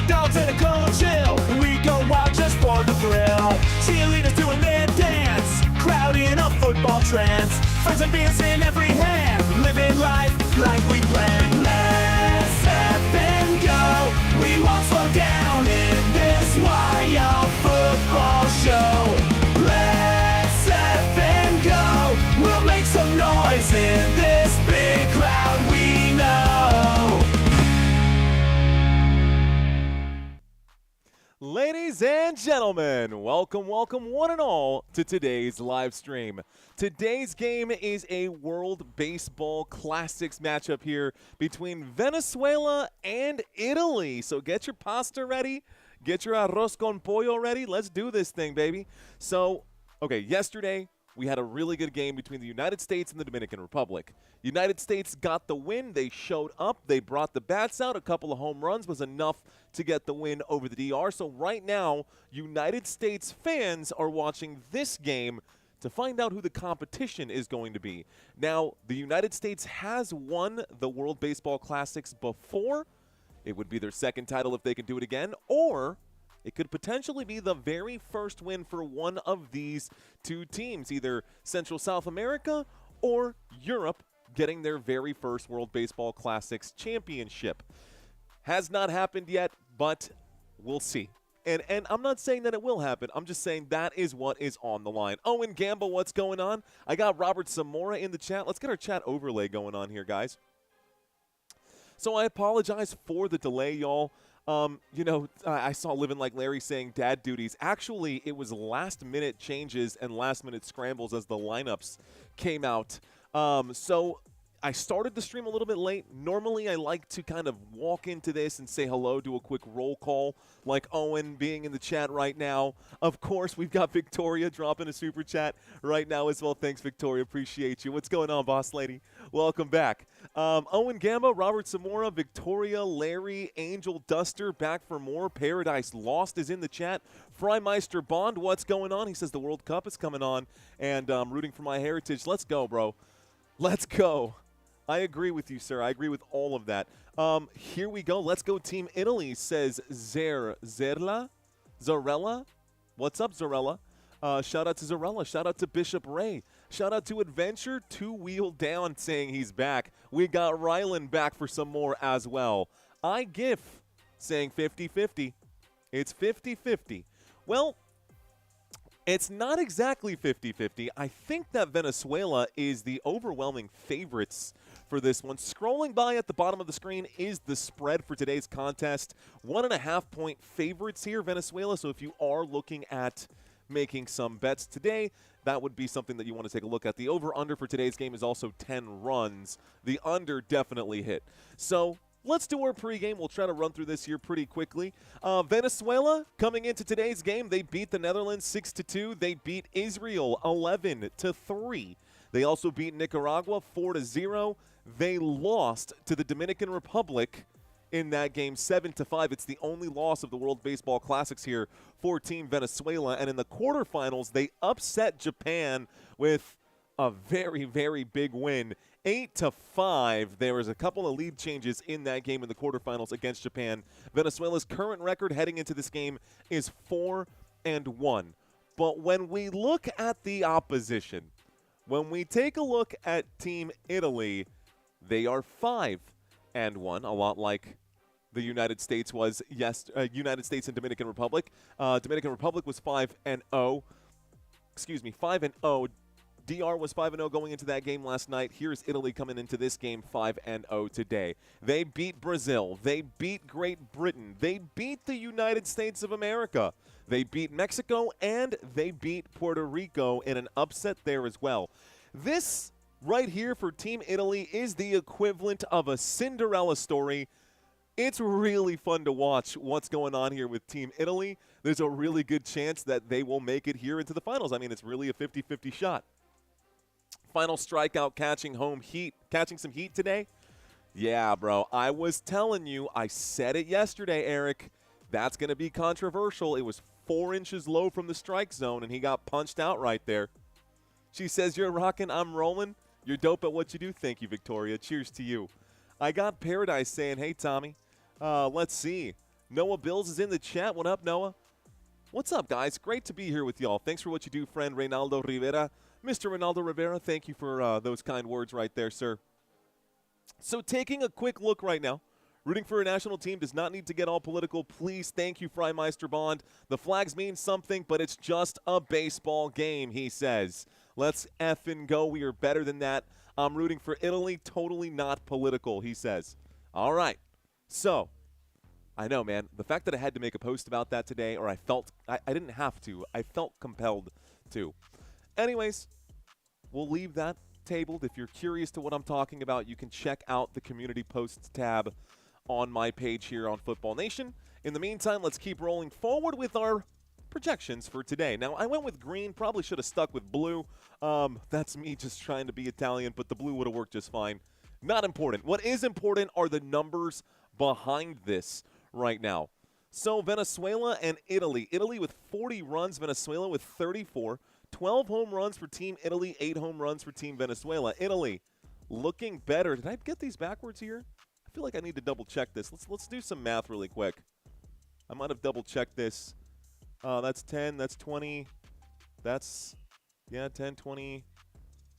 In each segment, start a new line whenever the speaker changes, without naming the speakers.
Dogs in a cold chill, we go wild just for the thrill. Cheerleaders doing their dance, crowd in a football trance. Friends and beers in every hand, living life like we planned. Let's step and go, we won't slow down in this wild football show. Let's step and go, we'll make some noise in this big crowd we know.
Ladies and gentlemen, welcome one and all to today's live stream. Today's game is a World Baseball Classics matchup here between Venezuela and Italy. So get your pasta ready, get your arroz con pollo ready. Let's do this thing, baby. So, okay, yesterday we had a really good game between the United States and the Dominican Republic. United States got the win. They showed up. They brought the bats out. A couple of home runs was enough to get the win over the DR. So right now, United States fans are watching this game to find out who the competition is going to be. Now, the United States has won the World Baseball Classics before. It would be their second title if they can do it again, or it could potentially be the very first win for one of these two teams, either Central South America or Europe, getting their very first World Baseball Classics championship. Has not happened yet, but we'll see. And I'm not saying that it will happen. I'm just saying that is what is on the line. Owen Gamble, what's going on? I got Robert Zamora in the chat. Let's get our chat overlay going on here, guys. So I apologize for the delay, y'all. I saw Living Like Larry saying dad duties. Actually, it was last-minute changes and last-minute scrambles as the lineups came out. So I started the stream a little bit late. Normally, I like to kind of walk into this and say hello, do a quick roll call, like Owen being in the chat right now. Of course, we've got Victoria dropping a super chat right now as well. Thanks, Victoria. Appreciate you. What's going on, boss lady? Welcome back. Owen Gamba, Robert Zamora, Victoria, Larry, Angel Duster, back for more. Paradise Lost is in the chat. Frymeister Bond, what's going on? He says the World Cup is coming on, and rooting for my heritage. Let's go, bro. Let's go. I agree with you, sir. I agree with all of that. Here we go. Let's go Team Italy, says Zarella. What's up, Zarella? Shout out to Zarella. Shout out to Bishop Ray. Shout out to Adventure, two-wheel down, saying he's back. We got Rylan back for some more as well. iGif saying 50-50. It's 50-50. Well, it's not exactly 50-50. I think that Venezuela is the overwhelming favorites for this one. Scrolling by at the bottom of the screen is the spread for today's contest. 1.5-point favorites here, Venezuela. So if you are looking at making some bets today, that would be something that you want to take a look at. The over-under for today's game is also 10 runs. The under definitely hit. So let's do our pregame. We'll try to run through this here pretty quickly. Venezuela, coming into today's game, they beat the Netherlands 6-2. They beat Israel 11-3. They also beat Nicaragua 4-0. They lost to the Dominican Republic in that game 7-5. It's the only loss of the World Baseball Classics here for Team Venezuela. And in the quarterfinals, they upset Japan with a very, very big win. 8-5. There was a couple of lead changes in that game in the quarterfinals against Japan. Venezuela's current record heading into this game is 4-1. But when we look at the opposition, when we take a look at Team Italy, they are 5-1, a lot like the United States was. United States and Dominican Republic. Dominican Republic was 5-0. Excuse me, 5-0. DR was 5-0 going into that game last night. Here's Italy coming into this game 5-0 today. They beat Brazil. They beat Great Britain. They beat the United States of America. They beat Mexico, and they beat Puerto Rico in an upset there as well. This right here for Team Italy is the equivalent of a Cinderella story. It's really fun to watch what's going on here with Team Italy. There's a really good chance that they will make it here into the finals. I mean, it's really a 50-50 shot. Final strikeout catching some heat today. Yeah, bro. I was telling you, I said it yesterday, Eric. That's going to be controversial. It was 4 inches low from the strike zone, and he got punched out right there. She says, you're rocking, I'm rolling. You're dope at what you do. Thank you, Victoria. Cheers to you. I got Paradise saying, hey, Tommy. Let's see. Noah Bills is in the chat. What up, Noah? What's up, guys? Great to be here with y'all. Thanks for what you do, friend Reynaldo Rivera. Mr. Reynaldo Rivera, thank you for those kind words right there, sir. So taking a quick look right now. Rooting for a national team does not need to get all political. Please, thank you, Freimeister Bond. The flags mean something, but it's just a baseball game, he says. Let's effing go. We are better than that. I'm rooting for Italy. Totally not political, he says. All right. So, I know, man. The fact that I had to make a post about that today, or I didn't have to. I felt compelled to. Anyways, we'll leave that tabled. If you're curious to what I'm talking about, you can check out the community posts tab on my page here on Football Nation. In the meantime, let's keep rolling forward with our projections for today. Now, I went with green. Probably should have stuck with blue. That's me just trying to be Italian, but the blue would have worked just fine. Not important. What is important are the numbers behind this right now. So, Venezuela and Italy. Italy with 40 runs, Venezuela with 34. 12 home runs for Team Italy, 8 home runs for Team Venezuela. Italy looking better. Did I get these backwards here? I feel like I need to double check this. Let's do some math really quick. I might have double checked this. That's 10, that's 20. That's 10, 20,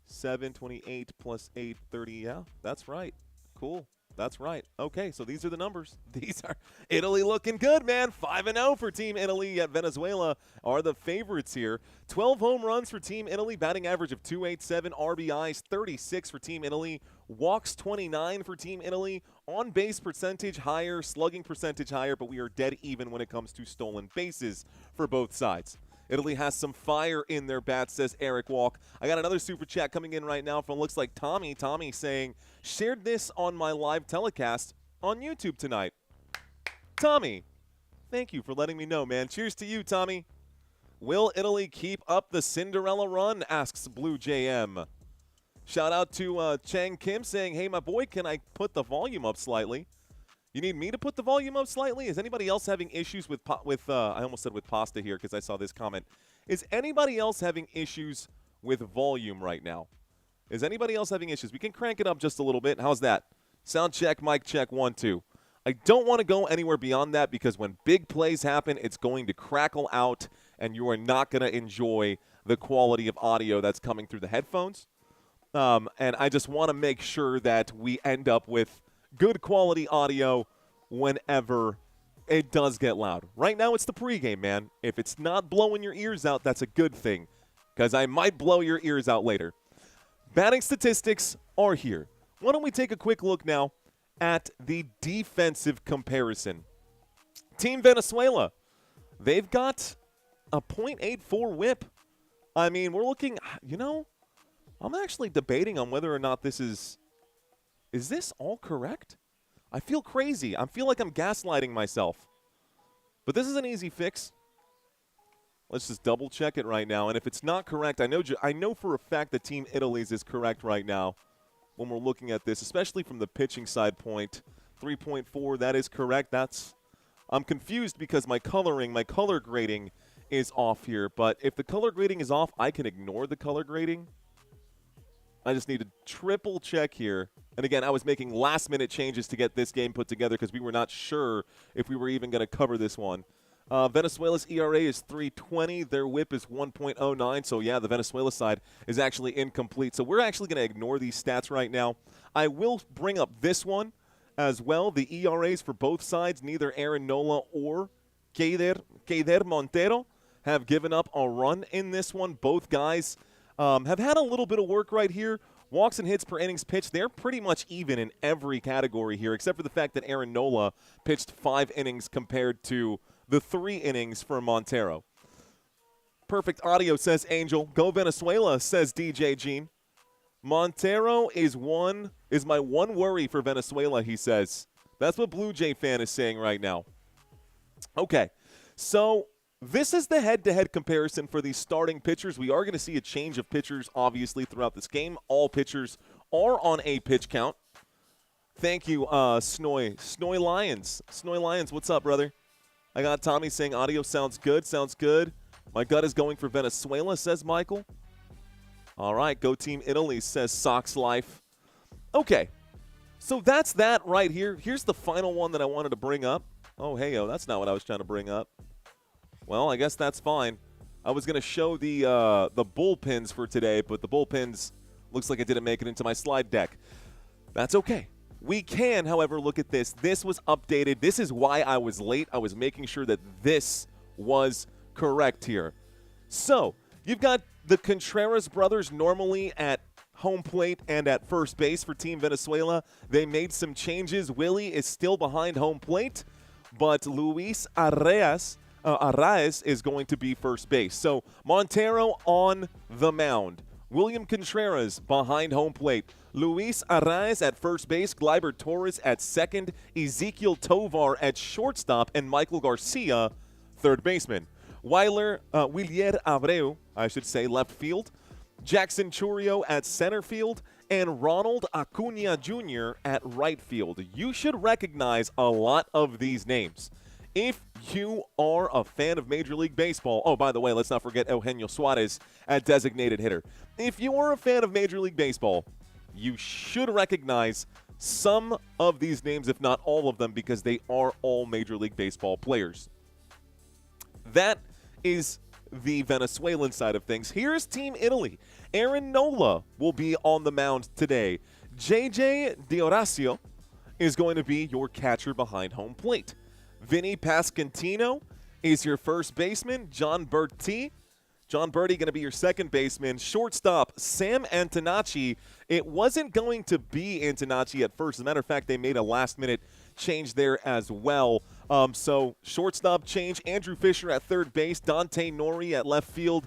7, 28 plus 8, 30. Yeah, that's right. Cool. That's right. Okay, so these are the numbers. These are Italy looking good, man. 5-0 for Team Italy, yet Venezuela are the favorites here. 12 home runs for Team Italy, batting average of 287, RBIs 36 for Team Italy, walks 29 for Team Italy, on-base percentage higher, slugging percentage higher, but we are dead even when it comes to stolen bases for both sides. Italy has some fire in their bats, says Eric Walk. I got another super chat coming in right now from looks like Tommy. Tommy saying, shared this on my live telecast on YouTube tonight. Tommy, thank you for letting me know, man. Cheers to you, Tommy. Will Italy keep up the Cinderella run, asks Blue JM. Shout out to Chang Kim saying, hey, my boy, can I put the volume up slightly? You need me to put the volume up slightly? Is anybody else having issues with I almost said with pasta here because I saw this comment. Is anybody else having issues with volume right now? Is anybody else having issues? We can crank it up just a little bit. How's that? Sound check, mic check, 1, 2. I don't want to go anywhere beyond that because when big plays happen, it's going to crackle out and you are not going to enjoy the quality of audio that's coming through the headphones. And I just want to make sure that we end up with good quality audio whenever it does get loud. Right now, it's the pregame, man. If it's not blowing your ears out, that's a good thing because I might blow your ears out later. Batting statistics are here. Why don't we take a quick look now at the defensive comparison. Team Venezuela, they've got a .84 whip. I mean, we're looking, I'm actually debating on whether or not this is this all correct? I feel crazy. I feel like I'm gaslighting myself. But this is an easy fix. Let's just double check it right now. And if it's not correct, I know for a fact that Team Italy's is correct right now when we're looking at this, especially from the pitching side point. 3.4, that is correct. I'm confused because my color grading is off here. But if the color grading is off, I can ignore the color grading. I just need to triple check here. And again, I was making last-minute changes to get this game put together because we were not sure if we were even going to cover this one. Venezuela's ERA is 3.20. Their whip is 1.09. So, yeah, the Venezuela side is actually incomplete. So we're actually going to ignore these stats right now. I will bring up this one as well. The ERAs for both sides, neither Aaron Nola or Keider Montero have given up a run in this one. Both guys have had a little bit of work right here. Walks and hits per innings pitched, they're pretty much even in every category here, except for the fact that Aaron Nola pitched 5 innings compared to the 3 innings for Montero. Perfect audio, says Angel. Go Venezuela, says DJ Gene. Montero is my one worry for Venezuela, he says. That's what Blue Jay fan is saying right now. Okay, so this is the head-to-head comparison for these starting pitchers. We are going to see a change of pitchers, obviously, throughout this game. All pitchers are on a pitch count. Thank you, Snoy Lions. Snoy Lions, what's up, brother? I got Tommy saying audio sounds good. Sounds good. My gut is going for Venezuela, says Michael. All right, go Team Italy, says Sox Life. Okay, so that's that right here. Here's the final one that I wanted to bring up. Oh, hey-o, that's not what I was trying to bring up. Well, I guess that's fine. I was going to show the bullpens for today, but the bullpens looks like it didn't make it into my slide deck. That's okay. We can, however, look at this. This was updated. This is why I was late. I was making sure that this was correct here. So, you've got the Contreras brothers normally at home plate and at first base for Team Venezuela. They made some changes. Willie is still behind home plate, but Luis Arraez is going to be first base. So Montero on the mound. William Contreras behind home plate. Luis Arraez at first base. Gleyber Torres at second. Ezequiel Tovar at shortstop. And Michael Garcia, third baseman. Willier Abreu, I should say, left field. Jackson Churio at center field. And Ronald Acuna Jr. at right field. You should recognize a lot of these names. If you are a fan of Major League Baseball, oh, by the way, let's not forget Eugenio Suarez at designated hitter. If you are a fan of Major League Baseball, you should recognize some of these names, if not all of them, because they are all Major League Baseball players. That is the Venezuelan side of things. Here's Team Italy. Aaron Nola will be on the mound today. JJ D'Orazio is going to be your catcher behind home plate. Vinny Pasquantino is your first baseman. John Berti going to be your second baseman. Shortstop, Sam Antonacci. It wasn't going to be Antonacci at first. As a matter of fact, they made a last-minute change there as well. So shortstop change. Andrew Fisher at third base. Dante Nori at left field.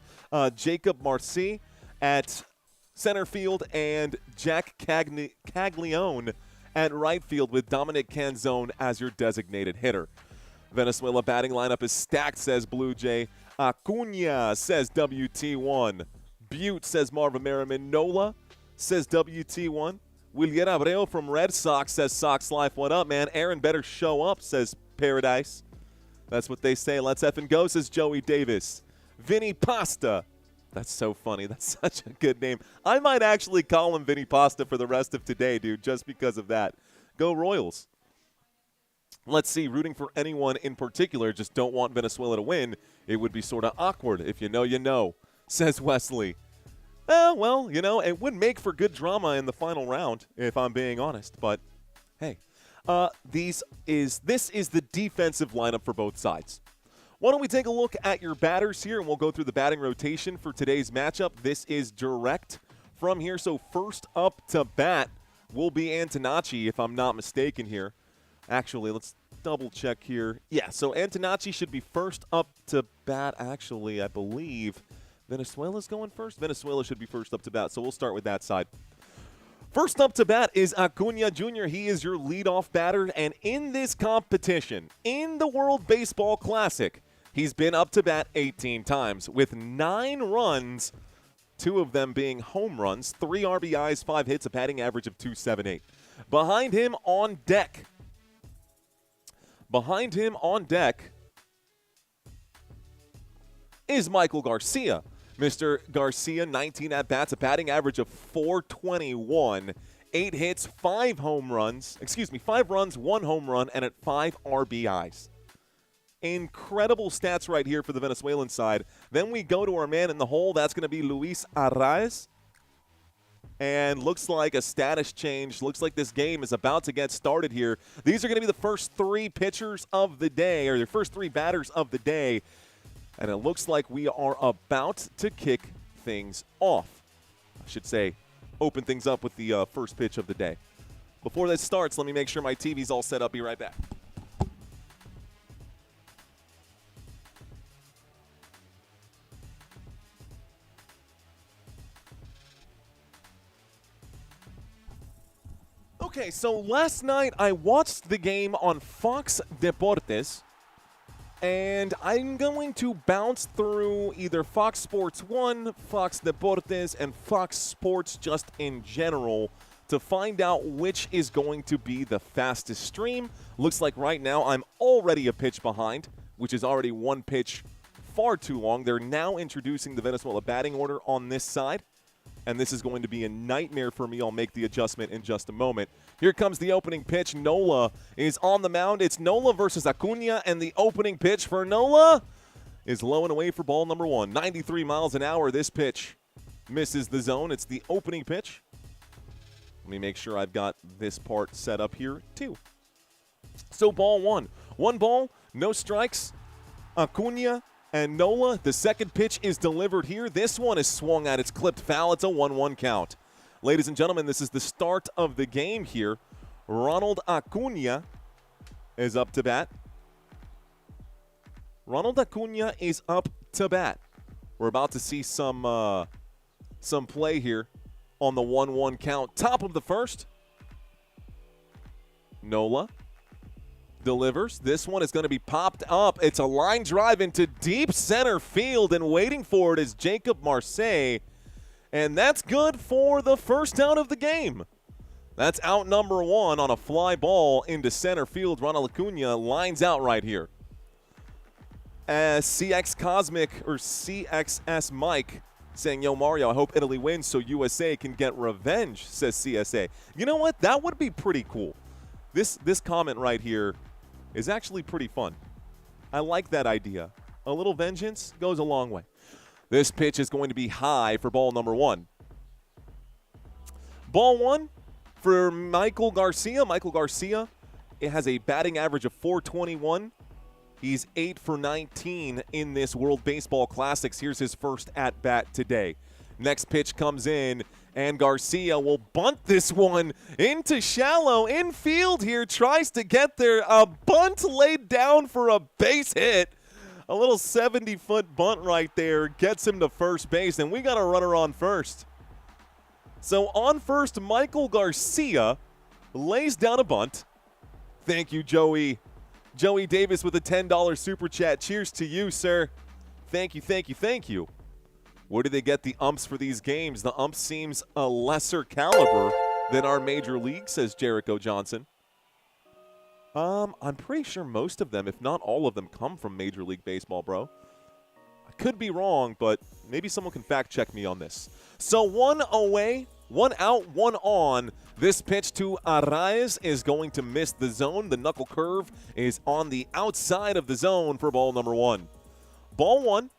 Jacob Marcy at center field. And Jack Caglione at right field with Dominic Canzone as your designated hitter. Venezuela batting lineup is stacked, says Blue Jay. Acuna, says WT1. Butte, says Marvin Merriman. Nola, says WT1. Willier Abreu from Red Sox, says Sox Life. What up, man? Aaron better show up, says Paradise. That's what they say. Let's effing go, says Joey Davis. Vinny Pasta. That's so funny. That's such a good name. I might actually call him Vinny Pasta for the rest of today, dude, just because of that. Go Royals. Let's see, rooting for anyone in particular, just don't want Venezuela to win. It would be sort of awkward. If you know, says Wesley. Well, it would make for good drama in the final round, if I'm being honest. But, hey, this is the defensive lineup for both sides. Why don't we take a look at your batters here, and we'll go through the batting rotation for today's matchup. This is direct from here. So first up to bat will be Antonacci, if I'm not mistaken here. Actually, let's double check here. Yeah, so Antonacci should be first up to bat. Actually, I believe Venezuela's going first. Venezuela should be first up to bat, so we'll start with that side. First up to bat is Acuna Jr. He is your leadoff batter, and in this competition, in the World Baseball Classic, he's been up to bat 18 times with 9 runs, 2 of them being home runs, 3 RBIs, 5 hits, a batting average of .278. Behind him on deck is Michael Garcia. Mr. Garcia, 19 at-bats, a batting average of .421, 8 hits, 5 runs, 1 home run, and at 5 RBIs. Incredible stats right here for the Venezuelan side. Then we go to our man in the hole. That's going to be Luis Arraez. And looks like a status change. Looks like this game is about to get started here. These are going to be the first 3 pitchers of the day, or the first 3 batters of the day. And it looks like we are about to kick things off. I should say, open things up with the first pitch of the day. Before this starts, let me make sure my TV's all set up. Be right back. Okay, so last night I watched the game on Fox Deportes, and I'm going to bounce through either Fox Sports 1, Fox Deportes, and Fox Sports just in general to find out which is going to be the fastest stream. Looks like right now I'm already a pitch behind, which is already 1 pitch far too long. They're now introducing the Venezuela batting order on this side. and this is going to be a nightmare for me. I'll make the adjustment in just a moment. Here comes the opening pitch. Nola is on the mound. It's Nola versus Acuna, and the opening pitch for Nola is low and away for ball number 1. 93 miles an hour. This pitch misses the zone. It's the opening pitch. Let me make sure I've got this part set up here too. So ball 1. 1 ball, no strikes. Acuna and Nola. The second pitch is delivered here. This one is swung at. It's clipped foul. It's a 1-1 count. Ladies and gentlemen, this is the start of the game here. Ronald Acuna is up to bat. Ronald Acuna is up to bat. We're about to see some play here on the 1-1 count. Top of the first. Nola delivers. This one is going to be popped up. It's a line drive into deep center field, and waiting for it is Jacob Marseille. And that's good for the first out of the game. That's out number 1 on a fly ball into center field. Ronald Acuna lines out right here. As CX Cosmic, or CXS Mike, saying, yo, Mario, I hope Italy wins so USA can get revenge, says CSA. You know what? That would be pretty cool. This comment right here is actually pretty fun. I like that idea. A little vengeance goes a long way. This pitch is going to be high for ball number 1. Ball 1 for Michael Garcia. Michael Garcia, it has a batting average of .421. He's 8 for 19 in this World Baseball Classics. Here's his first at-bat today. Next pitch comes in, and Garcia will bunt this one into shallow infield here. Tries to get there. A bunt laid down for a base hit. A little 70-foot bunt right there gets him to first base, and we got a runner on first. So on first, Michael Garcia lays down a bunt. Thank you, Joey. Joey Davis with a $10 super chat. Cheers to you, sir. Thank you, thank you, thank you. Where do they get the umps for these games? The ump seems a lesser caliber than our major league, says Jericho Johnson. I'm pretty sure most of them, if not all of them, come from Major League Baseball, bro. I could be wrong, but maybe someone can fact check me on this. So 1 away, 1 out, 1 on. This pitch to Arraez is going to miss the zone. The knuckle curve is on the outside of the zone for ball number 1. Ball 1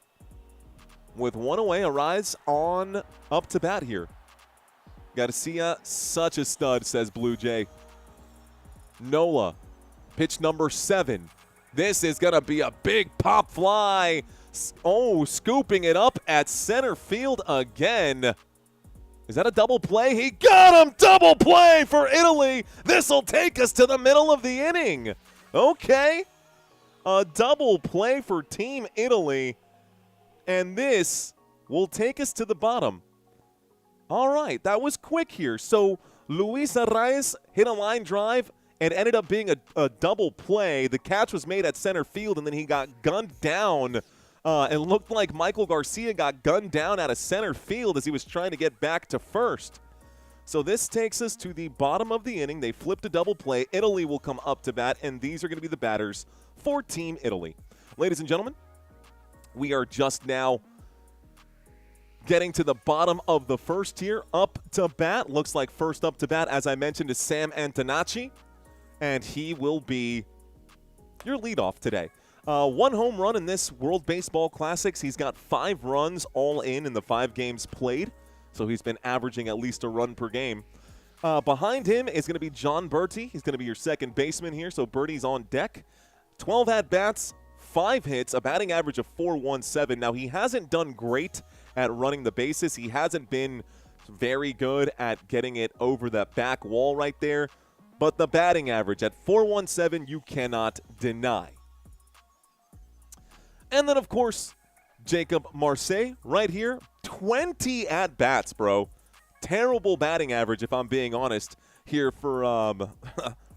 with 1 away. Arraez on up to bat here. Garcia, such a stud, says Blue Jay. Nola, pitch number 7. This is going to be a big pop fly. Oh, scooping it up at center field again. Is that a double play? He got him! Double play for Italy! This'll take us to the middle of the inning. Okay. A double play for Team Italy. And this will take us to the bottom. All right, that was quick here. So Luis Arraez hit a line drive and ended up being a double play. The catch was made at center field, and then he got gunned down. And looked like Michael Garcia got gunned down out of center field as he was trying to get back to first. So this takes us to the bottom of the inning. They flipped a double play. Italy will come up to bat, and these are going to be the batters for Team Italy. Ladies and gentlemen, we are just now getting to the bottom of the first here. Up to bat. Looks like first up to bat, as I mentioned, is Sam Antonacci, and he will be your leadoff today. 1 home run in this World Baseball Classics. He's got 5 runs all in the 5 games played. So he's been averaging at least a run per game. Behind him is going to be John Bertie. He's going to be your second baseman here. So Bertie's on deck. 12 at-bats, 5 hits, a batting average of .417. Now, he hasn't done great at running the bases. He hasn't been very good at getting it over that back wall right there. But the batting average at .417, you cannot deny. And then, of course, Jacob Marseille right here. 20 at-bats, bro. Terrible batting average, if I'm being honest, here for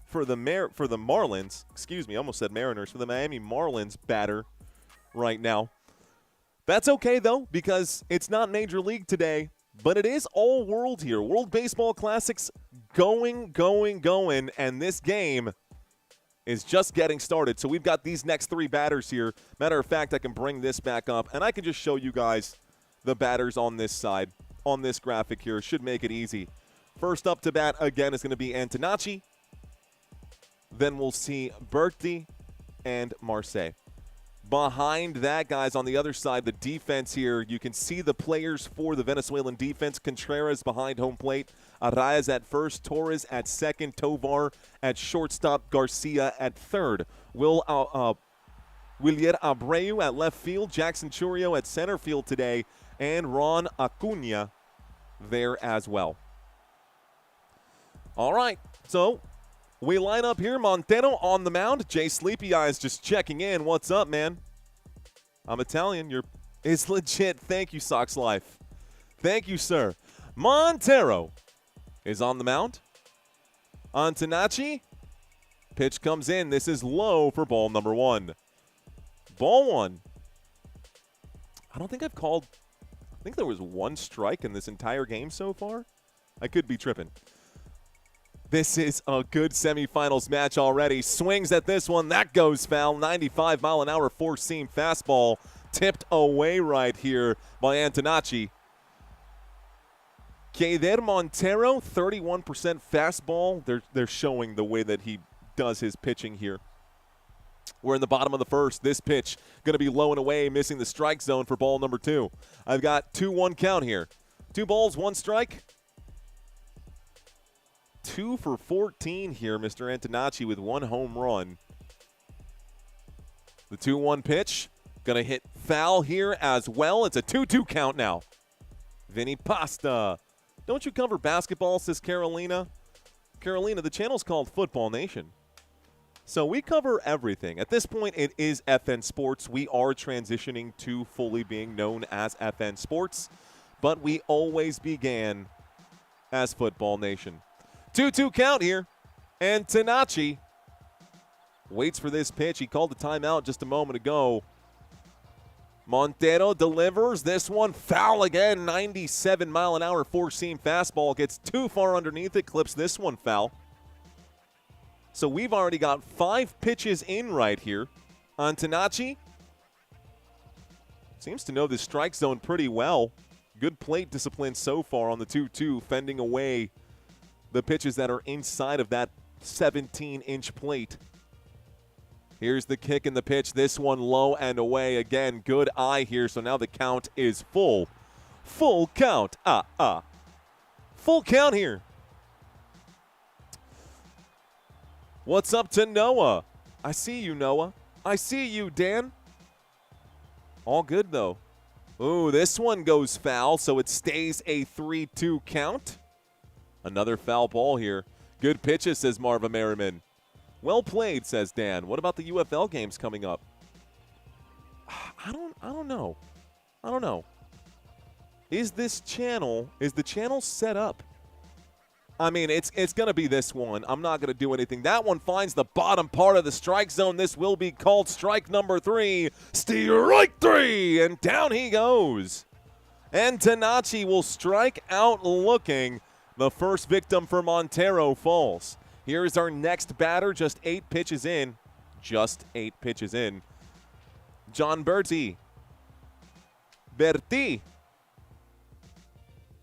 for the Marlins. Excuse me, I almost said Mariners. For the Miami Marlins batter right now. That's okay, though, because it's not Major League today, but it is all world here. World Baseball Classics going, and this game is just getting started. So we've got these next 3 batters here. Matter of fact, I can bring this back up, and I can just show you guys the batters on this side. on this graphic here. Should make it easy. First up to bat again is going to be Antonacci. Then we'll see Berti and Marseille. Behind that, guys, on the other side, the defense here, you can see the players for the Venezuelan defense. Contreras behind home plate. Arraez at first. Torres at second. Tovar at shortstop. Garcia at third. Willier Abreu at left field. Jackson Churio at center field today. And Ron Acuna there as well. All right, so we line up here. Montero on the mound. Jay Sleepy Eyes just checking in. What's up, man? I'm Italian. It's legit. Thank you, Sox Life. Thank you, sir. Montero is on the mound. Antonacci. Pitch comes in. This is low for ball number 1. Ball 1. I don't think I've called. I think there was 1 strike in this entire game so far. I could be tripping. This is a good semifinals match already. Swings at this one. That goes foul. 95-mile-an-hour four-seam fastball tipped away right here by Antonacci. Keider Montero, 31% fastball. They're showing the way that he does his pitching here. We're in the bottom of the first. This pitch going to be low and away, missing the strike zone for ball number 2. I've got 2-1 count here. 2 balls, 1 strike. 2 for 14 here, Mr. Antonacci with 1 home run. The 2-1 pitch, going to hit foul here as well. It's a 2-2 count now. Vinny Pasta. Don't you cover basketball, says Carolina. Carolina, the channel's called Football Nation. So we cover everything. At this point, it is FN Sports. We are transitioning to fully being known as FN Sports, but we always began as Football Nation. 2-2 count here. Antonacci waits for this pitch. He called the timeout just a moment ago. Montero delivers this one. Foul again. 97-mile-an-hour four-seam fastball. Gets too far underneath it. Clips this one foul. So we've already got 5 pitches in right here. Antonacci seems to know the strike zone pretty well. Good plate discipline so far on the 2-2, fending away the pitches that are inside of that 17-inch plate. Here's the kick and the pitch. This one low and away. Again, good eye here. So now the count is full. Full count. Full count here. What's up to Noah? I see you, Noah. I see you, Dan. All good, though. Ooh, this one goes foul, so it stays a 3-2 count. Another foul ball here. Good pitches, says Marva Merriman. Well played, says Dan. What about the UFL games coming up? I don't know. I don't know. Is the channel set up? I mean, it's going to be this one. I'm not going to do anything. That one finds the bottom part of the strike zone. This will be called strike number 3. Strike 3, and down he goes. Antonacci will strike out looking. The first victim for Montero falls. Here's our next batter, just 8 pitches in. Just 8 pitches in. John Berti.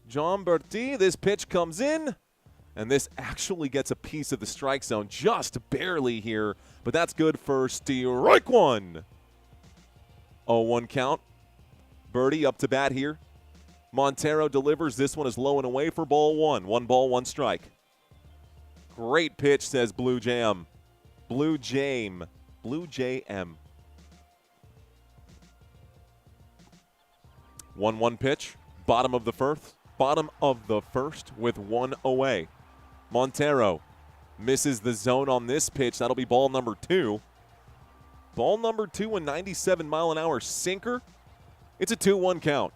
John Berti, this pitch comes in. And this actually gets a piece of the strike zone, just barely here. But that's good for strike 1. 0-1 count. Berti up to bat here. Montero delivers. This one is low and away for ball 1. 1 ball, 1 strike. Great pitch, says Blue Jam. Blue Jam. 1-1 pitch. Bottom of the first with 1 away. Montero misses the zone on this pitch. That'll be ball number 2. Ball number 2, a 97-mile-an-hour sinker. It's a 2-1 count.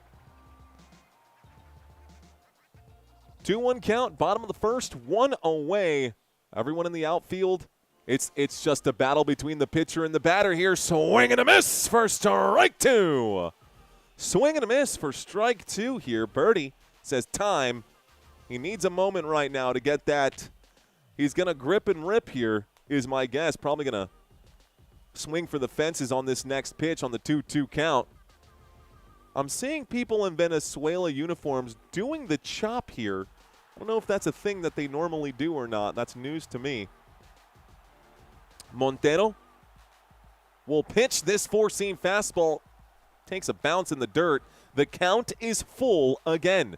2-1 count, bottom of the first, 1 away. Everyone in the outfield, it's just a battle between the pitcher and the batter here. Swing and a miss for strike 2. Swing and a miss for strike 2 here. Berti says time. He needs a moment right now to get that. He's going to grip and rip here, is my guess. Probably going to swing for the fences on this next pitch on the 2-2 count. I'm seeing people in Venezuela uniforms doing the chop here. I don't know if that's a thing that they normally do or not. That's news to me. Montero will pitch this four-seam fastball. Takes a bounce in the dirt. The count is full again.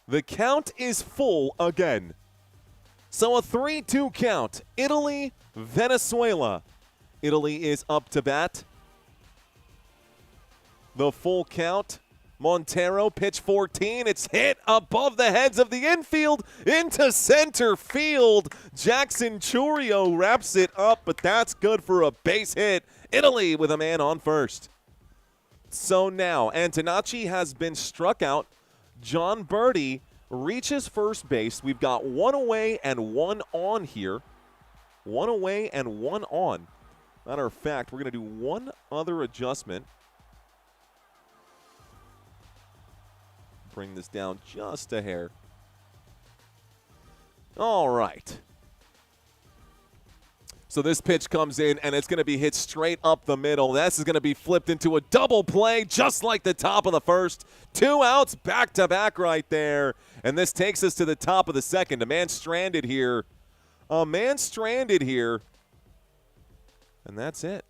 The count is full again. So a 3-2 count. Italy, Venezuela. Italy is up to bat. The full count. Montero, pitch 14. It's hit above the heads of the infield into center field. Jackson Churio wraps it up, but that's good for a base hit. Italy with a man on first. So now, Antonacci has been struck out. John Birdie reaches first base. We've got one away and one on here. One away and one on. Matter of fact, we're going to do one other adjustment. Bring this down just a hair. All right. So this pitch comes in, and it's going to be hit straight up the middle. This is going to be flipped into a double play, just like the top of the first. 2 outs back-to-back right there. And this takes us to the top of the second. A man stranded here. A man stranded here. And that's it.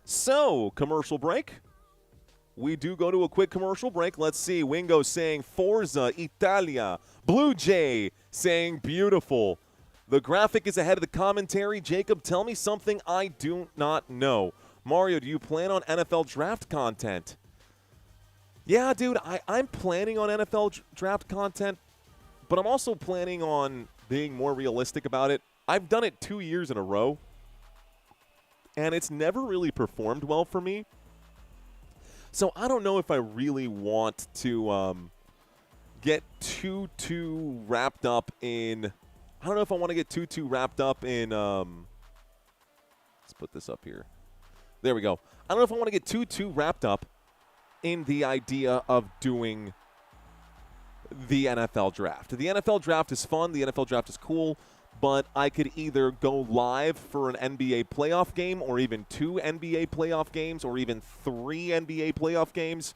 So, commercial break. We do go to a quick commercial break. Let's see. Wingo saying Forza Italia. Blue Jay saying beautiful. The graphic is ahead of the commentary. Jacob, tell me something I do not know. Mario, do you plan on NFL draft content? Yeah, dude, I'm planning on NFL draft content, but I'm also planning on being more realistic about it. I've done it 2 years in a row, and it's never really performed well for me. So I don't know if I really want to get too wrapped up in – I don't know if I want to get too wrapped up in let's put this up here. There we go. I don't know if I want to get too wrapped up in the idea of doing the NFL draft. The NFL draft is fun. The NFL draft is cool. But I could either go live for an NBA playoff game or even 2 NBA playoff games or even 3 NBA playoff games,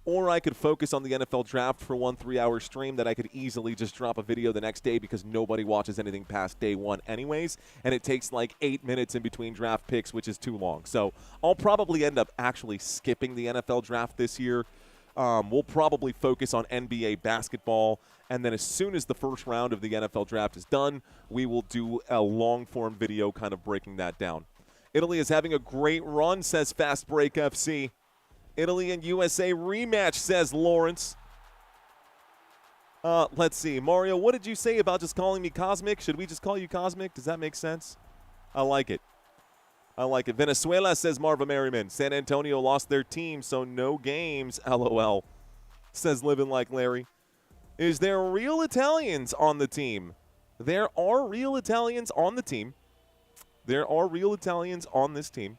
or I could focus on the NFL draft for 1 3-hour stream that I could easily just drop a video the next day because nobody watches anything past day 1 anyways, and it takes like 8 minutes in between draft picks, which is too long. So I'll probably end up actually skipping the NFL draft this year. We'll probably focus on NBA basketball, and then as soon as the first round of the NFL draft is done, we will do a long-form video kind of breaking that down. Italy is having a great run, says Fast Break FC. Italy and USA rematch, says Lawrence. Let's see. Mario, what did you say about just calling me Cosmic? Should we just call you Cosmic? Does that make sense? I like it. I like it. Venezuela, says Marva Merriman. San Antonio lost their team, so no games. LOL, says Living Like Larry. Is there real Italians on the team? There are real Italians on the team. There are real Italians on this team.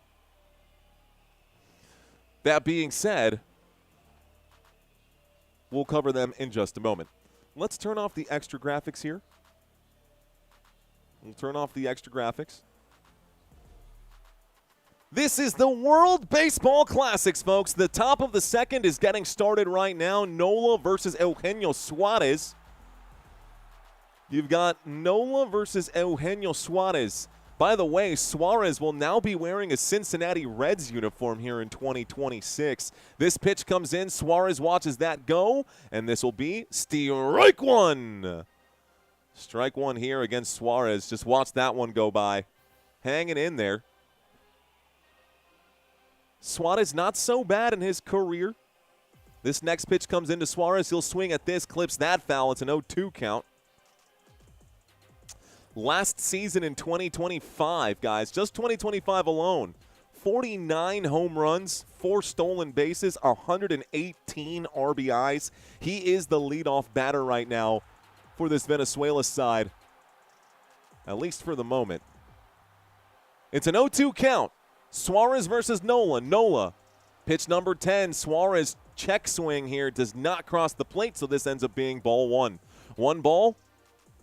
That being said, we'll cover them in just a moment. Let's turn off the extra graphics here. We'll turn off the extra graphics. This is the World Baseball Classics, folks. The top of the second is getting started right now. Nola versus Eugenio Suarez. You've got Nola versus Eugenio Suarez. By the way, Suarez will now be wearing a Cincinnati Reds uniform here in 2026. This pitch comes in. Suarez watches that go, and this will be strike one. Strike one here against Suarez. Just watch that one go by. Hanging in there. Suarez not so bad in his career. This next pitch comes into Suarez. He'll swing at this, clips that foul. It's an 0-2 count. Last season in 2025, guys, just 2025 alone, 49 home runs, 4 stolen bases, 118 RBIs. He is the leadoff batter right now for this Venezuela side, at least for the moment. It's an 0-2 count. Suarez versus Nola. Nola, pitch number 10. Suarez check swing here does not cross the plate, so this ends up being ball 1. 1 ball,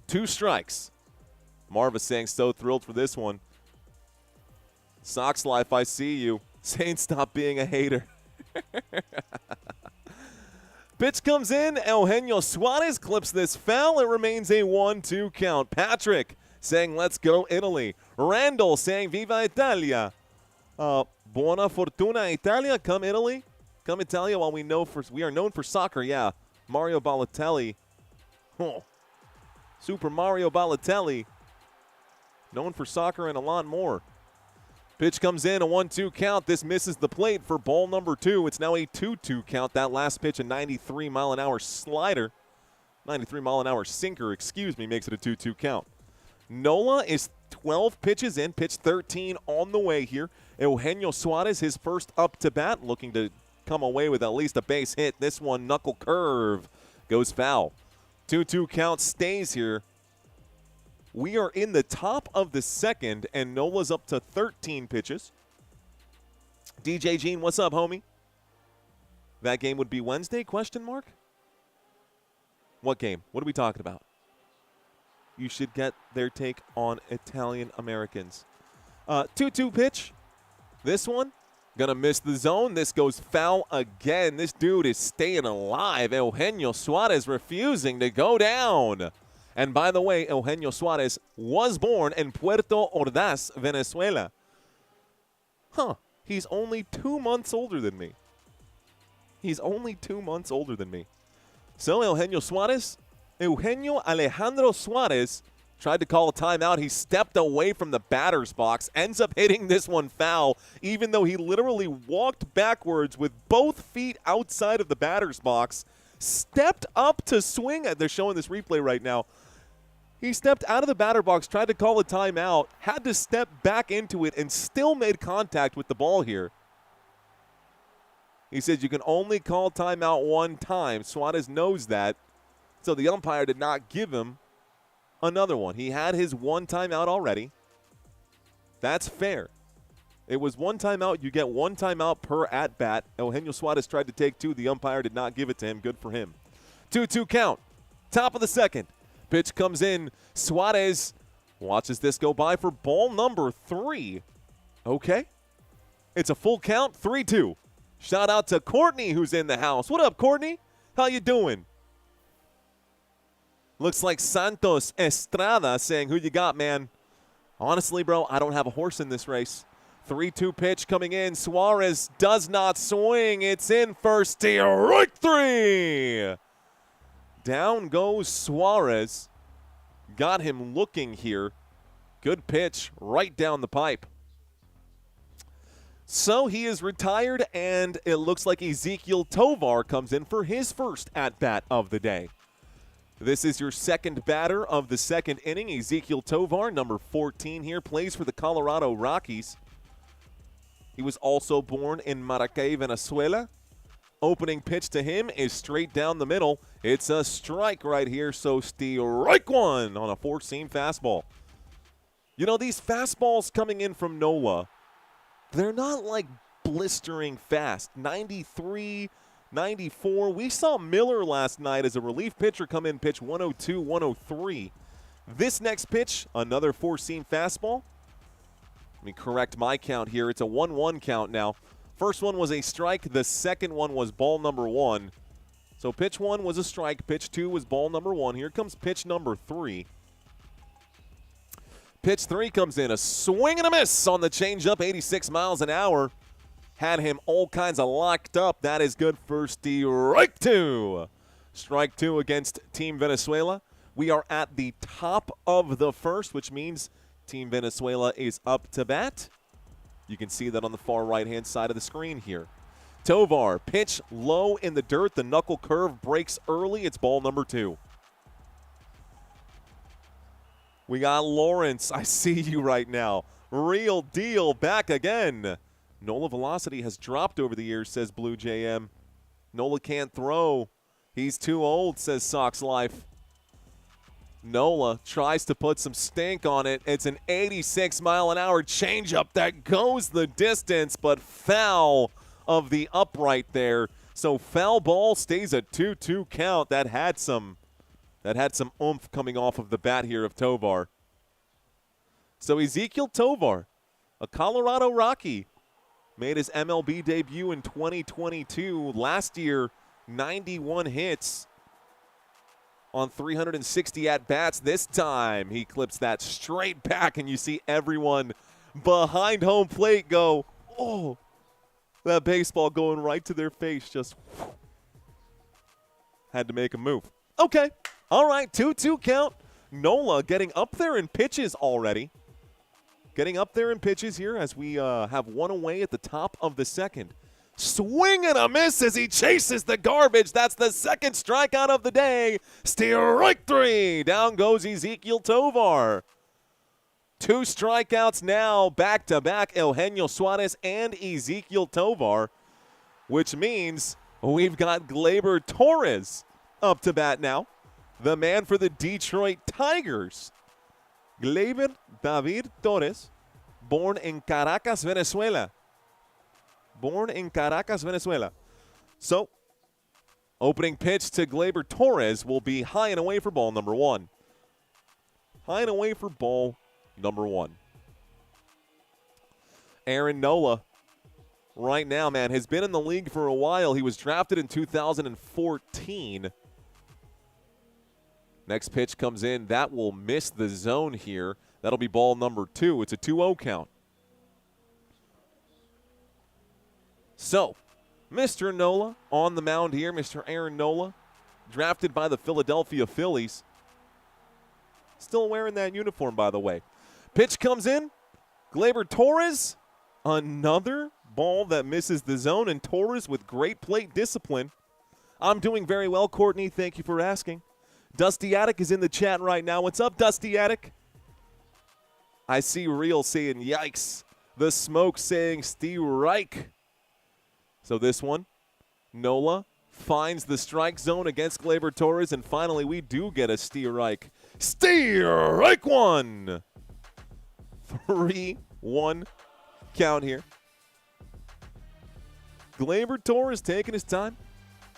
2 strikes. Marva saying so thrilled for this one. Sox Life, I see you. Saying stop being a hater. Pitch comes in. Eugenio Suarez clips this foul. It remains a 1-2 count. Patrick saying, let's go Italy. Randall saying, Viva Italia. Buona fortuna Italia. Come Italy. Come Italia. While we are known for soccer, yeah. Mario Balotelli. Oh. Super Mario Balotelli. Known for soccer and a lot more. Pitch comes in, a 1-2 count. This misses the plate for ball number 2. It's now a 2-2 count. That last pitch, a 93-mile-an-hour slider. 93-mile-an-hour sinker, excuse me, makes it a 2-2 count. Nola is 12 pitches in, pitch 13 on the way here. Eugenio Suarez, his first up to bat, looking to come away with at least a base hit. This one, knuckle curve, goes foul. 2-2 count stays here. We are in the top of the second, and Nola's up to 13 pitches. DJ Gene, what's up, homie? That game would be Wednesday, question mark? What game? What are we talking about? You should get their take on Italian Americans. 2-2 pitch. This one, gonna miss the zone. This goes foul again. This dude is staying alive. Eugenio Suarez refusing to go down. And by the way, Eugenio Suarez was born in Puerto Ordaz, Venezuela. Huh. He's only 2 months older than me. He's only 2 months older than me. So Eugenio Alejandro Suarez tried to call a timeout. He stepped away from the batter's box, ends up hitting this one foul, even though he literally walked backwards with both feet outside of the batter's box, stepped up to swing. They're showing this replay right now. He stepped out of the batter box, tried to call a timeout, had to step back into it, and still made contact with the ball here. He says you can only call timeout one time. Suarez knows that. So the umpire did not give him another one. He had his one timeout already. That's fair. It was one timeout. You get one timeout per at-bat. Eugenio Suarez tried to take 2. The umpire did not give it to him. Good for him. 2-2 count. Top of the second. Pitch comes in. Suarez watches this go by for ball number 3. Okay. It's a full count. 3-2. Shout out to Courtney, who's in the house. What up, Courtney? How you doing? Looks like Santos Estrada saying, who you got, man? Honestly, bro, I don't have a horse in this race. 3-2 pitch coming in. Suarez does not swing. It's in for strike 3. Down goes Suarez. Got him looking here. Good pitch right down the pipe. So he is retired, and it looks like Ezequiel Tovar comes in for his first at-bat of the day. This is your second batter of the second inning. Ezequiel Tovar, number 14 here, plays for the Colorado Rockies. He was also born in Maracay, Venezuela. Opening pitch to him is straight down the middle. It's a strike right here, so strike 1 on a four-seam fastball. You know, these fastballs coming in from Nola, they're not like blistering fast. 93, 94. We saw Miller last night as a relief pitcher come in pitch 102, 103. This next pitch, another four-seam fastball. Let me correct my count here. It's a 1-1 count now. First one was a strike. The second one was ball number 1. So pitch 1 was a strike. Pitch 2 was ball number 1. Here comes pitch number 3. Pitch 3 comes in. A swing and a miss on the changeup. 86 miles an hour. Had him all kinds of locked up. That is good for strike 2. Strike 2 against Team Venezuela. We are at the top of the first, which means Team Venezuela is up to bat. You can see that on the far right-hand side of the screen here. Tovar, pitch low in the dirt. The knuckle curve breaks early. It's ball number 2. We got Lawrence. I see you right now. Real deal back again. Nola velocity has dropped over the years, says Blue JM. Nola can't throw. He's too old, says Sox Life. Nola tries to put some stink on it. It's an 86-mile-an-hour changeup that goes the distance, but foul of the upright there. So foul ball stays a 2-2 count. That had some oomph coming off of the bat here of Tovar. So Ezequiel Tovar, a Colorado Rocky, Made his MLB debut in 2022. Last year, 91 hits on 360 at-bats. This time, he clips that straight back, and you see everyone behind home plate go, oh, that baseball going right to their face. Just had to make a move. Okay, all right, 2-2 count. Nola getting up there in pitches already. Getting up there in pitches here as we have one away at the top of the second. Swing and a miss as he chases the garbage. That's the second strikeout of the day. Strike three. Down goes Ezequiel Tovar. 2 strikeouts now, back-to-back, Eugenio Suarez and Ezequiel Tovar, which means we've got Gleyber Torres up to bat now, the man for the Detroit Tigers. Gleyber David Torres, born in Caracas, Venezuela. Born in Caracas, Venezuela. So, opening pitch to Gleyber Torres will be high and away for ball number 1. High and away for ball number 1. Aaron Nola, right now, man, has been in the league for a while. He was drafted in 2014. Next pitch comes in. That will miss the zone here. That'll be ball number 2. It's a 2-0 count. So, Mr. Nola on the mound here. Mr. Aaron Nola, drafted by the Philadelphia Phillies. Still wearing that uniform, by the way. Pitch comes in. Gleyber Torres, another ball that misses the zone, and Torres with great plate discipline. I'm doing very well, Courtney. Thank you for asking. Dusty Attic is in the chat right now. What's up, Dusty Attic? I see Real saying, yikes. The Smoke saying, strike. So this one, Nola finds the strike zone against Gleyber Torres, and finally we do get a strike. Strike one! 3-1 count here. Gleyber Torres taking his time.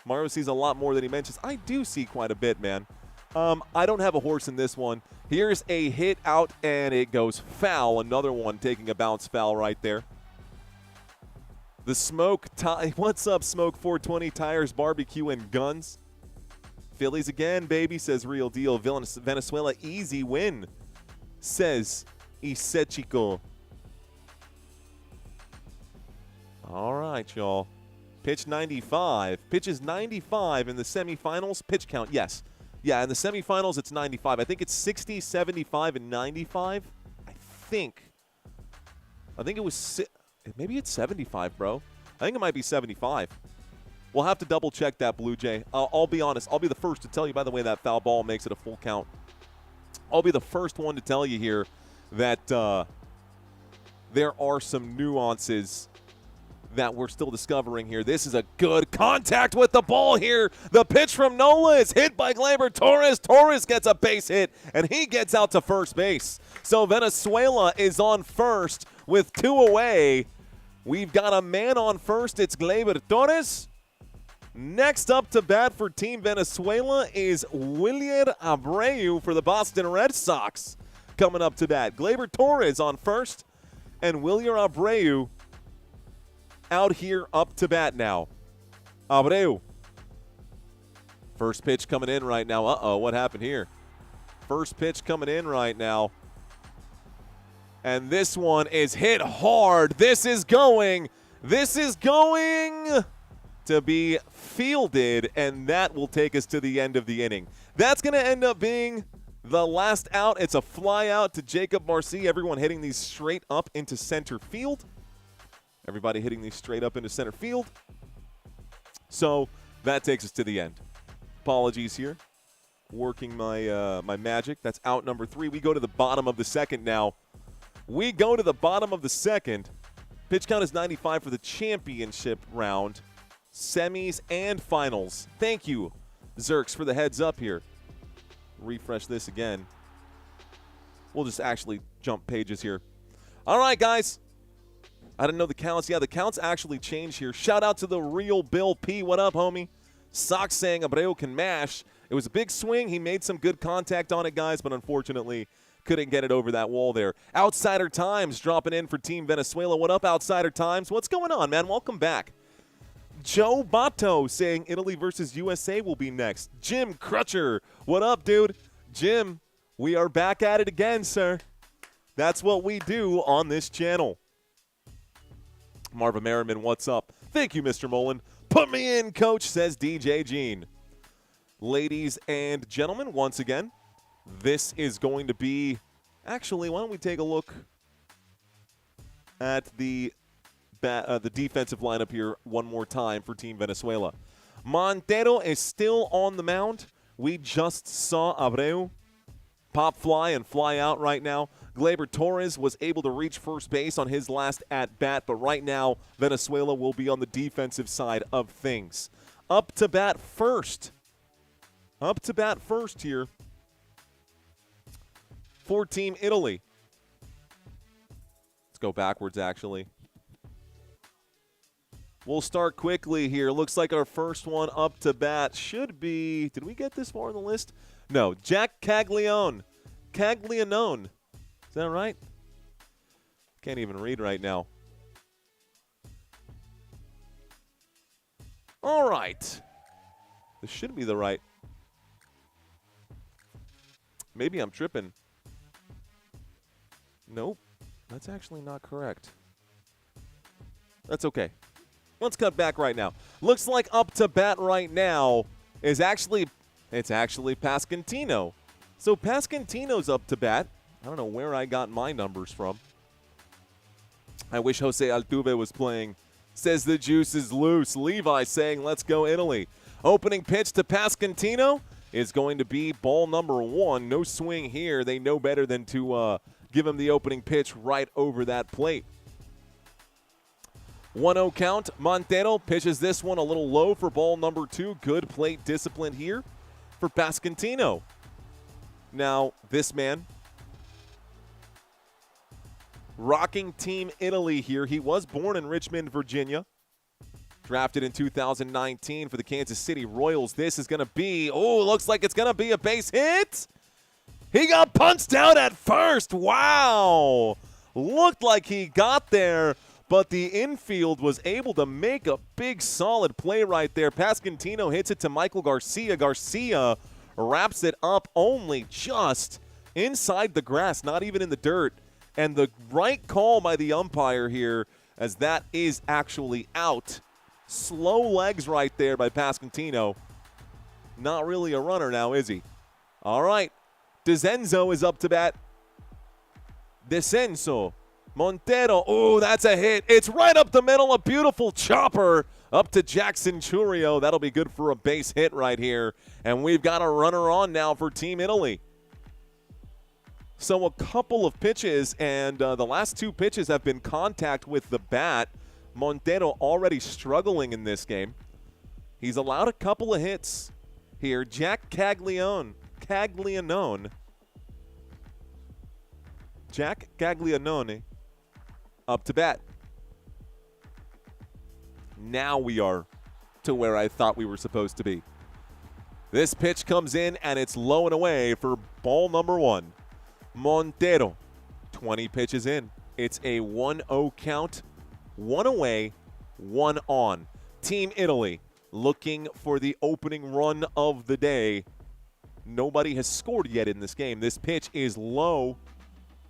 Mario sees a lot more than he mentions. I do see quite a bit, man. I don't have a horse in this one. Here's a hit out, and it goes foul. Another one taking a bounce foul right there. The Smoke, what's up, Smoke 420 Tires, Barbecue, and Guns? Phillies again, baby, says Real Deal. Venezuela, easy win, says Isechico. All right, y'all. Pitch 95. Pitches 95 in the semifinals. Pitch count, yes. Yeah, in the semifinals, it's 95. I think it's 60, 75, and 95. I think it was, maybe it's 75, bro. I think it might be 75. We'll have to double check that, Blue Jay. I'll be honest. I'll be the first to tell you, by the way, that foul ball makes it a full count. I'll be the first one to tell you here that there are some nuances that we're still discovering here. This is a good contact with the ball here. The pitch from Nola is hit by Gleyber Torres. Torres gets a base hit, and he gets out to first base. So Venezuela is on first with 2 away. We've got a man on first. It's Gleyber Torres. Next up to bat for Team Venezuela is Willier Abreu for the Boston Red Sox. Coming up to bat. Gleyber Torres on first, and Willier Abreu out here up to bat now. Abreu. First pitch coming in right now. Uh-oh, what happened here? First pitch coming in right now. And this one is hit hard. This is going to be fielded, and that will take us to the end of the inning. That's going to end up being the last out. It's a fly out to Jacob Marcy. Everyone hitting these straight up into center field. Everybody hitting these straight up into center field. So that takes us to the end. Apologies here. Working my my magic. That's out number 3. We go to the bottom of the second now. We go to the bottom of the second. Pitch count is 95 for the championship round. Semis and finals. Thank you, Zerks, for the heads up here. Refresh this again. We'll just actually jump pages here. All right, guys. I didn't know the counts. Yeah, the counts actually change here. Shout out to the real Bill P. What up, homie? Sox saying Abreu can mash. It was a big swing. He made some good contact on it, guys, but unfortunately couldn't get it over that wall there. Outsider Times dropping in for Team Venezuela. What up, Outsider Times? What's going on, man? Welcome back. Joe Bato saying Italy versus USA will be next. Jim Crutcher, what up, dude? Jim, we are back at it again, sir. That's what we do on this channel. Marva Merriman, what's up? Thank you, Mr. Mullen. Put me in, coach, says DJ Gene. Ladies and gentlemen, once again, this is going to be, actually, why don't we take a look at the defensive lineup here one more time for Team Venezuela. Montero is still on the mound. We just saw Abreu pop fly and fly out right now. Gleyber Torres was able to reach first base on his last at-bat, but right now Venezuela will be on the defensive side of things. Up to bat first here for Team Italy. Let's go backwards, actually. We'll start quickly here. Looks like our first one up to bat should be, did we get this far on the list? No, Jack Caglianone. Is that right? Can't even read right now. All right. This should be the right. Maybe I'm tripping. Nope. That's actually not correct. That's okay. Let's cut back right now. Looks like up to bat right now is actually, it's actually Pascantino. So Pascantino's up to bat. I don't know where I got my numbers from. I wish Jose Altuve was playing. Says the juice is loose. Levi saying, let's go Italy. Opening pitch to Pascantino is going to be ball number 1. No swing here. They know better than to give him the opening pitch right over that plate. 1-0 count. Montero pitches this one a little low for ball number 2. Good plate discipline here for Pascantino. Now, this man rocking Team Italy here. He was born in Richmond, Virginia. Drafted in 2019 for the Kansas City Royals. This is going to be, looks like it's going to be a base hit. He got punched out at first. Wow. Looked like he got there, but the infield was able to make a big, solid play right there. Pascantino hits it to Michael Garcia. Garcia wraps it up only just inside the grass, not even in the dirt. And the right call by the umpire here, as that is actually out. Slow legs right there by Pascantino. Not really a runner now, is he? All right. DeCenzo is up to bat. DeCenzo. Montero. Oh, that's a hit. It's right up the middle. A beautiful chopper up to Jackson Churio. That'll be good for a base hit right here. And we've got a runner on now for Team Italy. So a couple of pitches, and the last 2 pitches have been contact with the bat. Montero already struggling in this game. He's allowed a couple of hits here. Jack Caglianone. Jack Caglianone up to bat. Now we are to where I thought we were supposed to be. This pitch comes in, and it's low and away for ball number 1. Montero, 20 pitches in. It's a 1-0 count. 1 away, 1 on. Team Italy looking for the opening run of the day. Nobody has scored yet in this game. This pitch is low.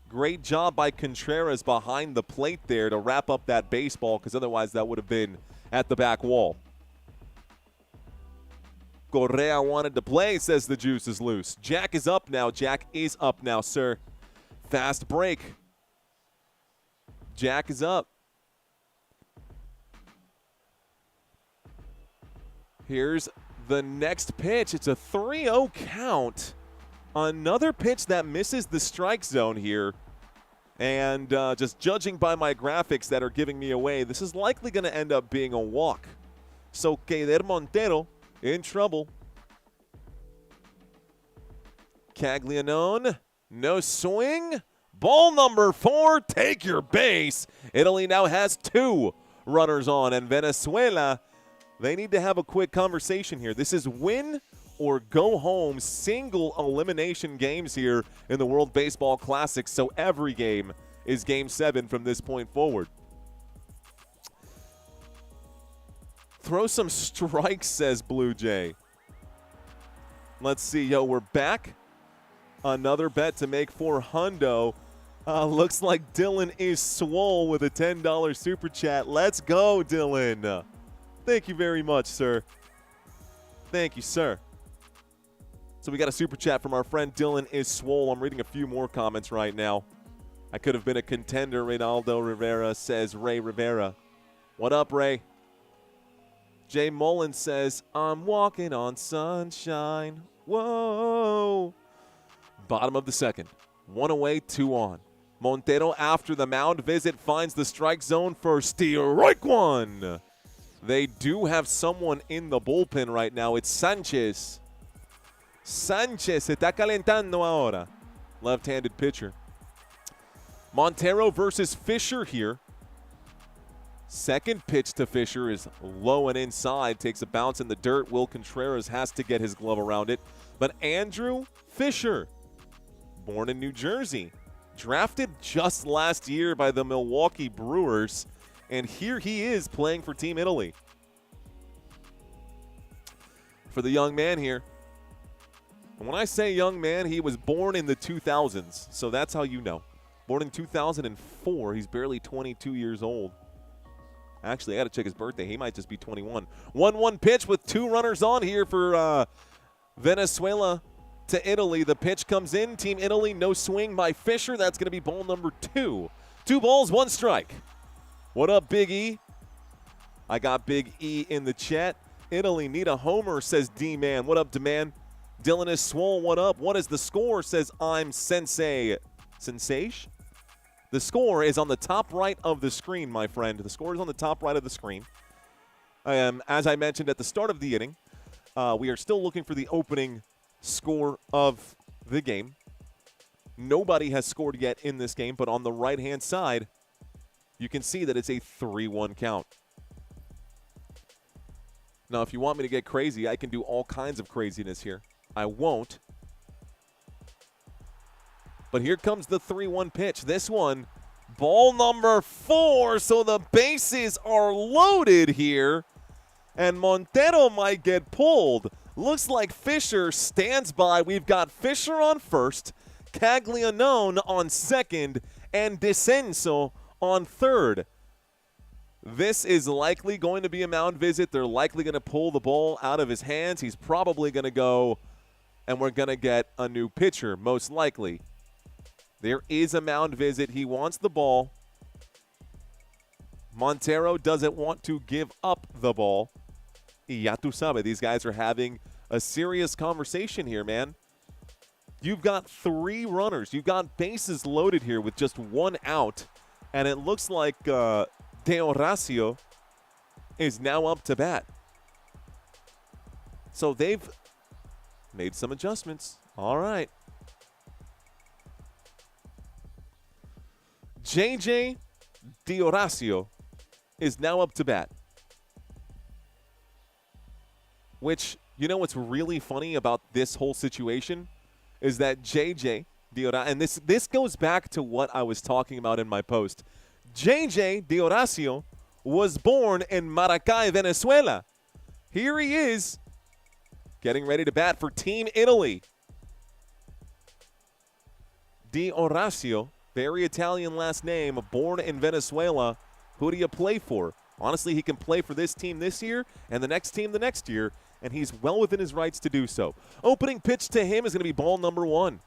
Great job by Contreras behind the plate there to wrap up that baseball, because otherwise that would have been at the back wall. Correa wanted to play, says the juice is loose. Jack is up now. Jack is up now, sir. Fast break. Jack is up. Here's the next pitch. It's a 3-0 count. Another pitch that misses the strike zone here. And just judging by my graphics that are giving me away, this is likely going to end up being a walk. So Keider Montero in trouble. Caglianone, no swing. Ball number 4, take your base. Italy now has 2 runners on, and Venezuela, they need to have a quick conversation here. This is win or go home single elimination games here in the World Baseball Classic. So every game is Game 7 from this point forward. Throw some strikes, says Blue Jay. Let's see. Yo, we're back. Another bet to make for Hundo. Looks like Dylan is swole with a $10 super chat. Let's go, Dylan. Thank you very much, sir. Thank you, sir. So we got a super chat from our friend Dylan is swole. I'm reading a few more comments right now. I could have been a contender, Reynaldo Rivera, says Ray Rivera. What up, Ray? Jay Mullen says, I'm walking on sunshine. Whoa. Bottom of the second. 1 away, 2 on. Montero, after the mound visit, finds the strike zone for strike one. They do have someone in the bullpen right now. It's Sanchez. Sanchez se está calentando ahora. Left-handed pitcher. Montero versus Fisher here. Second pitch to Fisher is low and inside. Takes a bounce in the dirt. Will Contreras has to get his glove around it. But Andrew Fisher, born in New Jersey, drafted just last year by the Milwaukee Brewers, and here he is playing for Team Italy. For the young man here, and when I say young man, he was born in the 2000s, so that's how you know. Born in 2004, he's barely 22 years old. Actually, I got to check his birthday. He might just be 21. 1-1 pitch with 2 runners on here for Venezuela to Italy. The pitch comes in. Team Italy, no swing by Fisher. That's going to be ball number 2. 2 balls, 1 strike. What up, Big E? I got Big E in the chat. Italy need a homer, says D-Man. What up, D-Man? Dylan is swole. What up? What is the score, says I'm Sensei. Sensation? The score is on the top right of the screen, my friend. The score is on the top right of the screen. As I mentioned at the start of the inning, we are still looking for the opening score of the game. Nobody has scored yet in this game, but on the right-hand side, you can see that it's a 3-1 count. Now, if you want me to get crazy, I can do all kinds of craziness here. I won't. But here comes the 3-1 pitch. This one, ball number 4, so the bases are loaded here. And Montero might get pulled. Looks like Fisher stands by. We've got Fisher on first, Caglianone on second, and Descenso on third. This is likely going to be a mound visit. They're likely going to pull the ball out of his hands. He's probably going to go, and we're going to get a new pitcher, most likely. There is a mound visit. He wants the ball. Montero doesn't want to give up the ball. Ya tu sabe, these guys are having a serious conversation here, man. You've got 3 runners. You've got bases loaded here with just 1 out. And it looks like De Horacio is now up to bat. So they've made some adjustments. All right. JJ De Horacio is now up to bat. Which, you know what's really funny about this whole situation is that JJ De Horacio, and this goes back to what I was talking about in my post. JJ De Horacio was born in Maracay, Venezuela. Here he is getting ready to bat for Team Italy. De Horacio, very Italian last name, born in Venezuela. Who do you play for? Honestly, he can play for this team this year and the next team the next year, and he's well within his rights to do so. Opening pitch to him is going to be ball number 1.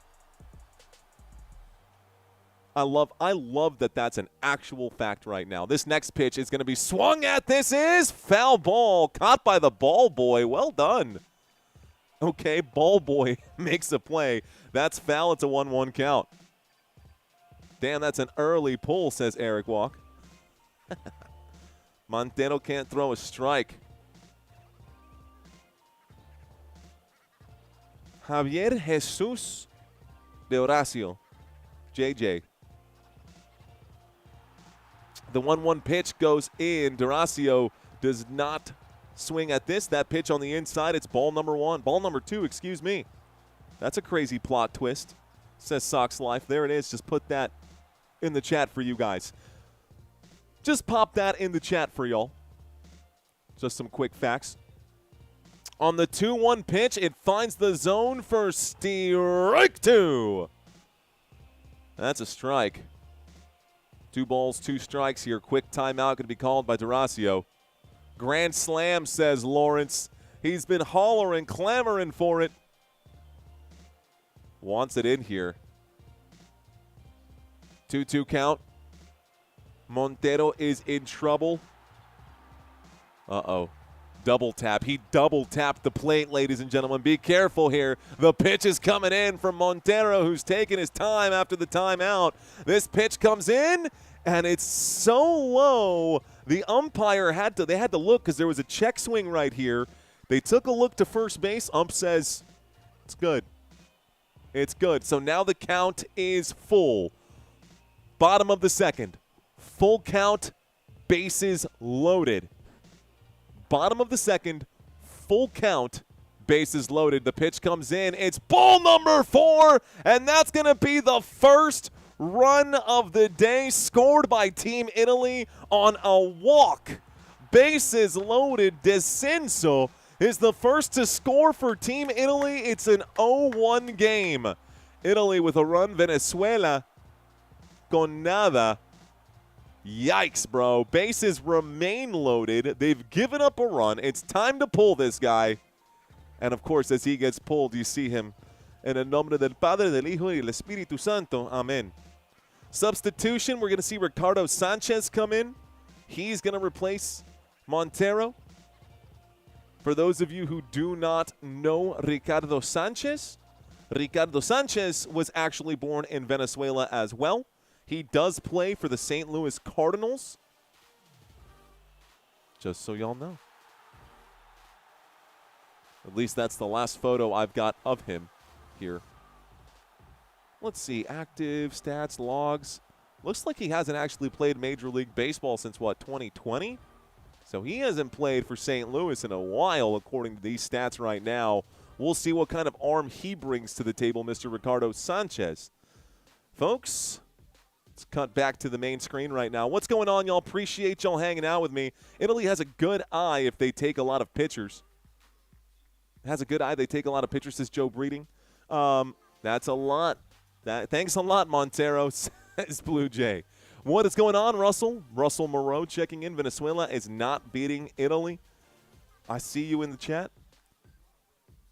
I love that that's an actual fact right now. This next pitch is going to be swung at. This is foul ball, caught by the ball boy. Well done. Okay, ball boy makes a play. That's foul. It's a 1-1 count. Damn, that's an early pull, says Eric Walk. Montero can't throw a strike. Javier Jesus De Horacio, JJ. The 1-1 pitch goes in. De Horacio does not swing at this. That pitch on the inside, it's ball number 2, excuse me. That's a crazy plot twist, says Sox Life. There it is. Just put that in the chat for you guys. Just pop that in the chat for y'all. Just some quick facts. On the 2-1 pitch, it finds the zone for strike 2. That's a strike. 2 balls, 2 strikes here. Quick timeout going to be called by Duracio. Grand slam, says Lawrence. He's been hollering, clamoring for it. Wants it in here. 2-2 count. Montero is in trouble. Uh-oh. Double tap. He double tapped the plate, ladies and gentlemen. Be careful here. The pitch is coming in from Montero, who's taking his time after the timeout. This pitch comes in, and it's so low. The umpire had to look because there was a check swing right here. They took a look to first base. Ump says, it's good. It's good. So now the count is full. Bottom of the second. Full count, bases loaded. Bottom of the second, full count, bases loaded. The pitch comes in. It's ball number 4, and that's going to be the first run of the day scored by Team Italy on a walk. Bases loaded. Descenso is the first to score for Team Italy. It's an 0-1 game. Italy with a run. Venezuela con nada. Yikes, bro. Bases remain loaded. They've given up a run. It's time to pull this guy. And, of course, as he gets pulled, you see him. En el nombre del Padre, del Hijo, y del Espíritu Santo. Amen. Substitution, we're going to see Ricardo Sanchez come in. He's going to replace Montero. For those of you who do not know Ricardo Sanchez was actually born in Venezuela as well. He does play for the St. Louis Cardinals. Just so y'all know. At least that's the last photo I've got of him here. Let's see. Active, stats, logs. Looks like he hasn't actually played Major League Baseball since, what, 2020? So he hasn't played for St. Louis in a while, according to these stats right now. We'll see what kind of arm he brings to the table, Mr. Ricardo Sanchez. Folks, let's cut back to the main screen right now. What's going on, y'all? Appreciate y'all hanging out with me. Italy has a good eye if they take a lot of pitchers. Has a good eye. They take a lot of pitchers, says Joe Breeding. That's a lot. Thanks a lot, Montero, says Blue Jay. What is going on, Russell? Russell Moreau checking in. Venezuela is not beating Italy. I see you in the chat.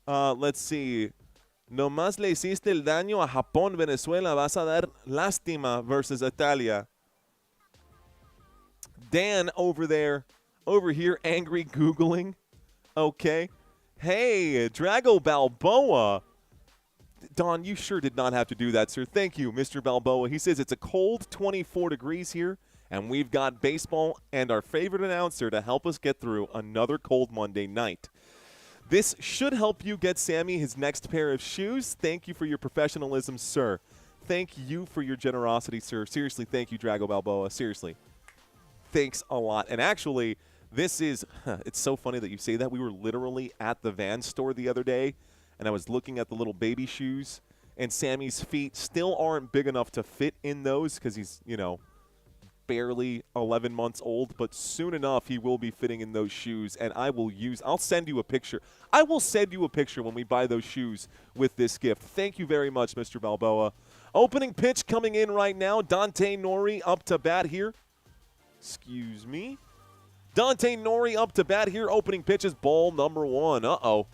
Let's see. No más le hiciste el daño a Japón, Venezuela. Vas a dar lástima versus Italia. Dan over here, angry Googling. Okay. Hey, Drago Balboa. Don, you sure did not have to do that, sir. Thank you, Mr. Balboa. He says it's a cold 24 degrees here, and we've got baseball and our favorite announcer to help us get through another cold Monday night. This should help you get Sammy his next pair of shoes. Thank you for your professionalism, sir. Thank you for your generosity, sir. Seriously, thank you, Drago Balboa. Seriously. Thanks a lot. And actually, this is it's so funny that you say that. We were literally at the Vans store the other day, and I was looking at the little baby shoes, and Sammy's feet still aren't big enough to fit in those because he's, barely 11 months old, but soon enough he will be fitting in those shoes, and I'll send you a picture. I will send you a picture when we buy those shoes with this gift. Thank you very much, Mr. Balboa. Opening pitch coming in right now. Dante Nori up to bat here. Excuse me. Dante Nori up to bat here. Opening pitch is ball number 1. Uh-oh.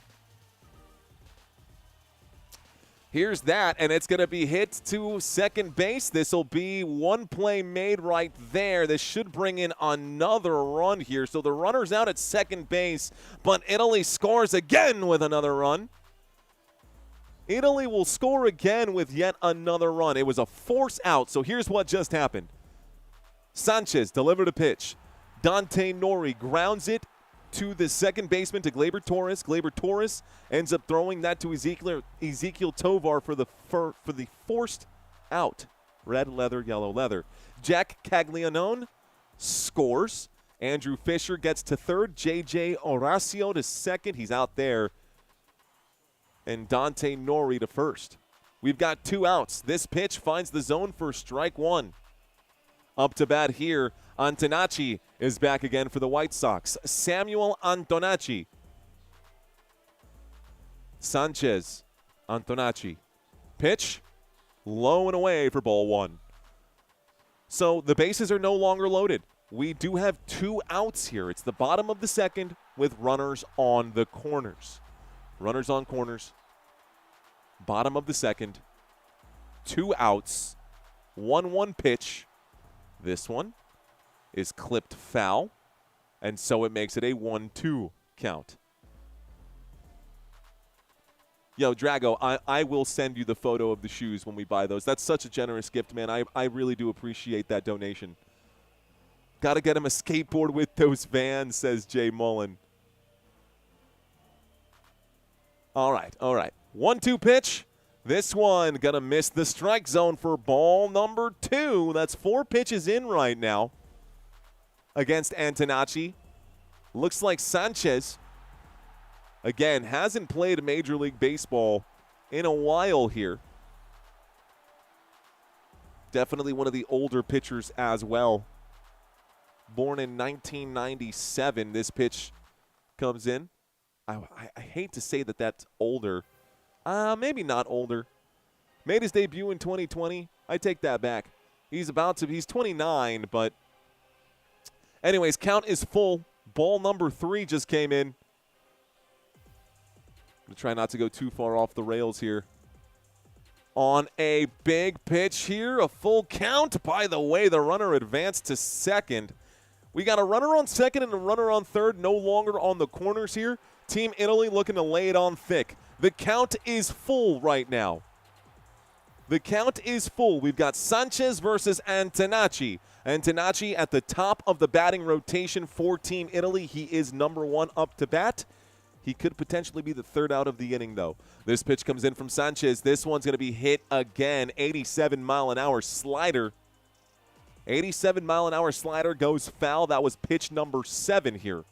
Here's that, and it's going to be hit to second base. This will be one play made right there. This should bring in another run here. So the runner's out at second base, but Italy scores again with another run. Italy will score again with yet another run. It was a force out, so here's what just happened. Sanchez delivered a pitch. Dante Nori grounds it to the second baseman, to Gleyber Torres. Gleyber Torres ends up throwing that to Ezekiel Tovar for the forced out. Red leather, yellow leather. Jack Caglianone scores, Andrew Fisher gets to third. J.J. Horacio to second. He's out there. And Dante Nori to first. We've got 2 outs. This pitch finds the zone for strike 1. Up to bat here, Antonacci is back again for the White Sox. Samuel Antonacci. Sanchez, Antonacci. Pitch, low and away for ball 1. So the bases are no longer loaded. We do have 2 outs here. It's the bottom of the second with runners on the corners. Runners on corners. Bottom of the second. 2 outs. 1-1 pitch. This one is clipped foul, and so it makes it a 1-2 count. Yo, Drago, I will send you the photo of the shoes when we buy those. That's such a generous gift, man. I really do appreciate that donation. Got to get him a skateboard with those Vans, says Jay Mullen. All right. 1-2 pitch. This one going to miss the strike zone for ball number 2. That's 4 pitches in right now against Antonacci. Looks like Sanchez, again, hasn't played Major League Baseball in a while here. Definitely one of the older pitchers as well. Born in 1997, this pitch comes in. I hate to say that that's older. Maybe not older. Made his debut in 2020. I take that back. He's 29, but anyways, count is full. Ball number 3 just came in. I'm going to try not to go too far off the rails here. On a big pitch here, a full count. By the way, the runner advanced to second. We got a runner on second and a runner on third, no longer on the corners here. Team Italy looking to lay it on thick. The count is full right now. The count is full. We've got Sanchez versus Antonacci. Antonacci at the top of the batting rotation for Team Italy. He is number 1 up to bat. He could potentially be the 3rd out of the inning, though. This pitch comes in from Sanchez. This one's going to be hit again. 87-mile-an-hour slider. 87-mile-an-hour slider goes foul. That was pitch number 7 here.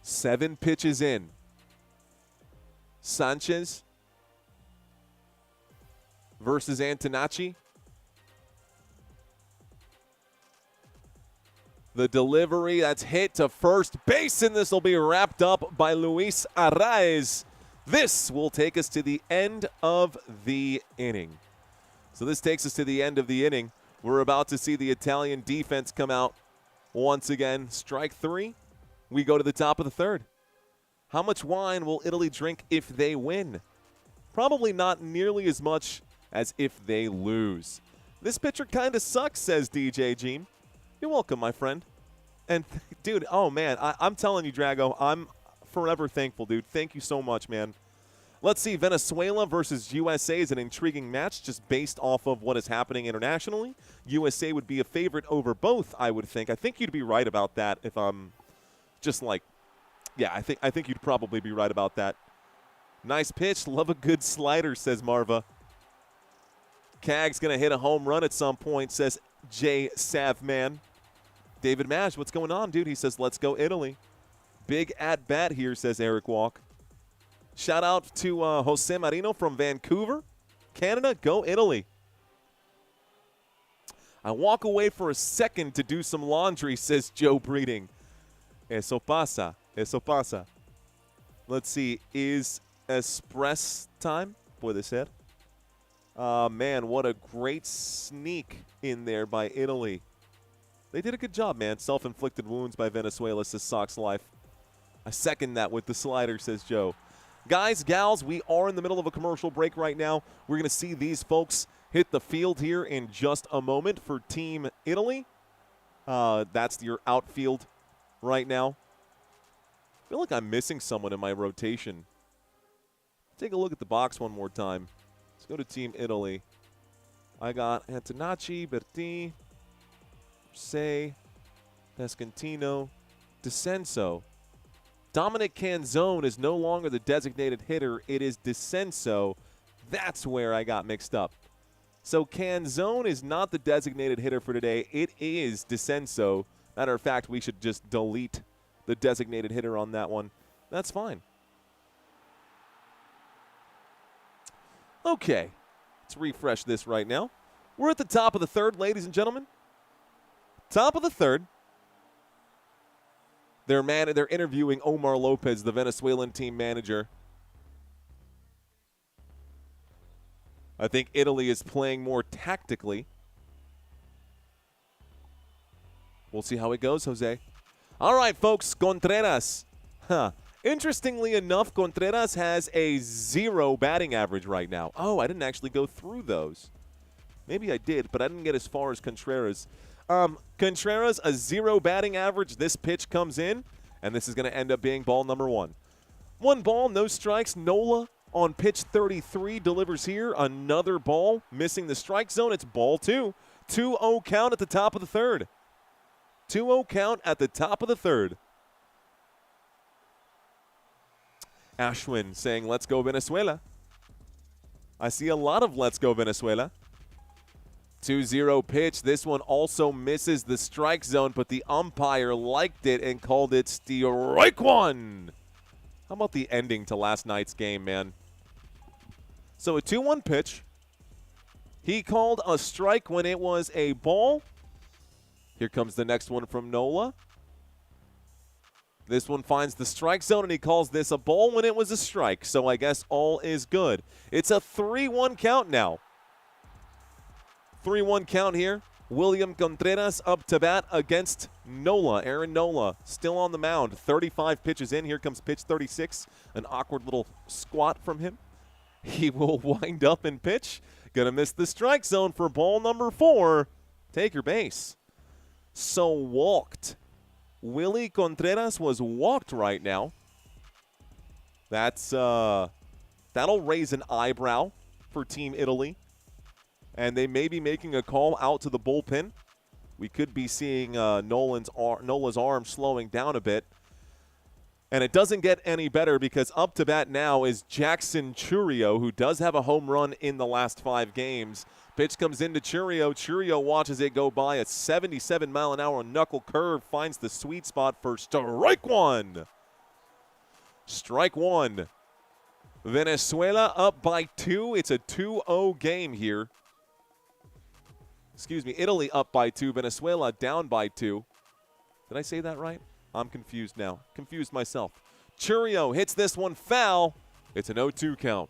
7 pitches in. Sanchez versus Antonacci. The delivery, that's hit to first base, and this will be wrapped up by Luis Arraez. This will take us to the end of the inning. So this takes us to the end of the inning. We're about to see the Italian defense come out once again. Strike 3. We go to the top of the 3rd. How much wine will Italy drink if they win? Probably not nearly as much as if they lose. This pitcher kind of sucks, says DJ Gene. You're welcome, my friend. And, dude, oh, man, I'm telling you, Drago, I'm forever thankful, dude. Thank you so much, man. Let's see, Venezuela versus USA is an intriguing match just based off of what is happening internationally. USA would be a favorite over both, I would think. I think you'd be right about that if I'm just like, yeah, I think you'd probably be right about that. Nice pitch. Love a good slider, says Marva. Cag's going to hit a home run at some point, says Jay Savman. David Mash, what's going on, dude? He says, let's go Italy. Big at-bat here, says Eric Walk. Shout out to Jose Marino from Vancouver, Canada. Go Italy. I walk away for a second to do some laundry, says Joe Breeding. Eso pasa. Eso pasa. Let's see. Is Express time? Puede ser. Man, what a great sneak in there by Italy. They did a good job, man. Self-inflicted wounds by Venezuela, says Sox Life. I second that with the slider, says Joe. Guys, gals, we are in the middle of a commercial break right now. We're going to see these folks hit the field here in just a moment for Team Italy. That's your outfield right now. I feel like I'm missing someone in my rotation. Take a look at the box one more time. Let's go to Team Italy. I got Antonacci, Berti, Say, Pescantino, DeCenso. Dominic Canzone is no longer the designated hitter. It is DeCenso. That's where I got mixed up. So Canzone is not the designated hitter for today. It is Descenso. Matter of fact, we should just delete the designated hitter on that one. That's fine. Okay, let's refresh this right now. We're at the top of the third, ladies and gentlemen. Top of the third. They're interviewing Omar Lopez, the Venezuelan team manager. I think Italy is playing more tactically. We'll see how it goes, Jose. All right, folks, Contreras. Interestingly enough, Contreras has a 0 batting average right now. Oh, I didn't actually go through those. Maybe I did, but I didn't get as far as Contreras. Contreras, a 0 batting average. This pitch comes in, and this is going to end up being ball number 1. 1 ball, no strikes. Nola on pitch 33 delivers here. Another ball, missing the strike zone. It's ball 2. 2-0 count at the top of the third. 2-0 count at the top of the third. Ashwin saying, let's go Venezuela. I see a lot of let's go Venezuela. 2-0 pitch. This one also misses the strike zone, but the umpire liked it and called it strike one. How about the ending to last night's game, man? So a 2-1 pitch. He called a strike when it was a ball. Here comes the next one from Nola. This one finds the strike zone, and he calls this a ball when it was a strike. So I guess all is good. It's a 3-1 count now. 3-1 count here. William Contreras up to bat against Nola. Aaron Nola still on the mound. 35 pitches in. Here comes pitch 36. An awkward little squat from him. He will wind up and pitch. Gonna miss the strike zone for ball number 4. Take your base. So walked. Willie Contreras was walked right now. That's that'll raise an eyebrow for Team Italy. And they may be making a call out to the bullpen. We could be seeing Nola's arm slowing down a bit. And it doesn't get any better because up to bat now is Jackson Chourio, who does have a home run in the last 5 games. Pitch comes into Chourio. Chourio watches it go by. A 77-mile-an-hour knuckle curve finds the sweet spot for strike 1. Strike 1. Venezuela up by 2. It's a 2-0 game here. Excuse me, Italy up by 2. Venezuela down by 2. Did I say that right? I'm confused now. Confused myself. Chourio hits this one foul. It's an 0-2 count.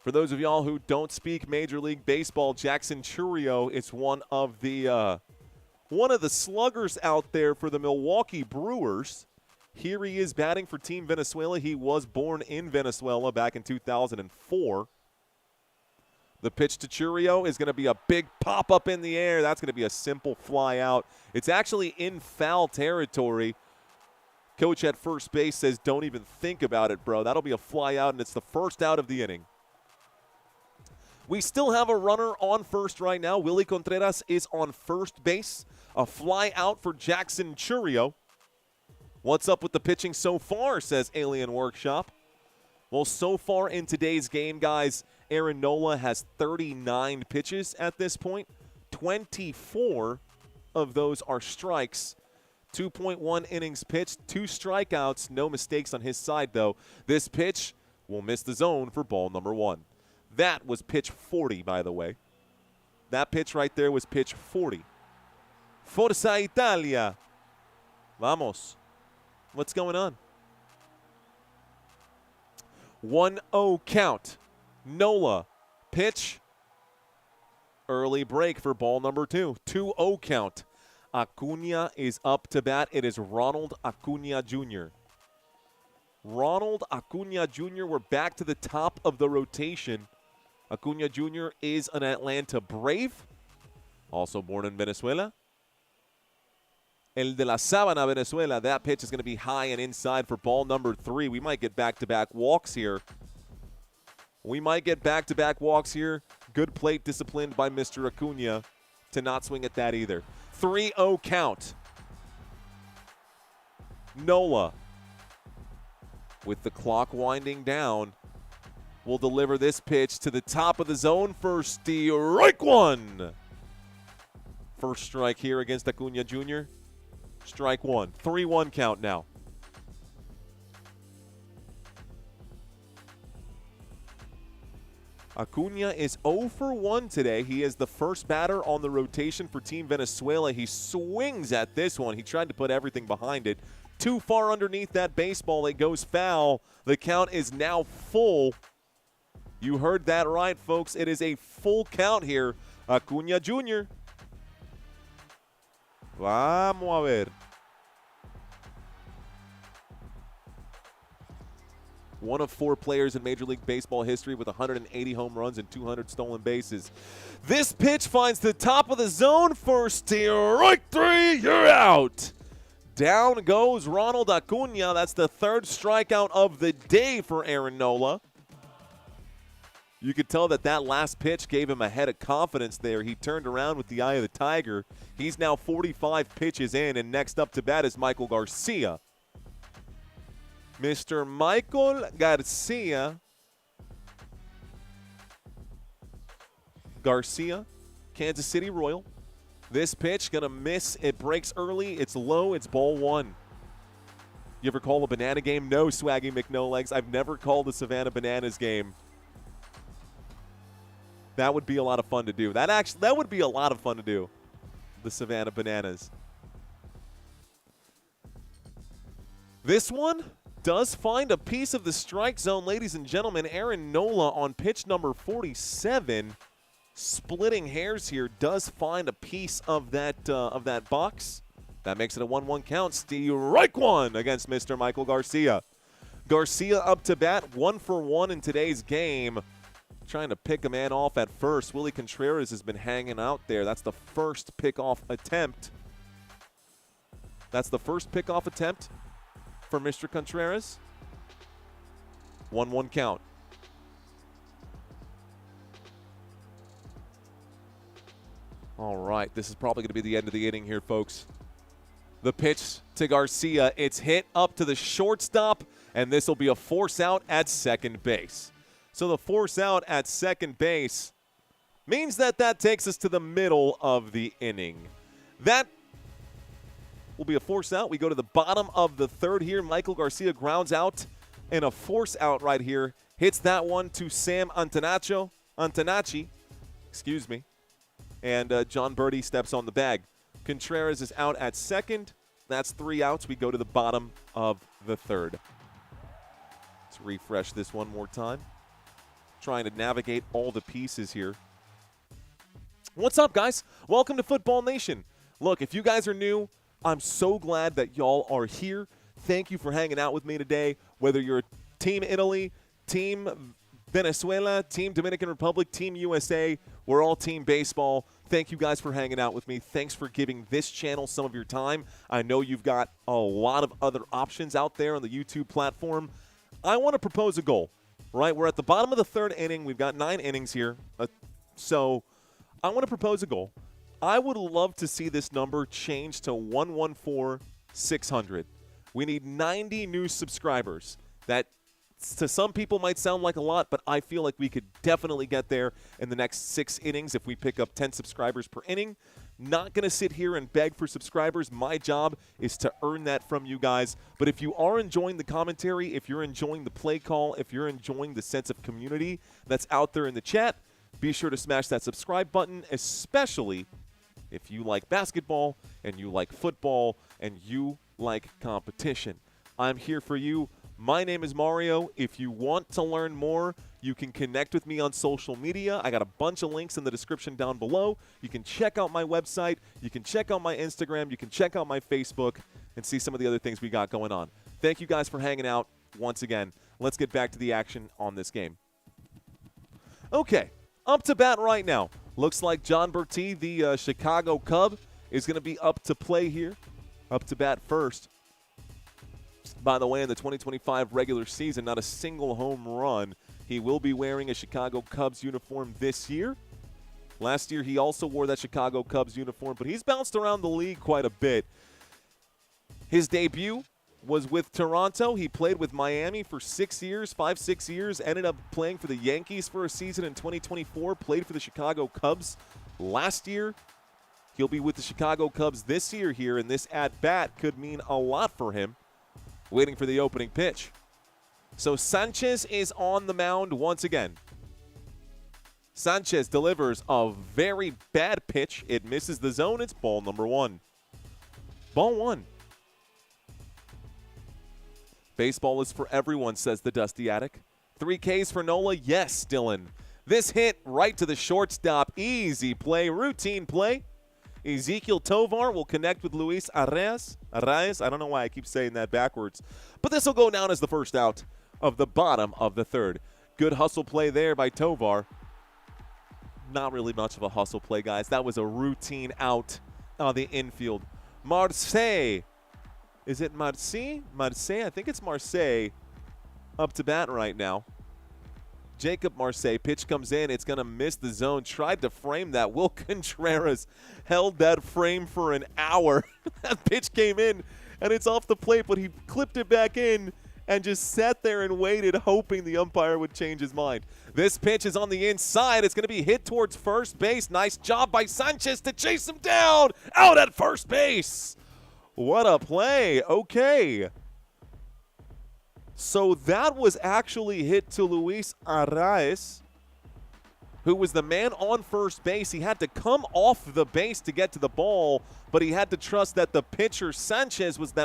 For those of y'all who don't speak Major League Baseball, Jackson Chourio is one of the sluggers out there for the Milwaukee Brewers. Here he is batting for Team Venezuela. He was born in Venezuela back in 2004. The pitch to Chourio is going to be a big pop up in the air. That's going to be a simple fly out. It's actually in foul territory. Coach at first base says, don't even think about it, bro. That'll be a fly out, and it's the first out of the inning. We still have a runner on first right now. Willie Contreras is on first base. A fly out for Jackson Chourio. What's up with the pitching so far, says Alien Workshop. Well, so far in today's game, guys, Aaron Nola has 39 pitches at this point. 24 of those are strikes. 2.1 innings pitched, 2 strikeouts. No mistakes on his side, though. This pitch will miss the zone for ball number 1. That was pitch 40, by the way. That pitch right there was pitch 40. Forza Italia. Vamos. What's going on? 1-0 count. Nola. Pitch. Early break for ball number 2. 2-0 count. Acuna is up to bat. It is Ronald Acuna Jr. Ronald Acuna Jr. We're back to the top of the rotation. Acuna Jr. is an Atlanta Brave. Also born in Venezuela. El de la Sabana, Venezuela. That pitch is going to be high and inside for ball number 3. We might get back-to-back walks here. Good plate discipline by Mr. Acuna to not swing at that either. 3-0 count. Nola with the clock winding down. will deliver this pitch to the top of the zone for strike one. First strike here against Acuna Jr. Strike one. 3-1 count now. Acuna is 0 for 1 today. He is the first batter on the rotation for Team Venezuela. He swings at this one. He tried to put everything behind it. Too far underneath that baseball. It goes foul. The count is now full. You heard that right, folks. It is a full count here. Acuna Jr. Vamos a ver. One of 4 players in Major League Baseball history with 180 home runs and 200 stolen bases. This pitch finds the top of the zone for strike 3. You're out. Down goes Ronald Acuna. That's the 3rd strikeout of the day for Aaron Nola. You could tell that last pitch gave him a head of confidence there. He turned around with the eye of the tiger. He's now 45 pitches in, and next up to bat is Michael Garcia. Mr. Michael Garcia. Kansas City Royal. This pitch going to miss. It breaks early. It's low. It's ball 1. You ever call a banana game? No, Swaggy McNolegs. I've never called a Savannah Bananas game. That would be a lot of fun to do. That would be a lot of fun to do. The Savannah Bananas. This one does find a piece of the strike zone, ladies and gentlemen. Aaron Nola on pitch number 47, splitting hairs here, does find a piece of that box. That makes it a 1-1 count. Strike one against Mr. Michael Garcia. Garcia up to bat, 1 for 1 in today's game. Trying to pick a man off at first. Willie Contreras has been hanging out there. That's the first pickoff attempt. For Mr. Contreras. 1-1 count. All right, this is probably going to be the end of the inning here, folks. The pitch to Garcia. It's hit up to the shortstop, and this will be a force out at second base. So the force out at second base means that takes us to the middle of the inning. That will be a force out. We go to the bottom of the 3rd here. Michael Garcia grounds out, and a force out right here. Hits that one to Sam Antonacci, and John Birdie steps on the bag. Contreras is out at second. That's 3 outs. We go to the bottom of the 3rd. Let's refresh this one more time. Trying to navigate all the pieces here. What's up, guys? Welcome to Football Nation. Look, if you guys are new, I'm so glad that y'all are here. Thank you for hanging out with me today. Whether you're Team Italy, Team Venezuela, Team Dominican Republic, Team USA, we're all Team Baseball. Thank you guys for hanging out with me. Thanks for giving this channel some of your time. I know you've got a lot of other options out there on the YouTube platform. I want to propose a goal. Right, we're at the bottom of the 3rd inning. We've got 9 innings here. So I want to propose a goal. I would love to see this number change to 114,600. We need 90 new subscribers. That to some people might sound like a lot, but I feel like we could definitely get there in the next 6 innings if we pick up 10 subscribers per inning. Not going to sit here and beg for subscribers. My job is to earn that from you guys. But if you are enjoying the commentary, if you're enjoying the play call, if you're enjoying the sense of community that's out there in the chat, be sure to smash that subscribe button, especially if you like basketball and you like football and you like competition. I'm here for you. My name is Mario. If you want to learn more, you can connect with me on social media. I got a bunch of links in the description down below. You can check out my website. You can check out my Instagram. You can check out my Facebook and see some of the other things we got going on. Thank you guys for hanging out once again. Let's get back to the action on this game. Okay, up to bat right now. Looks like John Berti, the Chicago Cub, is going to be up to play here. Up to bat first. By the way, in the 2025 regular season, not a single home run. He will be wearing a Chicago Cubs uniform this year. Last year, he also wore that Chicago Cubs uniform, but he's bounced around the league quite a bit. His debut was with Toronto. He played with Miami for 6 years, 5-6 years, ended up playing for the Yankees for a season in 2024, played for the Chicago Cubs last year. He'll be with the Chicago Cubs this year here, and this at-bat could mean a lot for him, waiting for the opening pitch. So Sanchez is on the mound once again. Sanchez delivers a very bad pitch. It misses the zone. It's ball number 1. Ball 1. Baseball is for everyone, says the Dusty Attic. 3 Ks for Nola. Yes, Dylan. This hit right to the shortstop. Easy play, routine play. Ezequiel Tovar will connect with Luis Arraez. I don't know why I keep saying that backwards. But this will go down as the first out of the bottom of the 3rd. Good hustle play there by Tovar. Not really much of a hustle play, guys. That was a routine out on the infield. Marseille. Is it Marseille? Marseille? I think it's Marseille up to bat right now. Jacob Marseille. Pitch comes in. It's going to miss the zone. Tried to frame that. Will Contreras held that frame for an hour. That pitch came in, and it's off the plate, but he clipped it back in and just sat there and waited, hoping the umpire would change his mind. This pitch is on the inside. It's going to be hit towards first base. Nice job by Sanchez to chase him down. Out at first base. What a play. Okay. So that was actually hit to Luis Arraez, who was the man on first base. He had to come off the base to get to the ball, but he had to trust that the pitcher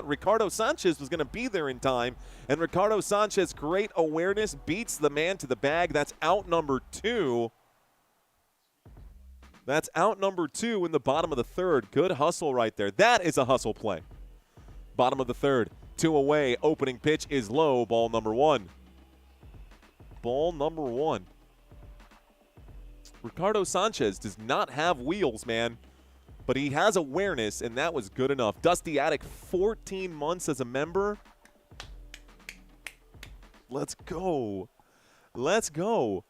Ricardo Sanchez was going to be there in time. And Ricardo Sanchez, great awareness, beats the man to the bag. That's out number 2. That's out number 2 in the bottom of the 3rd. Good hustle right there. That is a hustle play. Bottom of the 3rd. 2 away. Opening pitch is low. Ball number 1. Ball number 1. Ricardo Sanchez does not have wheels, man. But he has awareness, and that was good enough. Dusty Attic, 14 months as a member. Let's go. Let's go.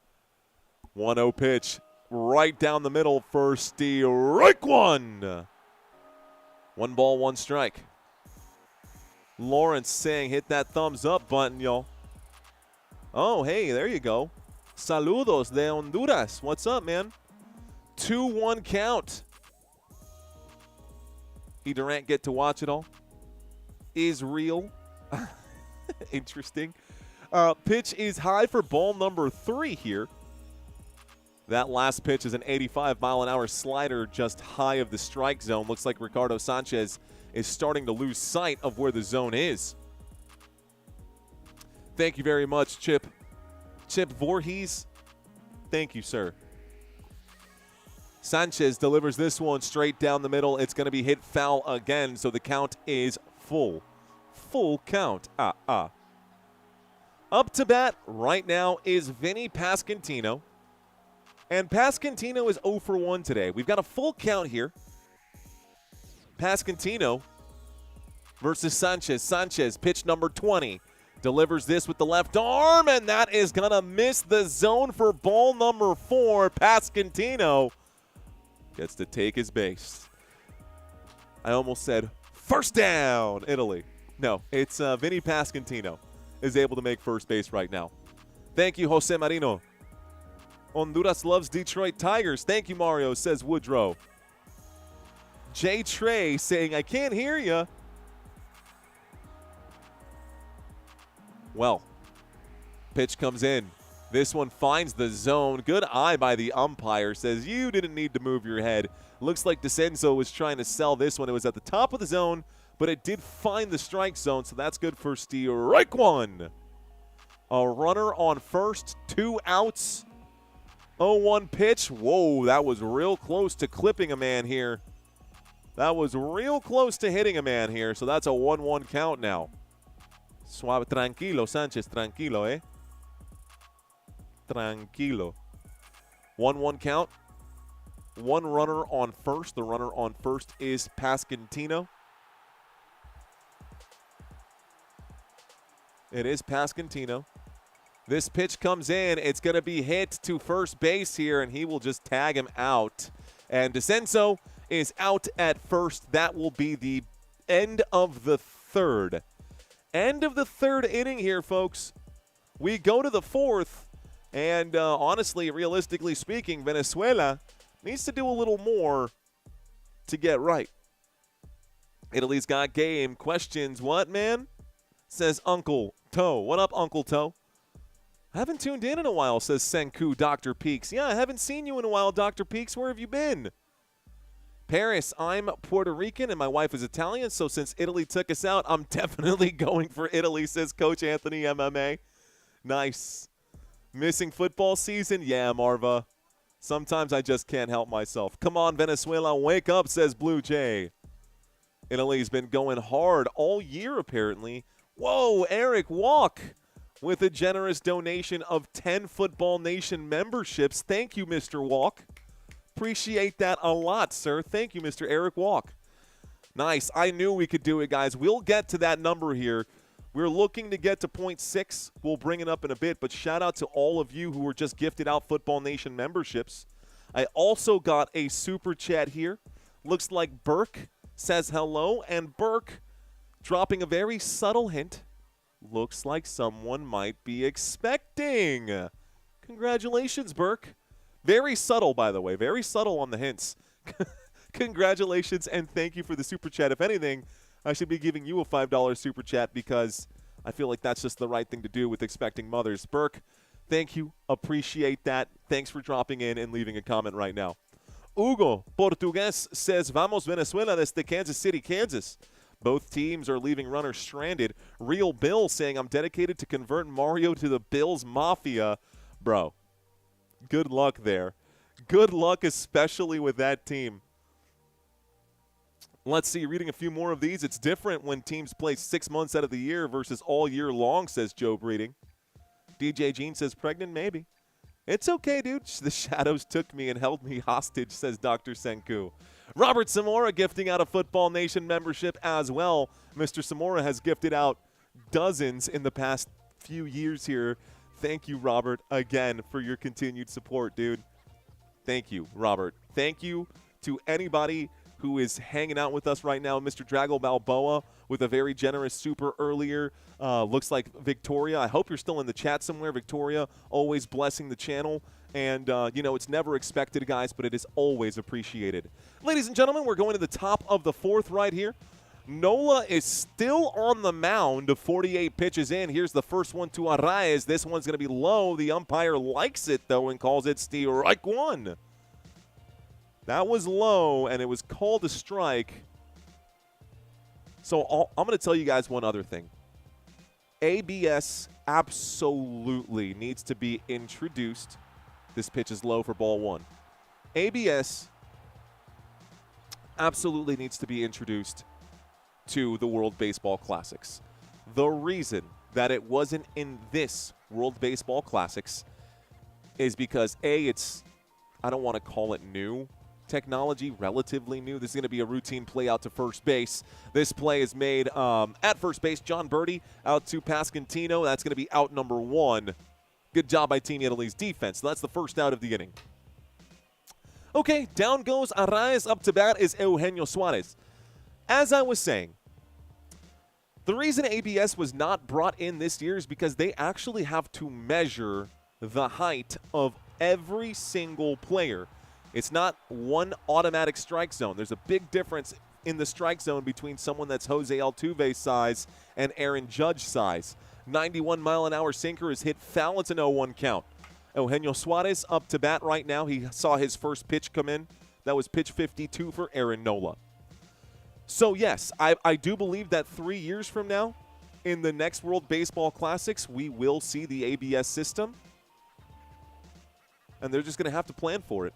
1-0 pitch. Right down the middle for strike 1. 1 ball, 1 strike. Lawrence saying hit that thumbs up button, y'all. Oh, hey, there you go. Saludos de Honduras. What's up, man? 2-1 count. E. Durant get to watch it all. Is real. Interesting. Pitch is high for ball number 3 here. That last pitch is an 85-mile-an-hour slider just high of the strike zone. Looks like Ricardo Sanchez is starting to lose sight of where the zone is. Thank you very much, Chip. Chip Voorhees. Thank you, sir. Sanchez delivers this one straight down the middle. It's going to be hit foul again, so the count is full. Full count. Up to bat right now is Vinny Pasquantino. And Pasquantino is 0 for 1 today. We've got a full count here. Pasquantino versus Sanchez. Sanchez, pitch number 20. Delivers this with the left arm, and that is going to miss the zone for ball number 4. Pasquantino gets to take his base. I almost said first down, Italy. No, it's Vinny Pasquantino is able to make first base right now. Thank you, Jose Marino. Honduras loves Detroit Tigers. Thank you, Mario, says Woodrow. Jay Trey saying, I can't hear you. Well, pitch comes in. This one finds the zone. Good eye by the umpire. Says you didn't need to move your head. Looks like DeCenzo was trying to sell this one. It was at the top of the zone, but it did find the strike zone, so that's good for strike 1. A runner on first, 2 outs. 0-1 pitch. Whoa, that was real close to clipping a man here. That was real close to hitting a man here, so that's a 1-1 count now. Suave, tranquilo, Sanchez, tranquilo, eh? Tranquilo. 1-1 count. 1 runner on first. The runner on first is Pasquantino. It is Pasquantino. This pitch comes in. It's going to be hit to first base here, and he will just tag him out. And DeCenzo is out at first. That will be the end of the 3rd. End of the third inning here, folks. We go to the fourth, and honestly, realistically speaking, Venezuela needs to do a little more to get right. Italy's got game. Questions, what, man? Says Uncle Toe. What up, Uncle Toe? Haven't tuned in a while, says Senku Dr. Peaks. Yeah, I haven't seen you in a while, Dr. Peaks. Where have you been? Paris, I'm Puerto Rican and my wife is Italian, so since Italy took us out, I'm definitely going for Italy, says Coach Anthony MMA. Nice. Missing football season? Yeah, Marva. Sometimes I just can't help myself. Come on, Venezuela, wake up, says Blue Jay. Italy's been going hard all year, apparently. Whoa, Eric Walk with a generous donation of 10 Football Nation memberships. Thank you, Mr. Walk. Appreciate that a lot, sir. Thank you, Mr. Eric Walk. Nice. I knew we could do it, guys. We'll get to that number here. We're looking to get to 0.6. We'll bring it up in a bit, but shout out to all of you who were just gifted out Football Nation memberships. I also got a super chat here. Looks like Burke says hello, and Burke dropping a very subtle hint. Looks like someone might be expecting. Congratulations, Burke. Very subtle, by the way. Very subtle on the hints. Congratulations, and thank you for the super chat. If anything, I should be giving you a $5 super chat because I feel like that's just the right thing to do with expecting mothers. Burke, thank you. Appreciate that. Thanks for dropping in and leaving a comment right now. Hugo Portugues says, Vamos Venezuela desde Kansas City, Kansas. Both teams are leaving runners stranded. Real Bill saying, I'm dedicated to convert Mario to the Bills Mafia. Bro, good luck there. Good luck, especially with that team. Let's see, reading a few more of these. It's different when teams play 6 months out of the year versus all year long, says Joe Breeding. DJ Jean says, pregnant, maybe. It's okay, dude. The shadows took me and held me hostage, says Dr. Senku. Robert Zamora gifting out a Football Nation membership as well. Mr. Zamora has gifted out dozens in the past few years here. Thank you, Robert, again, for your continued support, dude. Thank you, Robert. Thank you to anybody who is hanging out with us right now. Mr. Drago Balboa with a very generous super earlier. Looks like Victoria. I hope you're still in the chat somewhere. Victoria, always blessing the channel. And, you know, it's never expected, guys, but it is always appreciated. Ladies and gentlemen, we're going to the top of the fourth right here. Nola is still on the mound, 48 pitches in. Here's the first one to Arraez. This one's going to be low. The umpire likes it, though, and calls it strike one. That was low, and it was called a strike. So I'm going to tell you guys one other thing. ABS absolutely needs to be introduced. This pitch is low for ball one. ABS absolutely needs to be introduced to the World Baseball Classics. The reason that it wasn't in this World Baseball Classics is because, A, it's, I don't want to call it new technology, relatively new. This is going to be a routine play out to first base. This play is made at first base. John Birdie out to Pascantino. That's going to be out number one. Good job by Team Italy's defense. That's the first out of the inning. Okay, down goes Arraez. Up to bat is Eugenio Suarez. As I was saying, the reason ABS was not brought in this year is because they actually have to measure the height of every single player. It's not one automatic strike zone. There's a big difference in the strike zone between someone that's Jose Altuve's size and Aaron Judge size. 91-mile-an-hour sinker is hit foul. It's an 0-1 count. Eugenio Suarez up to bat right now. He saw his first pitch come in. That was pitch 52 for Aaron Nola. So, yes, I do believe that 3 years from now, in the next World Baseball Classics, we will see the ABS system. And they're just going to have to plan for it.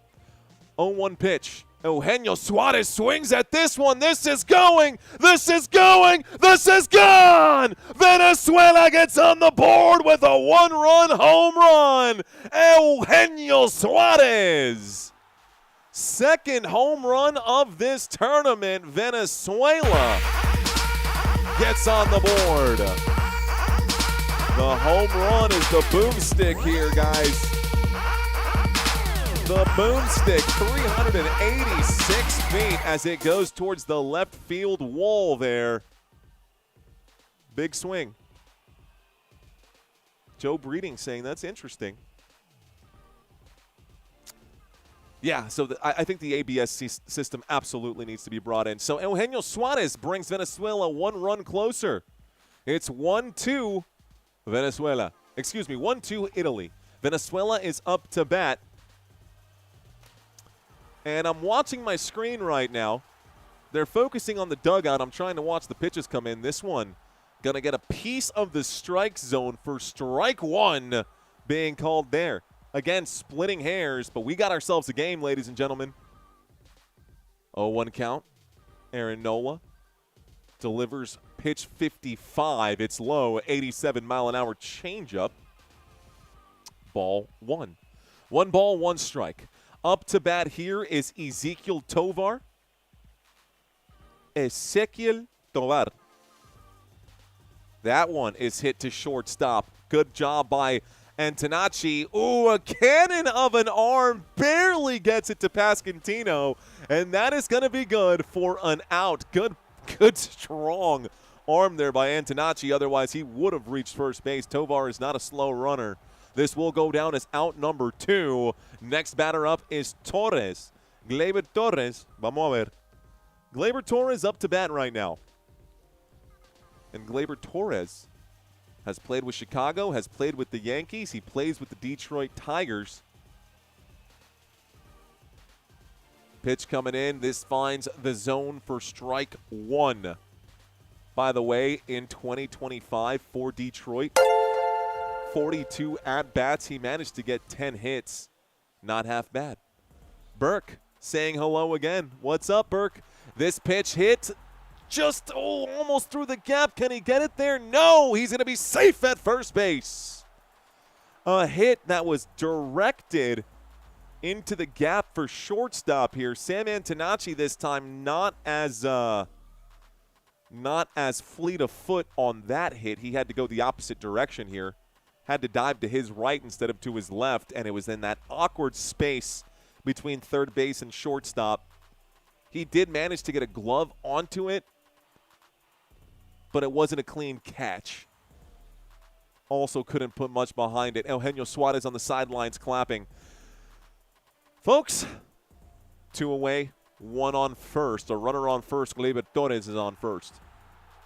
0-1 pitch. Eugenio Suarez swings at this one. This is going. This is going. This is gone. Venezuela gets on the board with a one-run home run. Eugenio Suarez. Second home run of this tournament. Venezuela gets on the board. The home run is the boomstick here, guys. The boomstick, 386 feet as it goes towards the left field wall there. Big swing. Joe Breeding saying that's interesting. Yeah, so I think the ABS system absolutely needs to be brought in. So Eugenio Suarez brings Venezuela 1 run closer. It's 1-2 Venezuela. Excuse me, 1-2 Italy. Venezuela is up to bat. And I'm watching my screen right now. They're focusing on the dugout. I'm trying to watch the pitches come in. This one going to get a piece of the strike zone for strike one being called there. Again, splitting hairs, but we got ourselves a game, ladies and gentlemen. 0-1 count. Aaron Nola delivers pitch 55. It's low, 87-mile-an-hour changeup. Ball 1. 1 ball, 1 strike. Up to bat here is Ezequiel Tovar. Ezequiel Tovar. That one is hit to shortstop. Good job by Antonacci. Ooh, a cannon of an arm barely gets it to Pasquantino, and that is going to be good for an out. Good strong arm there by Antonacci. Otherwise, he would have reached first base. Tovar is not a slow runner. This will go down as out number 2. Next batter up is Torres. Gleyber Torres. Vamos a ver. Gleyber Torres up to bat right now. And Gleyber Torres has played with Chicago, has played with the Yankees. He plays with the Detroit Tigers. Pitch coming in. This finds the zone for strike 1. By the way, in 2025 for Detroit, 42 at-bats. He managed to get 10 hits. Not half bad. Burke saying hello again. What's up, Burke? This pitch hit just almost through the gap. Can he get it there? No, he's going to be safe at first base. A hit that was directed into the gap for shortstop here. Sam Antonacci this time not as fleet of foot on that hit. He had to go the opposite direction here. Had to dive to his right instead of to his left, and it was in that awkward space between third base and shortstop. He did manage to get a glove onto it, but it wasn't a clean catch. Also couldn't put much behind it. Eugenio Suarez on the sidelines clapping. Folks, 2 away, 1 on first. A runner on first. Gleyber Torres is on first.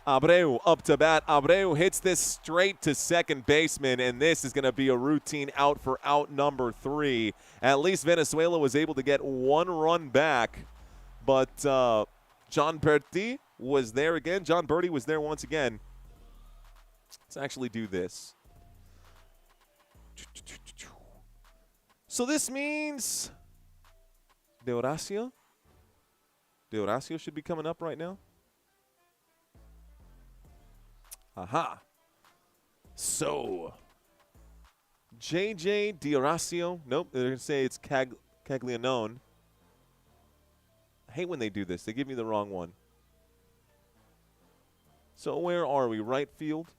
Abreu up to bat. Abreu hits this straight to second baseman, and this is going to be a routine out for out number 3. At least Venezuela was able to get 1 run back, but John Berti was there again. John Berti was there once again. Let's actually do this. So this means De Horacio should be coming up right now. Aha. So, J.J. D'Horacio. Nope, they're going to say it's Caglianone. I hate when they do this. They give me the wrong one. So where are we? Right field.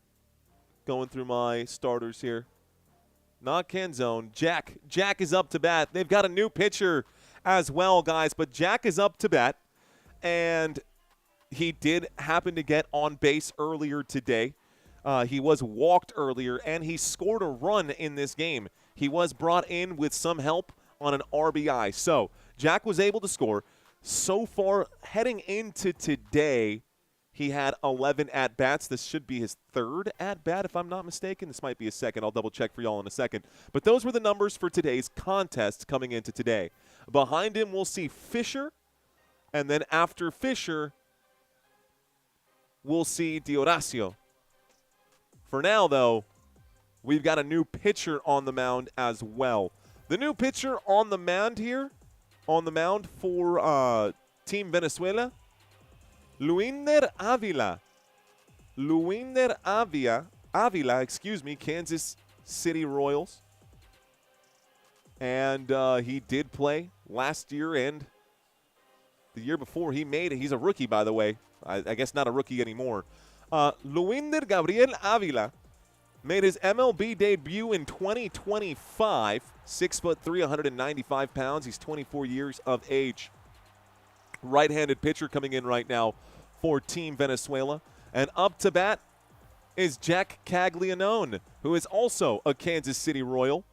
Going through my starters here. Not Canzone. Jack is up to bat. They've got a new pitcher as well, guys. But Jack is up to bat. And he did happen to get on base earlier today. He was walked earlier, and he scored a run in this game. He was brought in with some help on an RBI. So Jack was able to score. So far, heading into today, he had 11 at-bats. This should be his 3rd at-bat, if I'm not mistaken. This might be his 2nd. I'll double-check for y'all in a second. But those were the numbers for today's contest coming into today. Behind him, we'll see Fisher. And then after Fisher, we'll see D'Horacio. For now, though, we've got a new pitcher on the mound as well. The new pitcher on the mound here, for Team Venezuela, Luinder Avila. Avila, Kansas City Royals. And he did play last year and the year before. He's a rookie, by the way. I guess not a rookie anymore. Luinder Gabriel Avila made his MLB debut in 2025. 6'3", 195 pounds. He's 24 years of age. Right-handed pitcher coming in right now for Team Venezuela. And up to bat is Jack Caglianone, who is also a Kansas City Royal.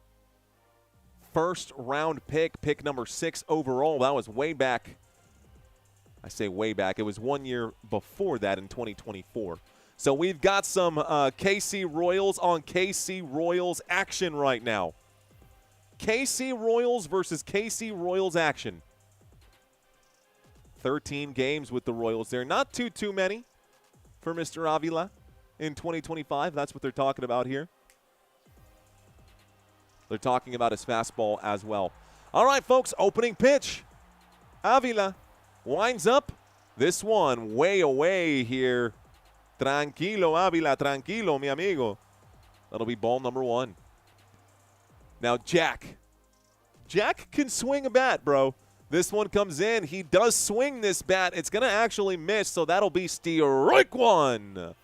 First round pick number 6 overall. That was way back. I say way back. It was 1 year before that in 2024. So we've got some KC Royals on KC Royals action right now. KC Royals versus KC Royals action. 13 games with the Royals there. Not too many for Mr. Avila in 2025. That's what they're talking about here. They're talking about his fastball as well. All right, folks, opening pitch. Avila winds up. This one way away here. Tranquilo, Avila, tranquilo, mi amigo. That'll be ball number 1. Now, Jack. Jack can swing a bat, bro. This one comes in. He does swing this bat. It's going to actually miss, so that'll be strike 1.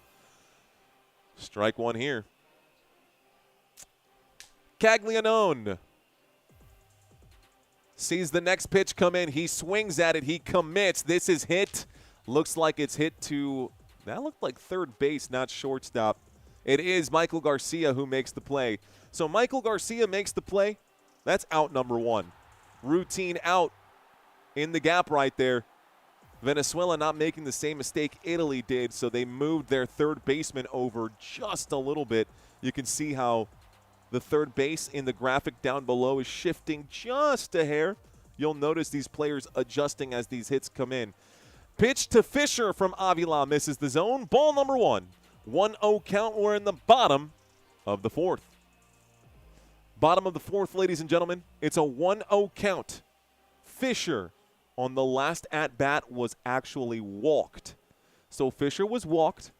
Strike 1 here. Caglianone sees the next pitch come in. He swings at it. He commits. This is hit. Looks like it's hit to, that looked like third base, not shortstop. It is Michael Garcia who makes the play. So Michael Garcia makes the play. That's out number 1. Routine out in the gap right there. Venezuela not making the same mistake Italy did, so they moved their third baseman over just a little bit. You can see how the third base in the graphic down below is shifting just a hair. You'll notice these players adjusting as these hits come in. Pitch to Fisher from Avila misses the zone. Ball number 1. 1-0 count. We're in the bottom of the 4th. Bottom of the 4th, ladies and gentlemen. It's a 1-0 count. Fisher on the last at-bat was actually walked. So Fisher was walked.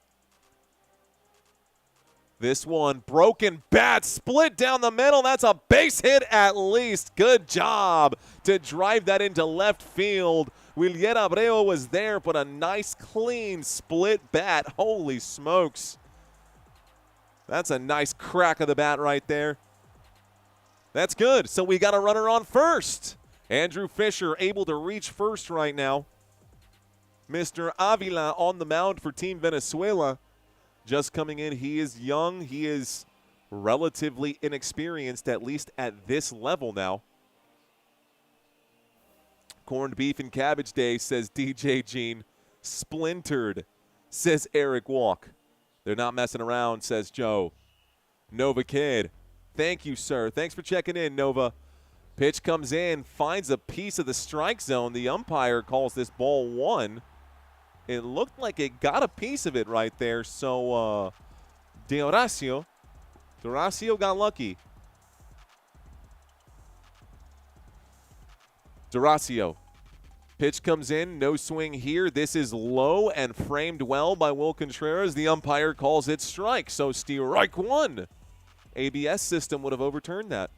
This one, broken bat, split down the middle. That's a base hit at least. Good job to drive that into left field. Willier Abreu was there, but a nice, clean split bat. Holy smokes. That's a nice crack of the bat right there. That's good. So we got a runner on first. Andrew Fisher able to reach first right now. Mr. Avila on the mound for Team Venezuela. Just coming in, he is young. He is relatively inexperienced, at least at this level now. Corned beef and cabbage day, says DJ Gene. Splintered, says Eric Walk. They're not messing around, says Joe. Nova Kid. Thank you, sir. Thanks for checking in, Nova. Pitch comes in, finds a piece of the strike zone. The umpire calls this ball 1. It looked like it got a piece of it right there. So, D'Horacio got lucky. D'Horacio. Pitch comes in, no swing here. This is low and framed well by Will Contreras. The umpire calls it strike. So, strike 1. ABS system would have overturned that.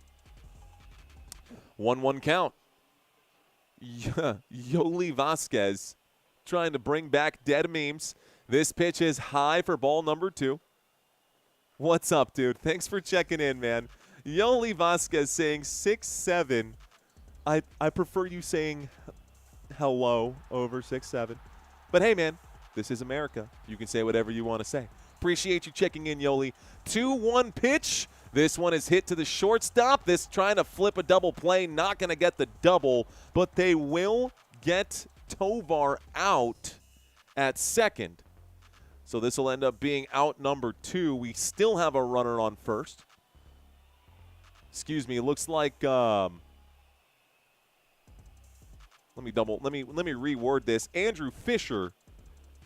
1-1 count. Yoli Vasquez trying to bring back dead memes. This pitch is high for ball number 2. What's up, dude? Thanks for checking in, man. Yoli Vasquez saying 6'7". I prefer you saying hello over 6'7". But hey, man, this is America. You can say whatever you want to say. Appreciate you checking in, Yoli. 2-1 pitch. This one is hit to the shortstop. This trying to flip a double play. Not going to get the double, but they will get Tovar out at second. So this will end up being out number 2. We still have a runner on first. Excuse me. It looks like let me reword this. Andrew Fisher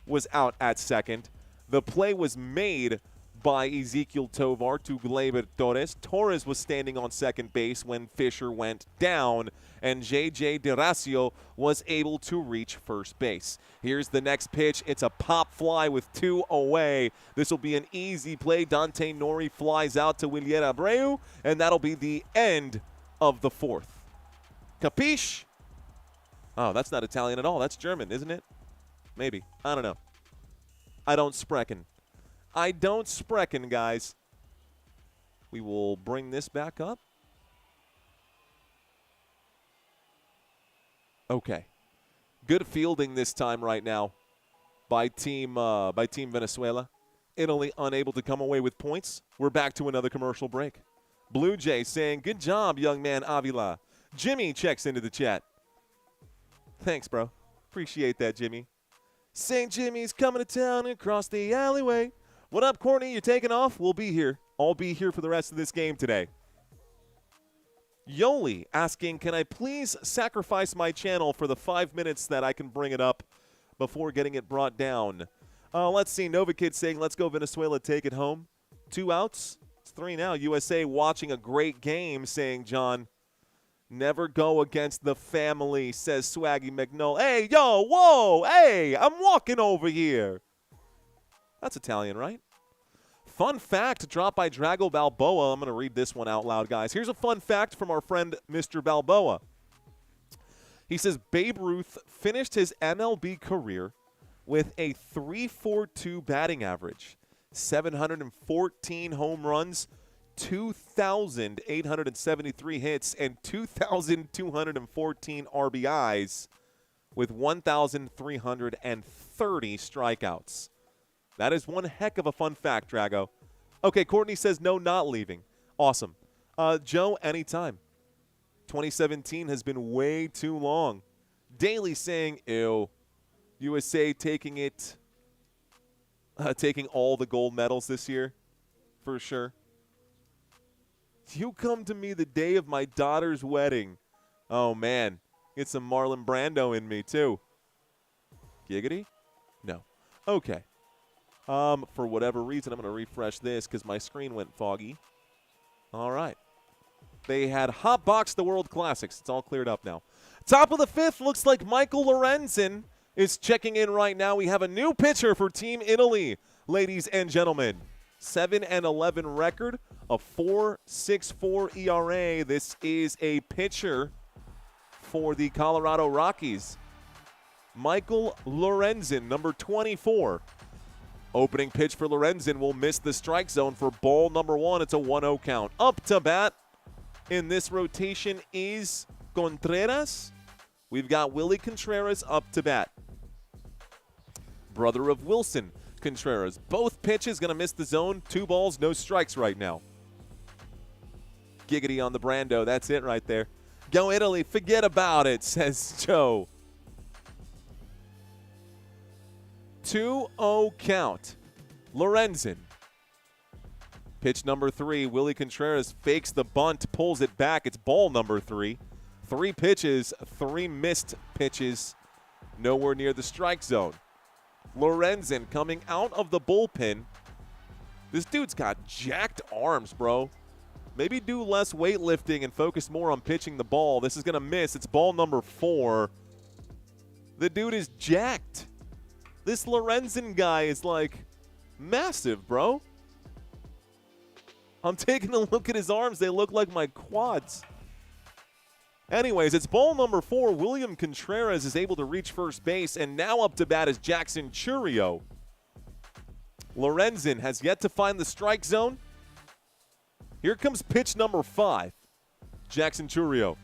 was out at second. The play was made by Ezekiel Tovar to Gleyber Torres. Torres was standing on second base when Fisher went down, and J.J. D'Horacio was able to reach first base. Here's the next pitch. It's a pop fly with 2 away. This will be an easy play. Dante Nori flies out to Willier Abreu, and that'll be the end of the 4th. Capiche? Oh, that's not Italian at all. That's German, isn't it? Maybe. I don't know. I don't sprechen. Guys. We will bring this back up. Okay. Good fielding this time right now by Team Venezuela. Italy unable to come away with points. We're back to another commercial break. Blue Jay saying, good job, young man Avila. Jimmy checks into the chat. Thanks, bro. Appreciate that, Jimmy. St. Jimmy's coming to town across the alleyway. What up, Courtney? You taking off? We'll be here. I'll be here for the rest of this game today. Yoli asking, can I please sacrifice my channel for the 5 minutes that I can bring it up before getting it brought down? Let's see. Nova Kid saying, let's go Venezuela, take it home. 2 outs. It's 3 now. USA watching a great game, saying, John, never go against the family, says Swaggy McNull. Hey, yo, whoa, hey, I'm walking over here. That's Italian, right? Fun fact dropped by Drago Balboa. I'm going to read this one out loud, guys. Here's a fun fact from our friend Mr. Balboa. He says Babe Ruth finished his MLB career with a .342 batting average, 714 home runs, 2,873 hits, and 2,214 RBIs with 1,330 strikeouts. That is one heck of a fun fact, Drago. Okay, Courtney says no, not leaving. Awesome. Joe, anytime. 2017 has been way too long. Daly saying, ew. USA taking it, taking all the gold medals this year, for sure. You come to me the day of my daughter's wedding. Oh, man. Get some Marlon Brando in me, too. Giggity? No. Okay. For whatever reason, I'm going to refresh this because my screen went foggy. All right. They had hotboxed the World Classics. It's all cleared up now. Top of the 5th looks like Michael Lorenzen is checking in right now. We have a new pitcher for Team Italy, ladies and gentlemen. 7-11 record, a 4.64 ERA. This is a pitcher for the Colorado Rockies. Michael Lorenzen, number 24. Opening pitch for Lorenzen will miss the strike zone for ball number 1. It's a 1-0 count. Up to bat in this rotation is Contreras. We've got Willie Contreras up to bat. Brother of Wilson Contreras. Both pitches going to miss the zone. 2 balls, no strikes right now. Giggity on the Brando. That's it right there. Go Italy. Forget about it, says Joe. 2-0 count. Lorenzen. Pitch number 3. Willie Contreras fakes the bunt, pulls it back. It's ball number 3. 3 pitches, 3 missed pitches. Nowhere near the strike zone. Lorenzen coming out of the bullpen. This dude's got jacked arms, bro. Maybe do less weightlifting and focus more on pitching the ball. This is going to miss. It's ball number 4. The dude is jacked. This Lorenzen guy is, like, massive, bro. I'm taking a look at his arms. They look like my quads. Anyways, it's ball number 4. William Contreras is able to reach first base, and now up to bat is Jackson Churio. Lorenzen has yet to find the strike zone. Here comes pitch number 5. Jackson Churio.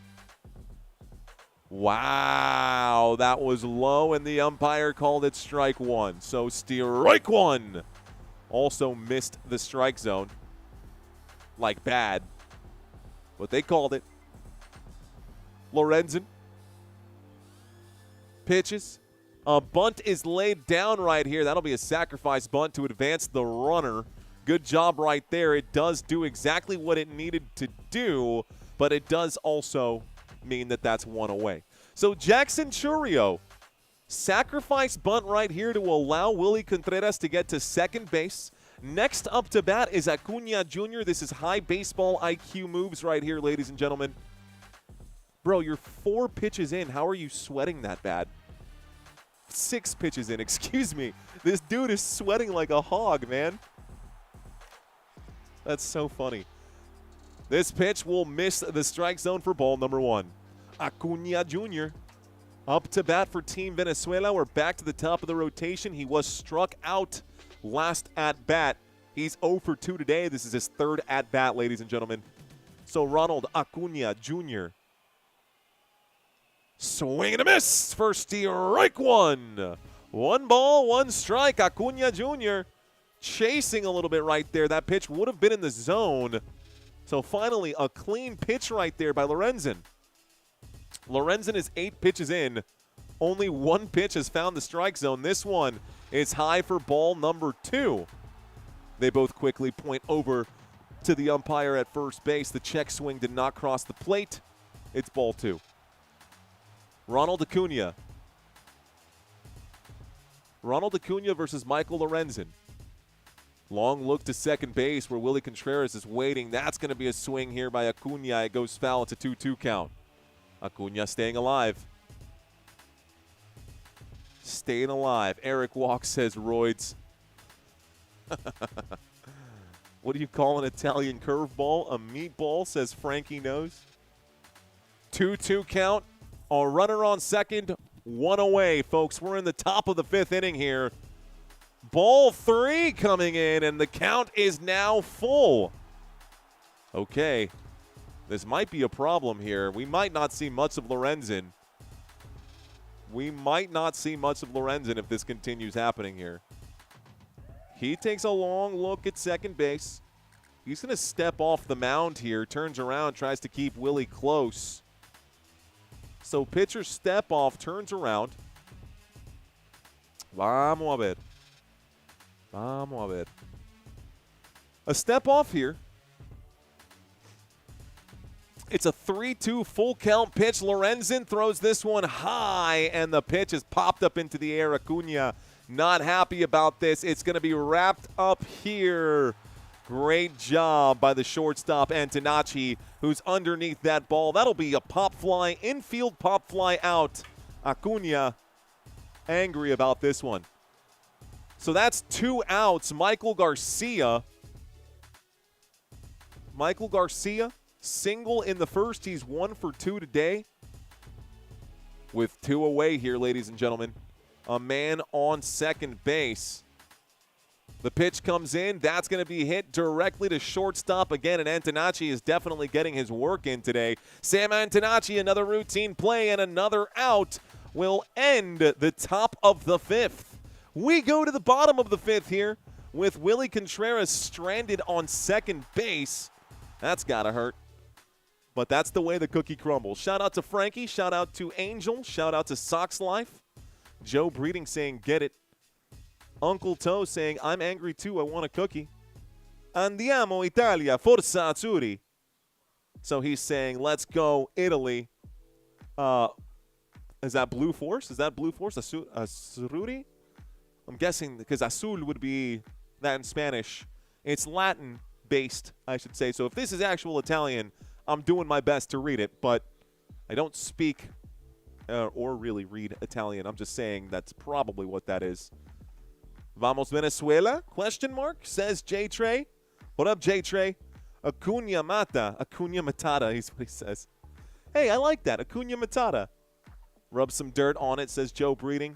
Wow, that was low, and the umpire called it strike 1. So strike 1. Also missed the strike zone. Like bad. But they called it. Lorenzen. Pitches. A bunt is laid down right here. That'll be a sacrifice bunt to advance the runner. Good job right there. It does do exactly what it needed to do, but it does also mean that that's 1 away. So Jackson Churio, sacrifice bunt right here to allow Willie Contreras to get to second base. Next up to bat is Acuna Jr. This is high baseball IQ moves right here, ladies and gentlemen. Bro, you're 4 pitches in. How are you sweating that bad? 6 pitches in, excuse me. This dude is sweating like a hog, man. That's so funny. This pitch will miss the strike zone for ball number 1. Acuna Jr. up to bat for Team Venezuela. We're back to the top of the rotation. He was struck out last at bat. He's 0 for 2 today. This is his 3rd at bat, ladies and gentlemen. So Ronald Acuna Jr. Swing and a miss for strike 1. 1 ball, 1 strike. Acuna Jr. chasing a little bit right there. That pitch would have been in the zone. So finally, a clean pitch right there by Lorenzen. Lorenzen is 8 pitches in. Only 1 pitch has found the strike zone. This one is high for ball number 2. They both quickly point over to the umpire at first base. The check swing did not cross the plate. It's ball 2. Ronald Acuna. Ronald Acuna versus Michael Lorenzen. Long look to second base where Willie Contreras is waiting. That's going to be a swing here by Acuna. It goes foul. It's a 2-2 count. Acuna staying alive. Staying alive. Eric Walk says roids. What do you call an Italian curveball? A meatball, says Frankie knows. 2-2 count. A runner on second. 1 away, folks. We're in the top of the 5th inning here. Ball 3 coming in, and the count is now full. Okay. This might be a problem here. We might not see much of Lorenzen. We might not see much of Lorenzen if this continues happening here. He takes a long look at second base. He's going to step off the mound here, turns around, tries to keep Willie close. So pitcher step off, turns around. Vamos a ver. Vamos a ver. A step off here. It's a 3-2 full count pitch. Lorenzen throws this one high, and the pitch is popped up into the air. Acuna not happy about this. It's going to be wrapped up here. Great job by the shortstop, Antonacci, who's underneath that ball. That'll be a pop fly, infield pop fly out. Acuna angry about this one. So that's 2 outs. Michael Garcia, single in the first. He's 1 for 2 today. With 2 away here, ladies and gentlemen. A man on second base. The pitch comes in. That's going to be hit directly to shortstop again, and Antonacci is definitely getting his work in today. Sam Antonacci, another routine play, and another out will end the top of the 5th. We go to the bottom of the 5th here with Willie Contreras stranded on second base. That's got to hurt. But that's the way the cookie crumbles. Shout out to Frankie. Shout out to Angel. Shout out to Sox Life. Joe Breeding saying, get it. Uncle Toe saying, I'm angry too. I want a cookie. Andiamo Italia, forza azzurri. So he's saying, let's go Italy. Is that Blue Force? Is that Blue Force? Azzurri? I'm guessing because azul would be that in Spanish. It's Latin-based, I should say. So if this is actual Italian, I'm doing my best to read it, but I don't speak or really read Italian. I'm just saying that's probably what that is. Vamos Venezuela? Question mark, says J Trey. What up, J Trey? Acuna Mata. Acuna Matata, is what he says. Hey, I like that. Acuna Matata. Rub some dirt on it, says Joe Breeding.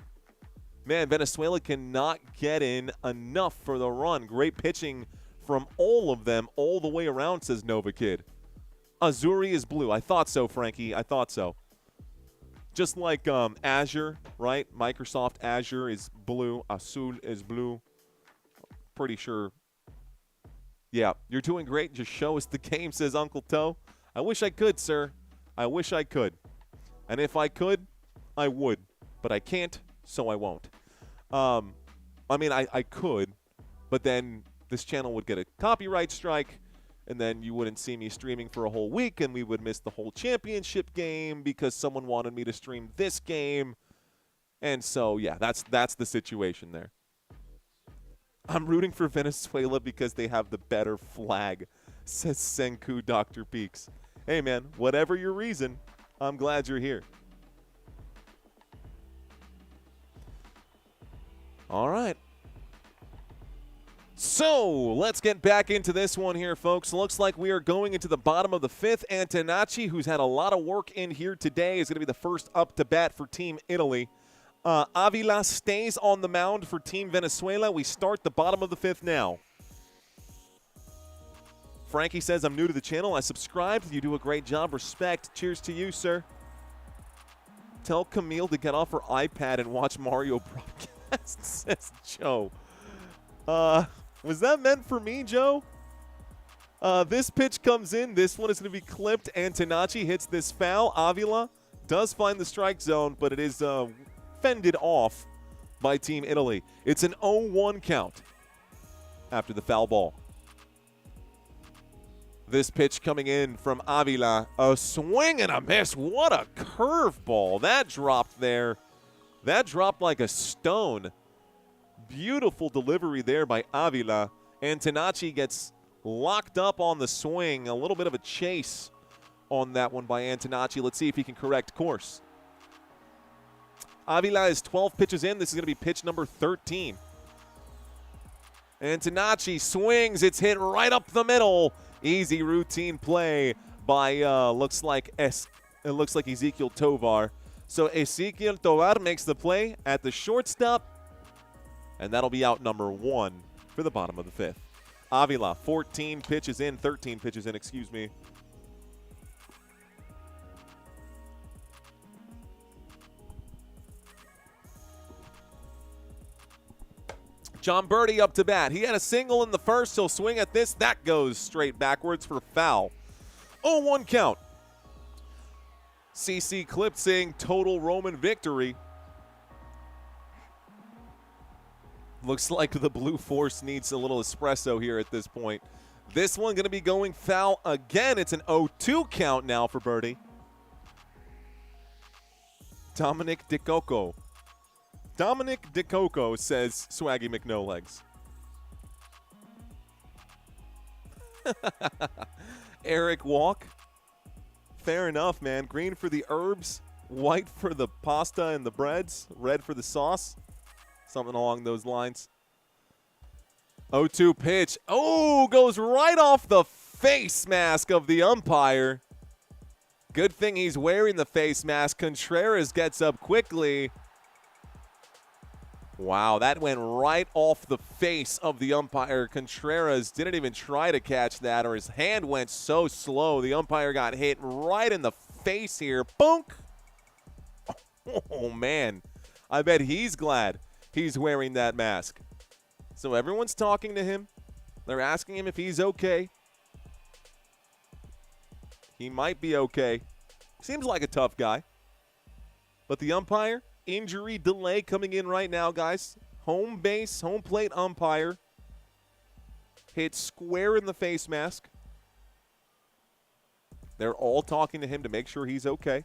Man, Venezuela cannot get in enough for the run. Great pitching from all of them all the way around, says Nova Kid. Azzurri is blue. I thought so, Frankie. I thought so. Just like Azure, right? Microsoft Azure is blue. Azul is blue. Pretty sure. Yeah, you're doing great. Just show us the game, says Uncle Toe. I wish I could, sir. I wish I could. And if I could, I would. But I can't, so I won't. I mean, I could, but then this channel would get a copyright strike, and then you wouldn't see me streaming for a whole week, and we would miss the whole championship game because someone wanted me to stream this game. And so, yeah, that's the situation there. I'm rooting for Venezuela because they have the better flag, says Senku Dr. Peaks. Hey, man, whatever your reason, I'm glad you're here. All right. So let's get back into this one here, folks. Looks like we are going into the bottom of the 5th. Antonacci, who's had a lot of work in here today, is going to be the first up to bat for Team Italy. Avila stays on the mound for Team Venezuela. We start the bottom of the 5th now. Frankie says, I'm new to the channel. I subscribed. You do a great job. Respect. Cheers to you, sir. Tell Camille to get off her iPad and watch Mario broadcast, says Joe. Was that meant for me, Joe? This pitch comes in. This one is going to be clipped. Antonacci hits this foul. Avila does find the strike zone, but it is fended off by Team Italy. It's an 0-1 count after the foul ball. This pitch coming in from Avila. A swing and a miss. What a curveball. That dropped there. That dropped like a stone. Beautiful delivery there by Avila. Antonacci gets locked up on the swing. A little bit of a chase on that one by Antonacci. Let's see if he can correct course. Avila is 12 pitches in. This is going to be pitch number 13. Antonacci swings. It's hit right up the middle. Easy routine play by looks like Ezequiel Tovar. So Ezequiel Tovar makes the play at the shortstop, and that'll be out number 1 for the bottom of the 5th. Avila, 13 pitches in, excuse me. John Birdie up to bat. He had a single in the first. He'll swing at this. That goes straight backwards for foul. 0-1 count. CC Clip saying total Roman victory. Looks like the Blue Force needs a little espresso here at this point. This one going to be going foul again. It's an 0-2 count now for Birdie. Dominic DeCoco. Dominic DeCoco says Swaggy McNolegs. Eric Walk. Fair enough, man. Green for the herbs, white for the pasta and the breads, red for the sauce. Something along those lines. 0-2 pitch. Oh, goes right off the face mask of the umpire. Good thing he's wearing the face mask. Contreras gets up quickly. Wow, that went right off the face of the umpire. Contreras didn't even try to catch that, or his hand went so slow. The umpire got hit right in the face here. Bonk! Oh, man. I bet he's glad he's wearing that mask. So everyone's talking to him. They're asking him if he's okay. He might be okay. Seems like a tough guy. But the umpire, injury delay coming in right now, guys. Home base, home plate umpire. Hit square in the face mask. They're all talking to him to make sure he's okay.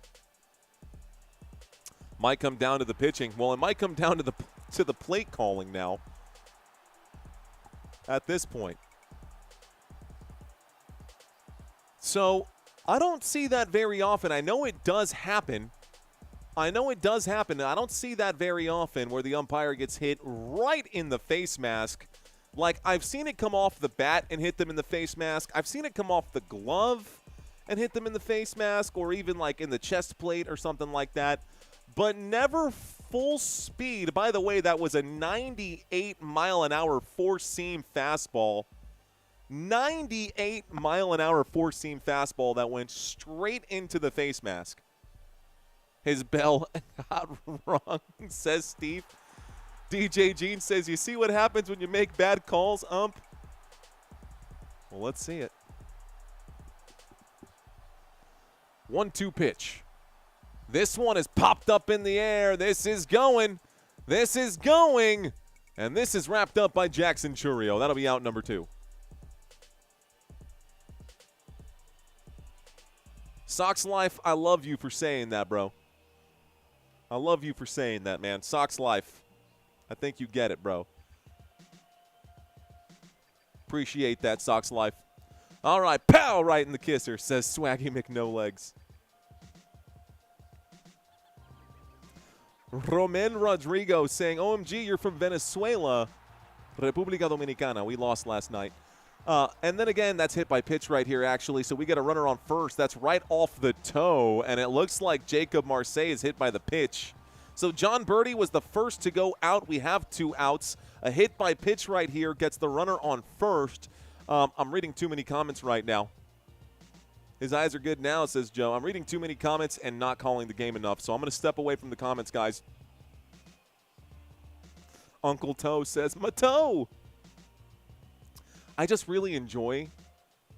Might come down to the pitching. Well, it might come down to the plate calling now. At this point. So, I don't see that very often. I know it does happen. I don't see that very often where the umpire gets hit right in the face mask. Like, I've seen it come off the bat and hit them in the face mask. I've seen it come off the glove and hit them in the face mask, or even like in the chest plate or something like that. But never full speed. By the way, that was a 98-mile-an-hour four-seam fastball. 98-mile-an-hour four-seam fastball that went straight into the face mask. His bell got wrong, says Steve. DJ Jean says, you see what happens when you make bad calls, ump? Well, let's see it. 1-2 pitch. This one is popped up in the air. This is going. This is going. And this is wrapped up by Jackson Churio. That'll be out number 2. Sox Life, I love you for saying that, bro. I love you for saying that, man. Sox Life, I think you get it, bro. Appreciate that, Sox Life. All right, pow, right in the kisser, says Swaggy McNolegs. Roman Rodrigo saying, OMG, you're from Venezuela. República Dominicana. We lost last night. And then again, that's hit by pitch right here, actually. So we get a runner on first. That's right off the toe. And it looks like Jacob Marseille is hit by the pitch. So John Birdie was the first to go out. We have 2 outs. A hit by pitch right here gets the runner on first. I'm reading too many comments right now. His eyes are good now, says Joe. I'm reading too many comments and not calling the game enough. So I'm going to step away from the comments, guys. Uncle Toe says, my toe. I just really enjoy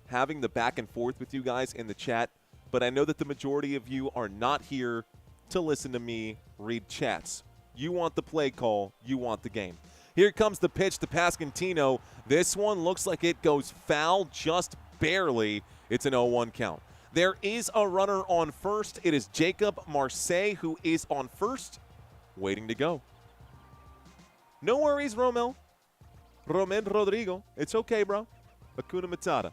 having the back and forth with you guys in the chat, but I know that the majority of you are not here to listen to me read chats. You want the play call. You want the game. Here comes the pitch to Pasquantino. This one looks like it goes foul just barely. It's an 0-1 count. There is a runner on first. It is Jacob Marseille who is on first, waiting to go. No worries, Roman Rodrigo. It's okay, bro. Hakuna Matata.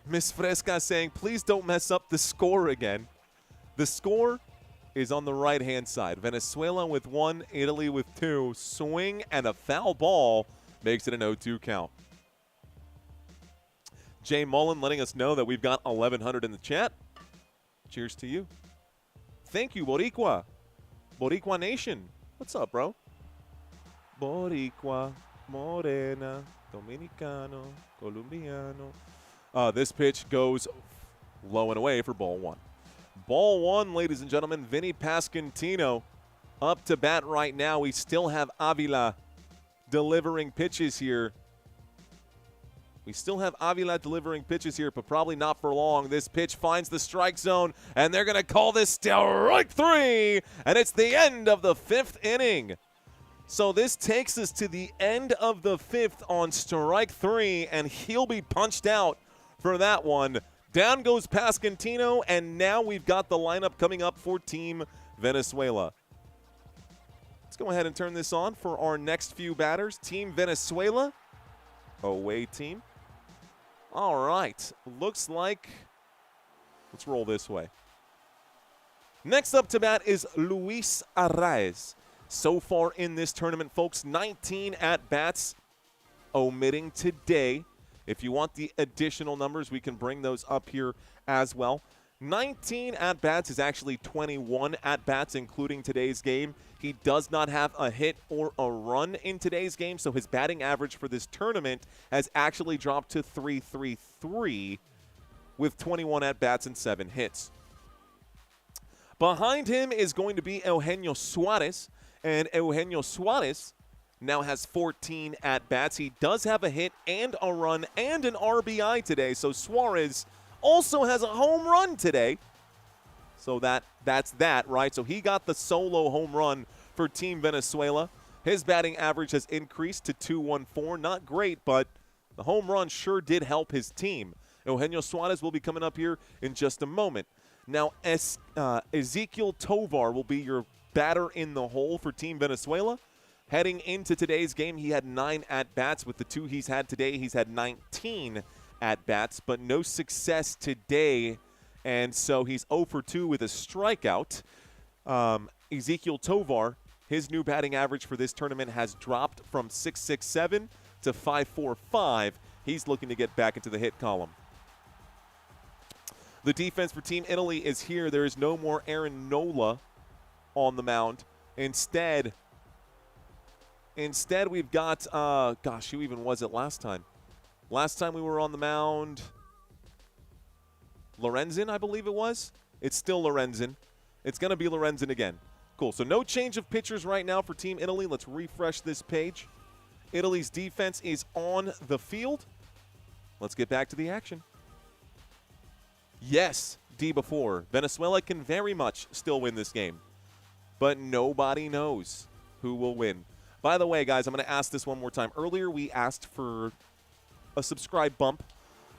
Miss Fresca saying, please don't mess up the score again. The score is on the right-hand side. Venezuela with 1, Italy with 2. Swing and a foul ball makes it an 0-2 count. Jay Mullen letting us know that we've got 1,100 in the chat. Cheers to you. Thank you, Boricua. Boricua Nation. What's up, bro? Boricua, Morena, Dominicano, Colombiano. This pitch goes low and away for ball 1. Ball 1, ladies and gentlemen. Vinny Pasquantino up to bat right now. We still have Avila delivering pitches here. But probably not for long. This pitch finds the strike zone, and they're going to call this strike 3, and it's the end of the 5th inning. So this takes us to the end of the 5th on strike 3, and he'll be punched out for that one. Down goes Pasquantino, and now we've got the lineup coming up for Team Venezuela. Let's go ahead and turn this on for our next few batters. Team Venezuela, away team. All right, looks like, let's roll this way. Next up to bat is Luis Arraez. So far in this tournament, folks, 19 at-bats, omitting today. If you want the additional numbers, we can bring those up here as well. 19 at-bats is actually 21 at-bats, including today's game. He does not have a hit or a run in today's game, so his batting average for this tournament has actually dropped to .333 with 21 at-bats and 7 hits. Behind him is going to be Eugenio Suarez, and Eugenio Suarez now has 14 at-bats. He does have a hit and a run and an RBI today, so Suarez also has a home run today. So that's that, right? So he got the solo home run for Team Venezuela. His batting average has increased to .214. Not great, but the home run sure did help his team. Eugenio Suarez will be coming up here in just a moment. Now, Ezequiel Tovar will be your batter in the hole for Team Venezuela. Heading into today's game, he had 9 at-bats. With the 2 he's had today, he's had 19 at-bats, but no success today, and so he's 0 for 2 with a strikeout. Ezequiel Tovar, his new batting average for this tournament has dropped from .667 to .545. He's looking to get back into the hit column. The defense for Team Italy is here. There is no more Aaron Nola on the mound. Instead we've got, gosh, who even was it last time? Last time we were on the mound, Lorenzen, I believe it was. It's still Lorenzen. It's going to be Lorenzen again. Cool. So no change of pitchers right now for Team Italy. Let's refresh this page. Italy's defense is on the field. Let's get back to the action. Yes, D before. Venezuela can very much still win this game, but nobody knows who will win. By the way, guys, I'm going to ask this one more time. Earlier, we asked for a subscribe bump.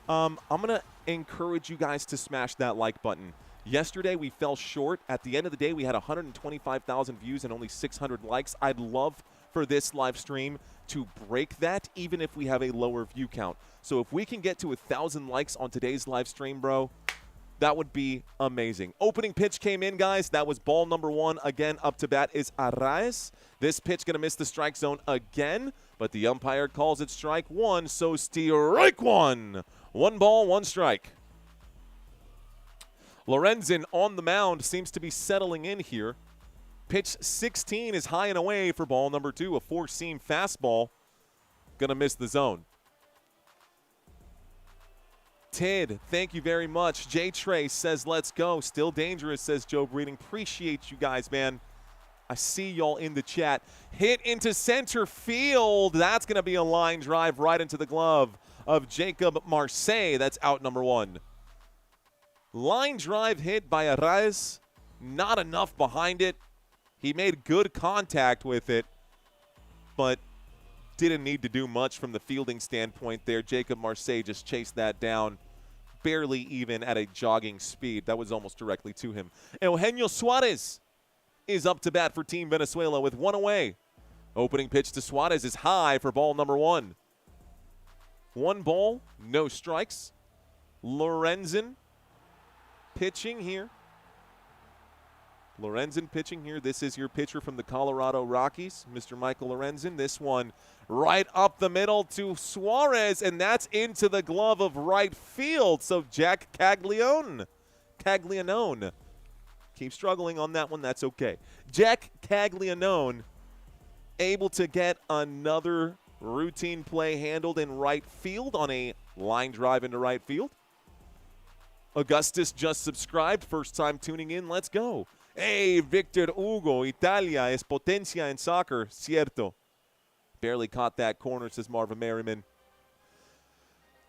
I'm going to encourage you guys to smash that like button. Yesterday, we fell short. At the end of the day, we had 125,000 views and only 600 likes. I'd love for this live stream to break that, even if we have a lower view count. So if we can get to 1,000 likes on today's live stream, bro, that would be amazing. Opening pitch came in, guys. That was ball number 1. Again, up to bat is Arraez. This pitch going to miss the strike zone again, but the umpire calls it strike 1, so strike 1. 1 ball, 1 strike. Lorenzen on the mound seems to be settling in here. Pitch 16 is high and away for ball number 2, a 4-seam fastball. Going to miss the zone. Tid, thank you very much. J. Trey says, let's go. Still dangerous, says Joe Breeding. Appreciate you guys, man. I see y'all in the chat. Hit into center field. That's going to be a line drive right into the glove of Jacob Marseille. That's out number 1. Line drive hit by Arraez. Not enough behind it. He made good contact with it, but didn't need to do much from the fielding standpoint there. Jacob Marseille just chased that down, barely even at a jogging speed. That was almost directly to him. Eugenio Suarez is up to bat for Team Venezuela with 1 away. Opening pitch to Suarez is high for ball number 1. 1 ball, no strikes. Lorenzen pitching here. Lorenzen pitching here. This is your pitcher from the Colorado Rockies, Mr. Michael Lorenzen. This one right up the middle to Suarez, and that's into the glove of right field. So Jack Caglianone. Keep struggling on that one. That's okay. Jack Caglianone able to get another routine play handled in right field on a line drive into right field. Augustus just subscribed. First time tuning in. Let's go. Hey, Victor Hugo, Italia es potencia en soccer, cierto. Barely caught that corner, says Marvin Merriman.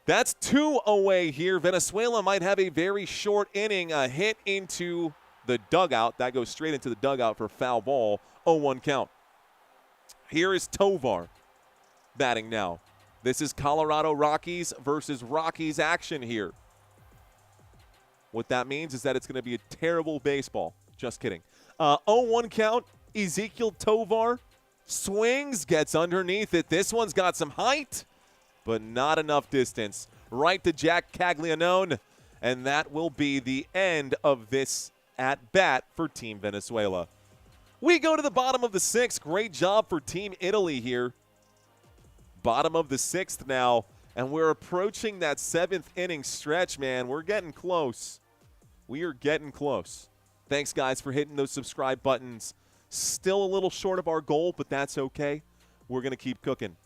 That's 2 away here. Venezuela might have a very short inning. A hit into the dugout. That goes straight into the dugout for foul ball. 0-1 count. Here is Tovar batting now. This is Colorado Rockies versus Rockies action here. What that means is that it's going to be a terrible baseball. Just kidding. 0-1 count. Ezequiel Tovar swings, gets underneath it. This one's got some height, but not enough distance. Right to Jack Caglianone, and that will be the end of this at-bat for Team Venezuela. We go to the bottom of the 6th. Great job for Team Italy here. Bottom of the 6th now, and we're approaching that 7th inning stretch, man. We're getting close. We are getting close. Thanks, guys, for hitting those subscribe buttons. Still a little short of our goal, but that's okay. We're going to keep cooking.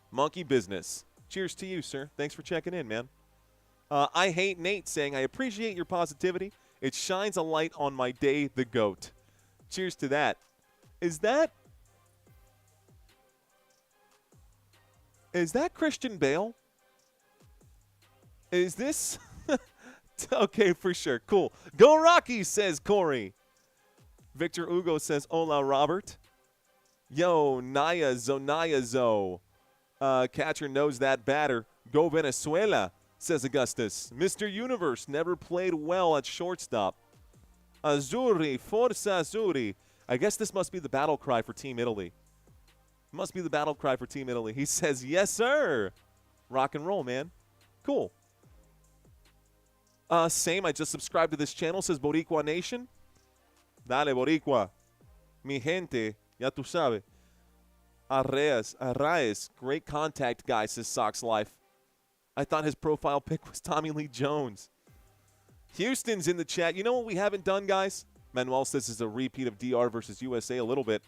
Monkey business. Cheers to you, sir. Thanks for checking in, man. I Hate Nate saying, I appreciate your positivity. It shines a light on my day, the GOAT. Cheers to that. Is that Christian Bale? Is this... Okay, for sure. Cool. Go Rockies, says Corey. Victor Hugo says, hola, Robert. Yo, Naya Zo. Catcher knows that batter. Go Venezuela, says Augustus. Mr. Universe never played well at shortstop. Azzurri, Forza Azzurri. I guess this must be the battle cry for Team Italy. Must be the battle cry for Team Italy. He says, yes, sir. Rock and roll, man. Cool. Same, I just subscribed to this channel, says Boricua Nation. Dale, Boricua. Mi gente, ya tu sabe. Arraez, great contact guy, says Sox Life. I thought his profile pic was Tommy Lee Jones. Houston's in the chat. You know what we haven't done, guys? Manuel says this is a repeat of DR versus USA a little bit.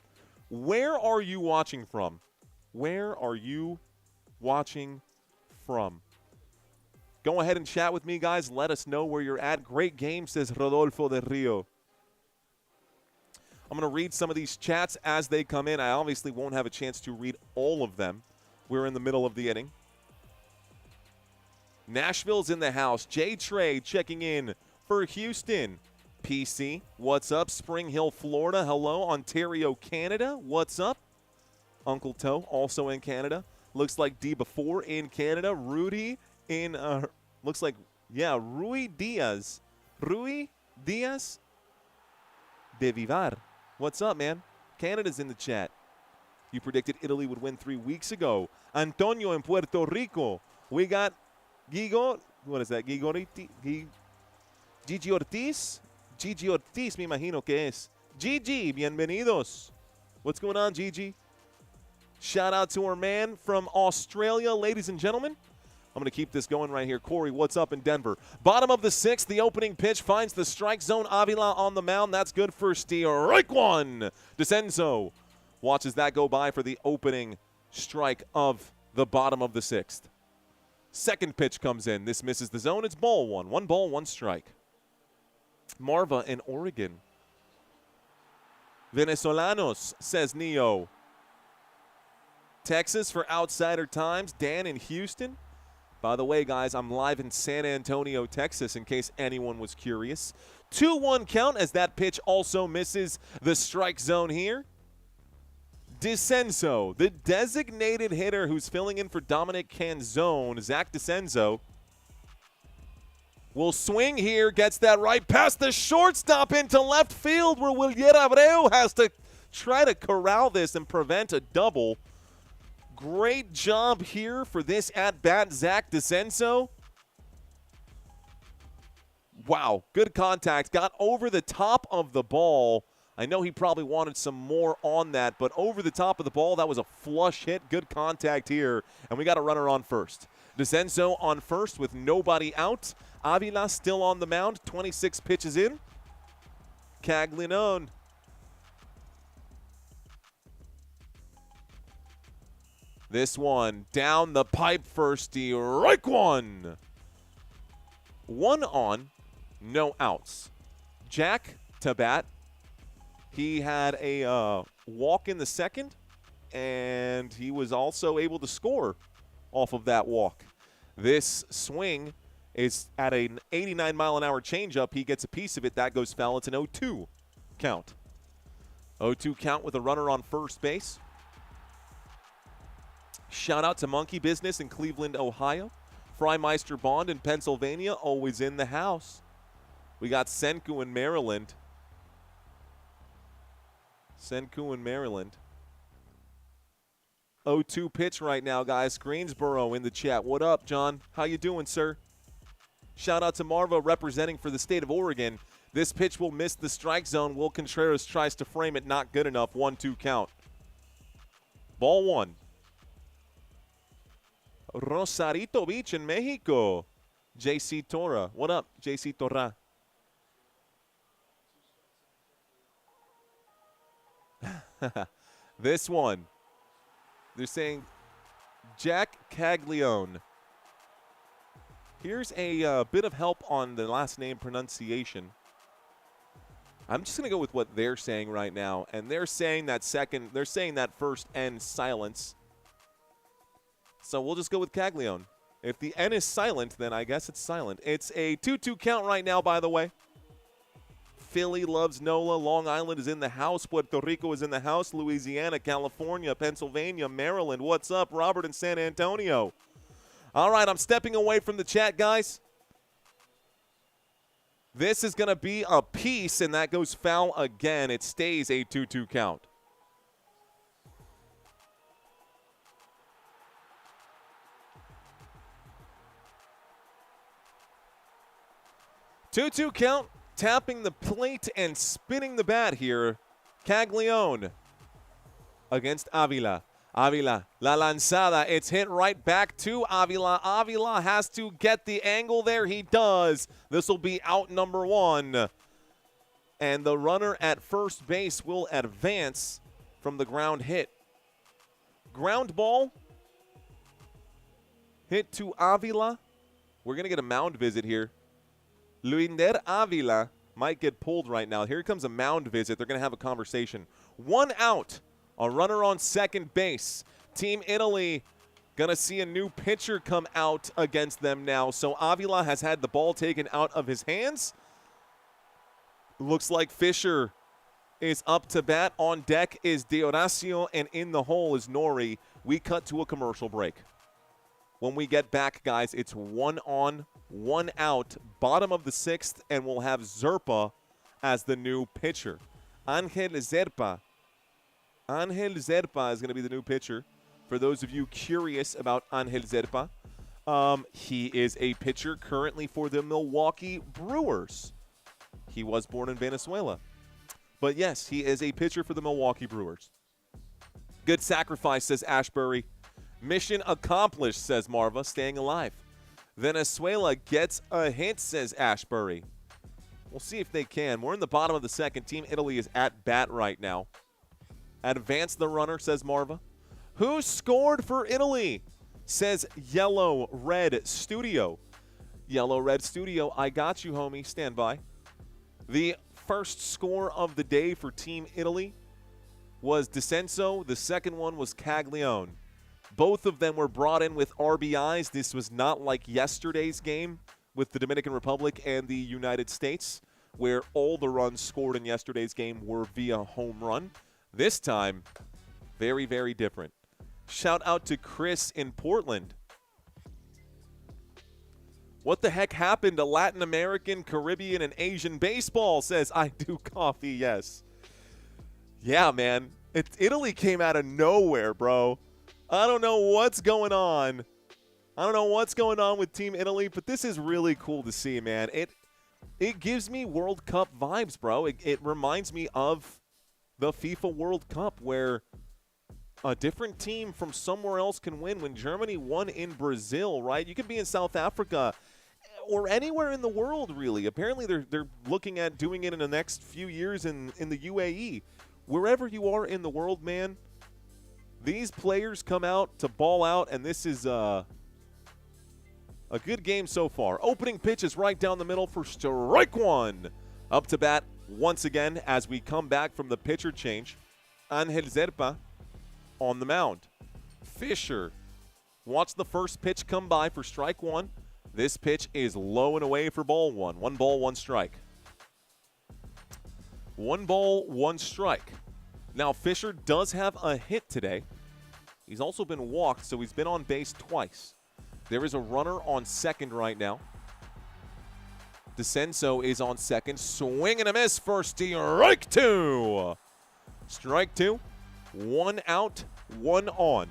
Where are you watching from? Where are you watching from? Go ahead and chat with me, guys. Let us know where you're at. Great game, says Rodolfo de Rio. I'm going to read some of these chats as they come in. I obviously won't have a chance to read all of them. We're in the middle of the inning. Nashville's in the house. J. Trey checking in for Houston. PC, what's up? Spring Hill, Florida. Hello. Ontario, Canada. What's up? Uncle Toe, also in Canada. Looks like D before in Canada. Rudy in, looks like, yeah, Rui Diaz de Vivar. What's up, man? Canada's in the chat. You predicted Italy would win 3 weeks ago. Antonio in Puerto Rico. We got Gigo, what is that? Gigi Ortiz? Gigi Ortiz, me imagino que es. Gigi, bienvenidos. What's going on, Gigi? Shout out to our man from Australia, ladies and gentlemen. I'm going to keep this going right here. Corey, what's up in Denver? Bottom of the 6th, the opening pitch finds the strike zone. Avila on the mound. That's good for strike one. DeCenzo watches that go by for the opening strike of the bottom of the 6th. Second pitch comes in. This misses the zone. It's ball one. 1 ball, 1 strike. Marva in Oregon. Venezolanos, says Neo. Texas for Outsider Times. Dan in Houston. By the way, guys, I'm live in San Antonio, Texas, in case anyone was curious. 2-1 count as that pitch also misses the strike zone here. DeCenzo, the designated hitter who's filling in for Dominic Canzone, Zach DeCenzo, will swing here, gets that right past the shortstop into left field where Willier Abreu has to try to corral this and prevent a double. Great job here for this at-bat, Zach DeCenzo. Wow, good contact. Got over the top of the ball. I know he probably wanted some more on that, but over the top of the ball, that was a flush hit. Good contact here, and we got a runner on first. DeCenzo on first with nobody out. Avila still on the mound, 26 pitches in. Caglianone. This one down the pipe first, strike one. One on, no outs. Jack to bat. He had a walk in the second, and he was also able to score off of that walk. This swing is at an 89-mile-an-hour changeup. He gets a piece of it. That goes foul. It's an 0-2 count. 0-2 count with a runner on first base. Shout out to Monkey Business in Cleveland, Ohio. Freimeister Bond in Pennsylvania, always in the house. We got Senku in Maryland. Senku in Maryland. 0-2 pitch right now, guys. Greensboro in the chat. What up, John? How you doing, sir? Shout out to Marva representing for the state of Oregon. This pitch will miss the strike zone. Will Contreras tries to frame it. Not good enough. 1-2 count. Ball one. Rosarito Beach in Mexico. JC Torra. What up, JC Torra? This one. They're saying Jack Caglianone. Here's a bit of help on the last name pronunciation. I'm just going to go with what they're saying right now. And they're saying that first N silence. So we'll just go with Caglianone. If the N is silent, then I guess it's silent. It's a 2-2 count right now, by the way. Philly loves NOLA. Long Island is in the house. Puerto Rico is in the house. Louisiana, California, Pennsylvania, Maryland. What's up? Robert in San Antonio. All right, I'm stepping away from the chat, guys. This is going to be a piece, and that goes foul again. It stays a 2-2 count. Two-two count, tapping the plate and spinning the bat here. Caglianone against Avila. Avila, la lanzada. It's hit right back to Avila. Avila has to get the angle there. He does. This will be out number one. And the runner at first base will advance from the ground hit. Ground ball hit to Avila. We're going to get a mound visit here. Luinder Avila might get pulled right now. Here comes a mound visit. They're going to have a conversation. One out. A runner on second base. Team Italy going to see a new pitcher come out against them now. So Avila has had the ball taken out of his hands. Looks like Fisher is up to bat. On deck is De Horacio, and in the hole is Nori. We cut to a commercial break. When we get back, guys, it's 1 on, 1 out, bottom of the 6th, and we'll have Zerpa as the new pitcher. Angel Zerpa. Angel Zerpa is going to be the new pitcher. For those of you curious about Angel Zerpa, he is a pitcher currently for the Milwaukee Brewers. He was born in Venezuela. But yes, he is a pitcher for the Milwaukee Brewers. Good sacrifice, says Ashbury. Mission accomplished, says Marva, staying alive. Venezuela gets a hint, says Ashbury. We'll see if they can. We're in the bottom of the 2nd. Team Italy is at bat right now. Advance the runner, says Marva. Who scored for Italy? Says Yellow Red Studio. Yellow Red Studio, I got you, homie. Stand by. The first score of the day for Team Italy was DeCenso. The second one was Caglione. Both of them were brought in with RBIs. This was not like yesterday's game with the Dominican Republic and the United States, where all the runs scored in yesterday's game were via home run. This time, very, very different. Shout out to Chris in Portland. What the heck happened to Latin American, Caribbean, and Asian baseball, says I Do Coffee, yes. Yeah, man. Italy came out of nowhere, bro. I don't know what's going on. I don't know what's going on with Team Italy, but this is really cool to see, man. It gives me World Cup vibes, bro. It reminds me of the FIFA World Cup where a different team from somewhere else can win. When Germany won in Brazil, right? You could be in South Africa or anywhere in the world, really. Apparently, they're looking at doing it in the next few years in the UAE. Wherever you are in the world, man, these players come out to ball out, and this is a good game so far. Opening pitch is right down the middle for strike one. Up to bat once again as we come back from the pitcher change. Angel Zerpa on the mound. Fisher, watch the first pitch come by for strike one. This pitch is low and away for ball one. 1 ball, 1 strike. 1 ball, 1 strike. Now, Fisher does have a hit today. He's also been walked, so he's been on base twice. There is a runner on second right now. DeCenso is on second. Swing and a miss for strike two. Strike two. 1 out, 1 on.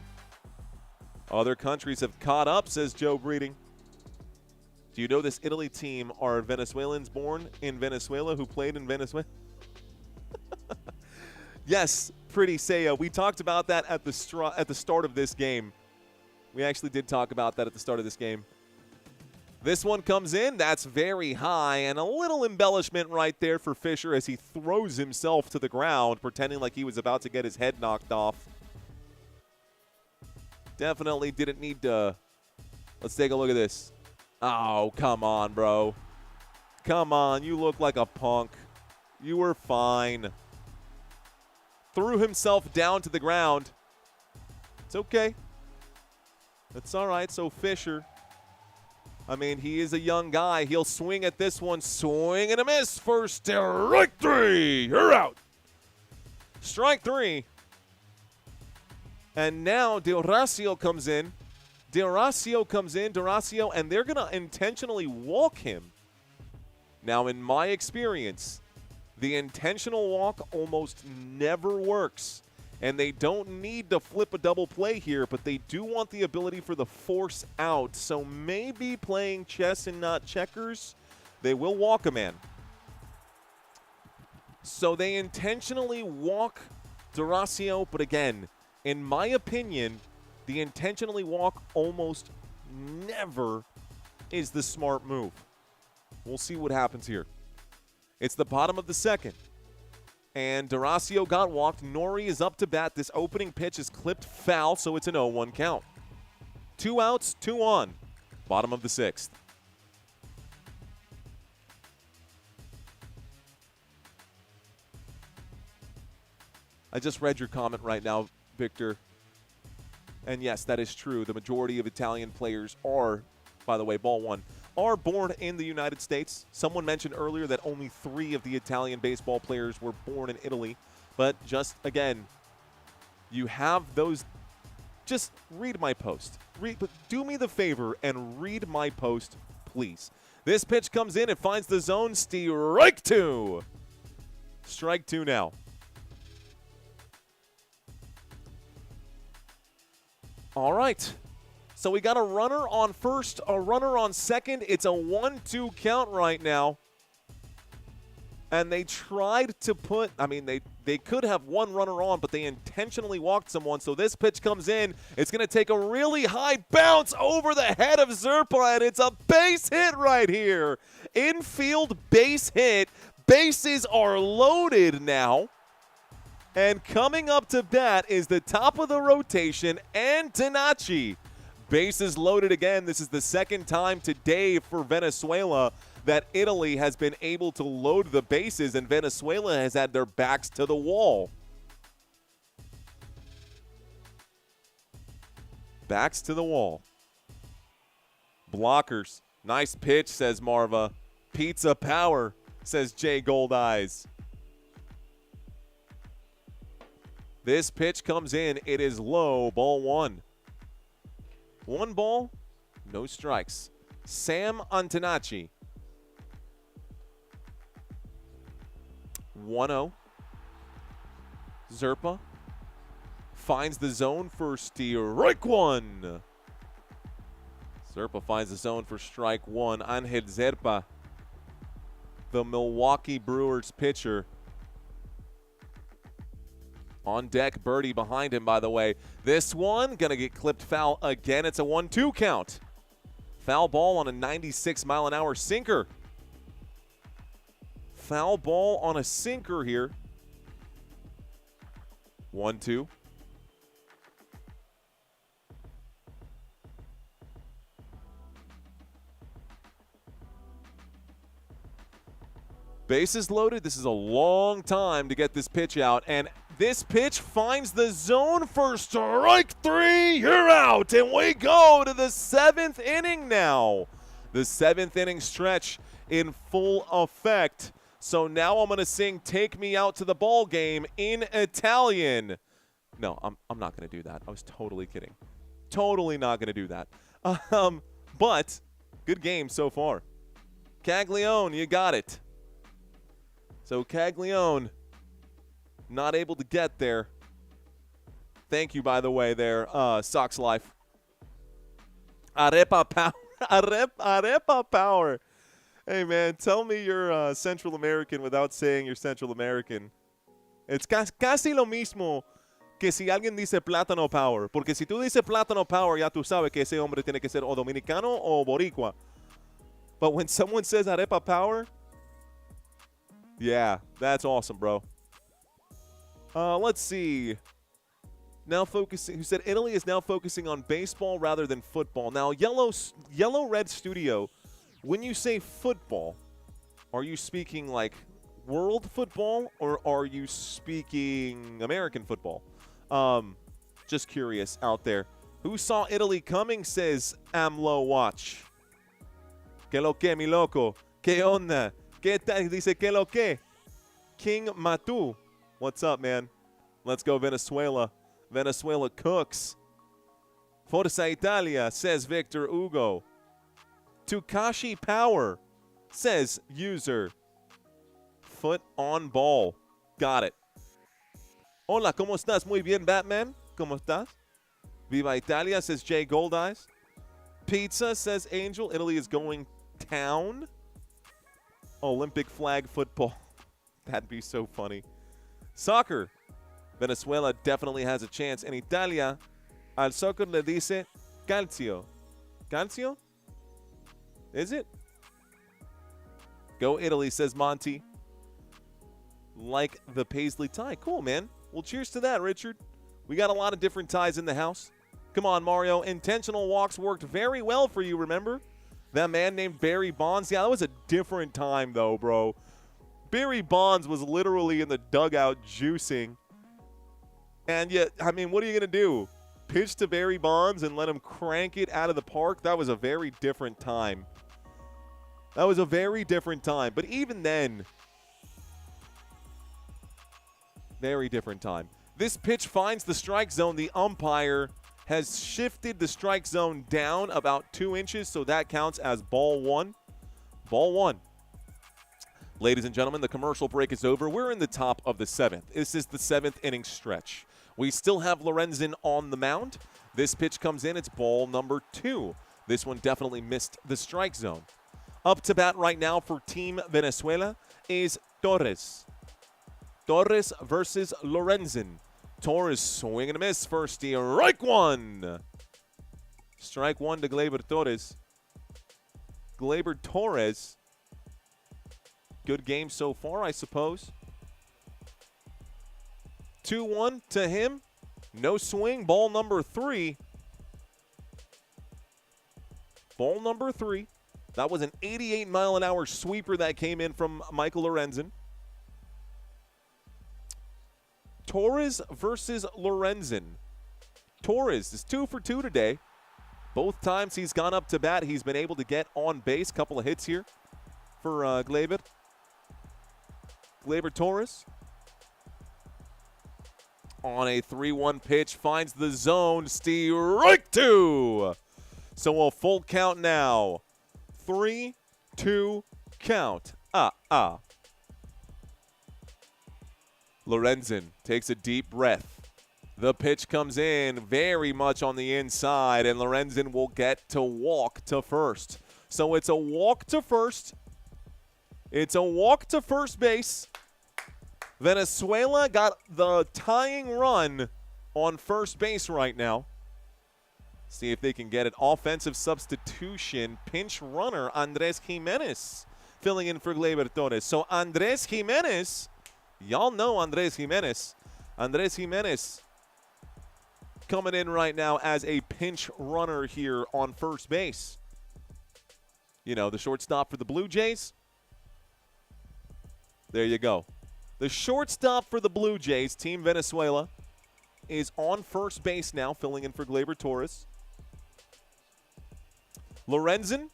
Other countries have caught up, says Joe Breeding. Do you know this Italy team are Venezuelans born in Venezuela who played in Venezuela? Yes, Pretty Saya. We talked about that at the start of this game. We actually did talk about that at the start of this game. This one comes in. That's very high, and a little embellishment right there for Fisher as he throws himself to the ground, pretending like he was about to get his head knocked off. Definitely didn't need to. Let's take a look at this. Oh, come on, bro. Come on, you look like a punk. You were fine. Threw himself down to the ground. It's okay. It's all right. So Fisher, I mean, he is a young guy. He'll swing at this one. Swing and a miss for strike three. You're out. Strike three. And now D'Orazio comes in. D'Orazio, and they're going to intentionally walk him. Now, in my experience, the intentional walk almost never works. And they don't need to flip a double play here, but they do want the ability for the force out. So maybe playing chess and not checkers, they will walk a man. So they intentionally walk D'Orazio, but again, in my opinion, the intentionally walk almost never is the smart move. We'll see what happens here. It's the bottom of the second. And D'Orazio got walked. Nori is up to bat. This opening pitch is clipped foul, so it's an 0-1 count. 2 outs, 2 on. Bottom of the sixth. I just read your comment right now, Victor. And yes, that is true. The majority of Italian players are, by the way, ball one, are born in the United States. Someone mentioned earlier that only 3 of the Italian baseball players were born in Italy. But just, again, you have those. Just read my post. Do me the favor and read my post, please. This pitch comes in. It finds the zone. Strike two. Strike two now. All right. So we got a runner on first, a runner on second. It's a 1-2 count right now. And they tried to put, I mean, they could have one runner on, but they intentionally walked someone. So this pitch comes in. It's going to take a really high bounce over the head of Zerpa, and it's a base hit right here. Infield base hit. Bases are loaded now. And coming up to bat is the top of the rotation, Antonacci. Bases loaded again. This is the second time today for Venezuela that Italy has been able to load the bases, and Venezuela has had their backs to the wall. Backs to the wall. Blockers. Nice pitch, says Marva. Pizza power, says Jay Goldeyes. This pitch comes in. It is low. Ball one. 1 ball, no strikes. Sam Antonacci. 1-0. Zerpa finds the zone for strike one. Zerpa finds the zone for strike one. Angel Zerpa, the Milwaukee Brewers pitcher. On deck, Birdie behind him, by the way. This one going to get clipped foul again. It's a 1-2 count. Foul ball on a 96-mile-an-hour sinker. Foul ball on a sinker here. 1-2. Bases loaded. This is a long time to get this pitch out. And this pitch finds the zone for strike three. You're out. And we go to the 7th inning now. The 7th inning stretch in full effect. So now I'm going to sing Take Me Out to the Ball Game in Italian. No, I'm not going to do that. I was totally kidding. Totally not going to do that. But good game so far. Caglione, you got it. So Caglione not able to get there. Thank you, by the way, there, Sox Life. Arepa power. Arepa power. Hey, man, tell me you're Central American without saying you're Central American. It's casi lo mismo que si alguien dice plátano power. Porque si tú dices plátano power, ya tú sabes que ese hombre tiene que ser o dominicano o boricua. But when someone says arepa power, yeah, that's awesome, bro. Let's see. Now focusing, who said Italy is now focusing on baseball rather than football. Now, Yellow Red Studio, when you say football, are you speaking like world football or are you speaking American football? Just curious out there. Who saw Italy coming, says AMLO Watch. Que lo que, mi loco? Que onda? Que tal? Dice que lo que? King Matu. What's up, man? Let's go Venezuela. Venezuela cooks. Forza Italia, says Victor Hugo. Tukashi Power, says user. Foot on ball. Got it. Hola, ¿cómo estás? Muy bien, Batman. ¿Cómo estás? Viva Italia, says Jay Goldeyes. Pizza, says Angel. Italy is going town. Olympic flag football. That'd be so funny. Soccer. Venezuela definitely has a chance. En Italia, al soccer le dice calcio. Calcio? Is it? Go Italy, says Monty. Like the Paisley tie. Cool, man. Well, cheers to that, Richard. We got a lot of different ties in the house. Come on, Mario. Intentional walks worked very well for you, remember? That man named Barry Bonds. Yeah, that was a different time, though, bro. Barry Bonds was literally in the dugout juicing. And yet, I mean, what are you going to do? Pitch to Barry Bonds and let him crank it out of the park? That was a very different time. That was a very different time. But even then, very different time. This pitch finds the strike zone. The umpire has shifted the strike zone down about 2 inches, so that counts as ball one. Ball one. Ladies and gentlemen, the commercial break is over. We're in the top of the 7th. This is the 7th inning stretch. We still have Lorenzen on the mound. This pitch comes in. It's ball number 2. This one definitely missed the strike zone. Up to bat right now for Team Venezuela is Torres. Torres versus Lorenzen. Torres swing and a miss. First strike one. Strike one to Gleyber Torres. Gleyber Torres. Good game so far, I suppose. 2-1 to him. No swing. Ball number 3. Ball number 3. That was an 88-mile-an-hour sweeper that came in from Michael Lorenzen. Torres versus Lorenzen. Torres is 2 for 2 today. Both times he's gone up to bat, he's been able to get on base. Couple of hits here for Gleyber. Gleyber Torres. On a 3-1 pitch, finds the zone. Strike 2. So a full count now. 3-2 count. Lorenzen takes a deep breath. The pitch comes in very much on the inside, and Lorenzen will get to walk to first. So it's a walk to first. It's a walk to first base. Venezuela got the tying run on first base right now. See if they can get it. Offensive substitution, pinch runner, Andres Jimenez filling in for Gleyber Torres. So Andres Jimenez, y'all know Andres Jimenez. Andres Jimenez coming in right now as a pinch runner here on first base. You know, the shortstop for the Blue Jays. There you go. The shortstop for the Blue Jays, Team Venezuela, is on first base now, filling in for Gleyber Torres. Lorenzen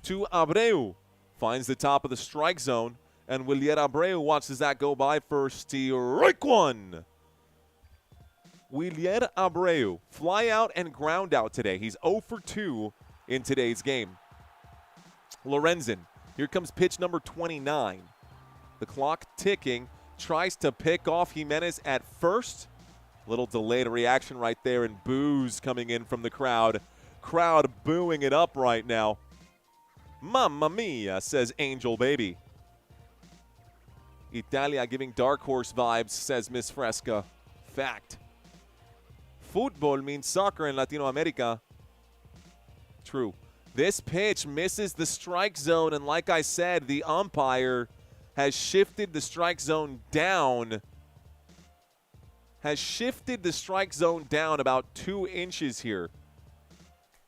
to Abreu. Finds the top of the strike zone, and Willier Abreu watches that go by for strike 1. Willier Abreu, fly out and ground out today. He's 0 for 2 in today's game. Lorenzen, here comes pitch number 29. The clock ticking, tries to pick off Jimenez at first. Little delayed reaction right there, and boos coming in from the crowd. Crowd booing it up right now. Mamma mia, says Angel Baby. Italia giving dark horse vibes, says Miss Fresca. Fact. Football means soccer in Latino America. True. This pitch misses the strike zone, and like I said, the umpire has shifted the strike zone down. Has shifted the strike zone down about 2 inches here.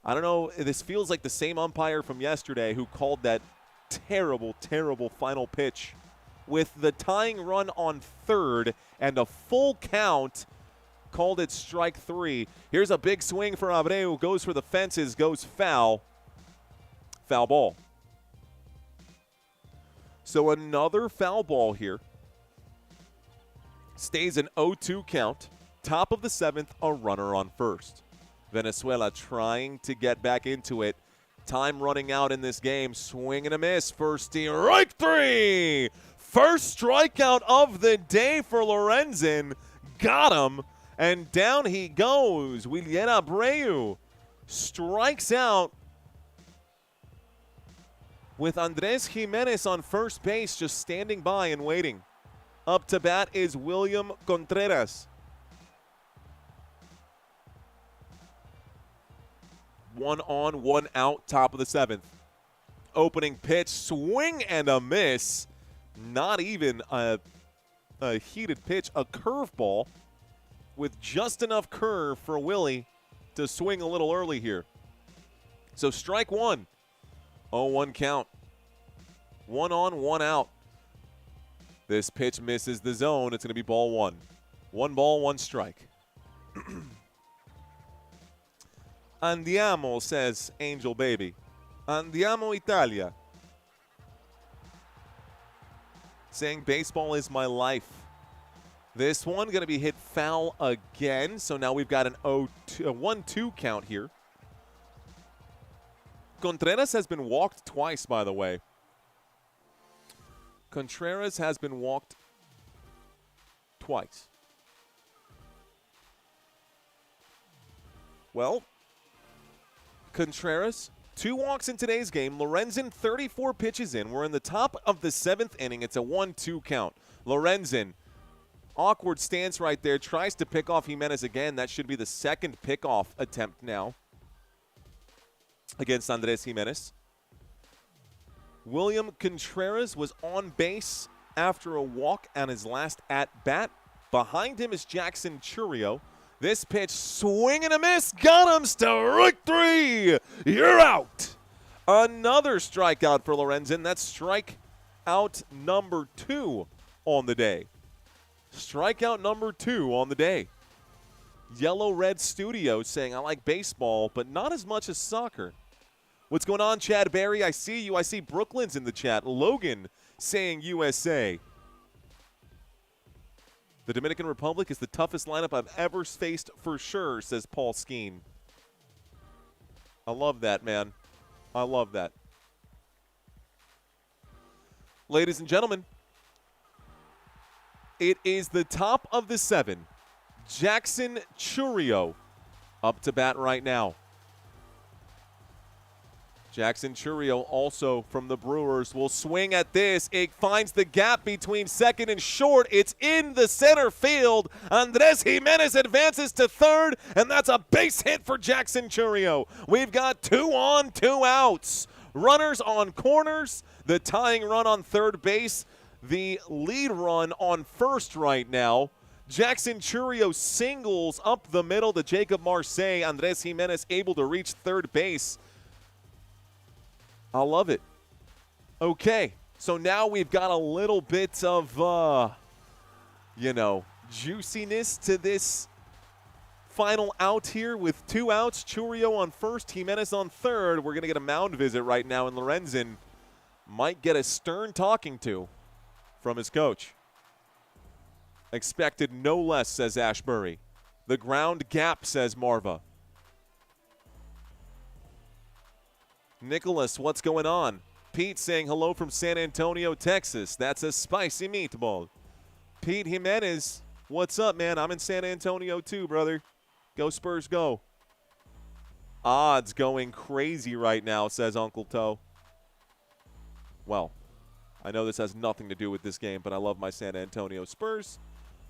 I don't know, this feels like the same umpire from yesterday who called that terrible, terrible final pitch. With the tying run on third and a full count, called it strike 3. Here's a big swing for Abreu, goes for the fences, goes foul. Foul ball. So another foul ball here. Stays an 0-2 count. Top of the 7th, a runner on first. Venezuela trying to get back into it. Time running out in this game. Swing and a miss for strike 3. First strikeout of the day for Lorenzen. Got him. And down he goes. Willier Abreu strikes out with Andres Jimenez on first base, just standing by and waiting. Up to bat is William Contreras. 1 on, 1 out, top of the 7th. Opening pitch, swing and a miss. Not even a heated pitch, a curveball with just enough curve for Willie to swing a little early here. So strike 1. 0-1 count. 1 on, 1 out. This pitch misses the zone. It's going to be ball 1. 1 ball, 1 strike. Andiamo, says Angel Baby. Andiamo Italia. Saying baseball is my life. This one going to be hit foul again. So now we've got an 1-2 count here. Contreras has been walked twice, by the way. Contreras has been walked twice. Well, Contreras, 2 walks in today's game. Lorenzen, 34 pitches in. We're in the top of the 7th inning. It's a 1-2 count. Lorenzen, awkward stance right there. Tries to pick off Jimenez again. That should be the second pickoff attempt now against Andres Jimenez. William Contreras was on base after a walk on his last at-bat. Behind him is Jackson Churio. This pitch, swing and a miss, got him, strike 3. You're out. Another strikeout for Lorenzen. That's strikeout number 2 on the day. Strikeout number 2 on the day. Yellow-Red Studio saying, I like baseball, but not as much as soccer. What's going on, Chad Barry? I see you. I see Brooklyn's in the chat. Logan saying USA. The Dominican Republic is the toughest lineup I've ever faced for sure, says Paul Skeen. I love that, man. I love that. Ladies and gentlemen, it is the top of the 7. Jackson Chourio up to bat right now. Jackson Chourio, also from the Brewers, will swing at this. It finds the gap between second and short. It's in the center field. Andres Jimenez advances to third, and that's a base hit for Jackson Chourio. We've got 2 on, 2 outs. Runners on corners, the tying run on third base, the lead run on first right now. Jackson Chourio singles up the middle to Jacob Marseille. Andres Jimenez able to reach third base. I love it. Okay, so now we've got a little bit of, juiciness to this final out here with 2 outs. Chourio on first, Jimenez on third. We're going to get a mound visit right now, and Lorenzen might get a stern talking to from his coach. Expected no less, says Ashbury. The ground gap, says Marva. Nicholas, what's going on? Pete saying hello from San Antonio, Texas. That's a spicy meatball. Pete Jimenez, what's up, man? I'm in San Antonio too, brother. Go Spurs, go. Odds going crazy right now, says Uncle Toe. Well, I know this has nothing to do with this game, but I love my San Antonio Spurs.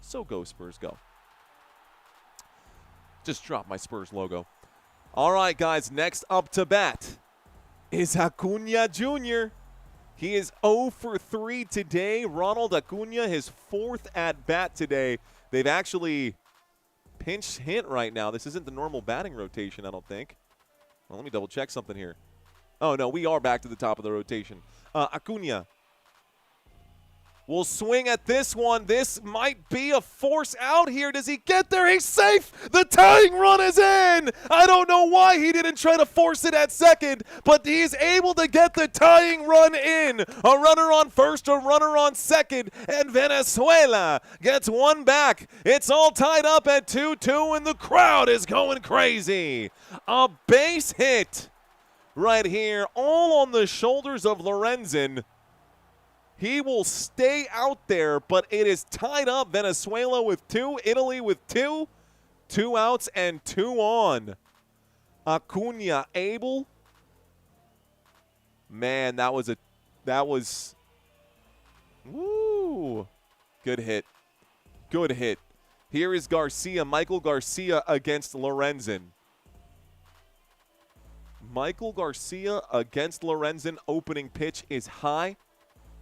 So go Spurs, go. Just drop my Spurs logo. All right, guys, next up to bat is Acuna Jr. He is 0 for 3 today. Ronald Acuna, his 4th at-bat today. They've actually pinch hit right now. This isn't the normal batting rotation, I don't think. Well, let me double-check something here. Oh, no, we are back to the top of the rotation. Acuna will swing at this one. This might be a force out here. Does he get there? He's safe. The tying run is in. I don't know why he didn't try to force it at second, but he's able to get the tying run in. A runner on first, a runner on second, and Venezuela gets one back. It's all tied up at 2-2, and the crowd is going crazy. A base hit right here, all on the shoulders of Lorenzen. He will stay out there, but it is tied up. Venezuela with 2, Italy with 2. 2 outs and 2 on. Acuna able. Man, that was woo. Good hit. Good hit. Here is Garcia, Michael Garcia against Lorenzen. Michael Garcia against Lorenzen. Opening pitch is high.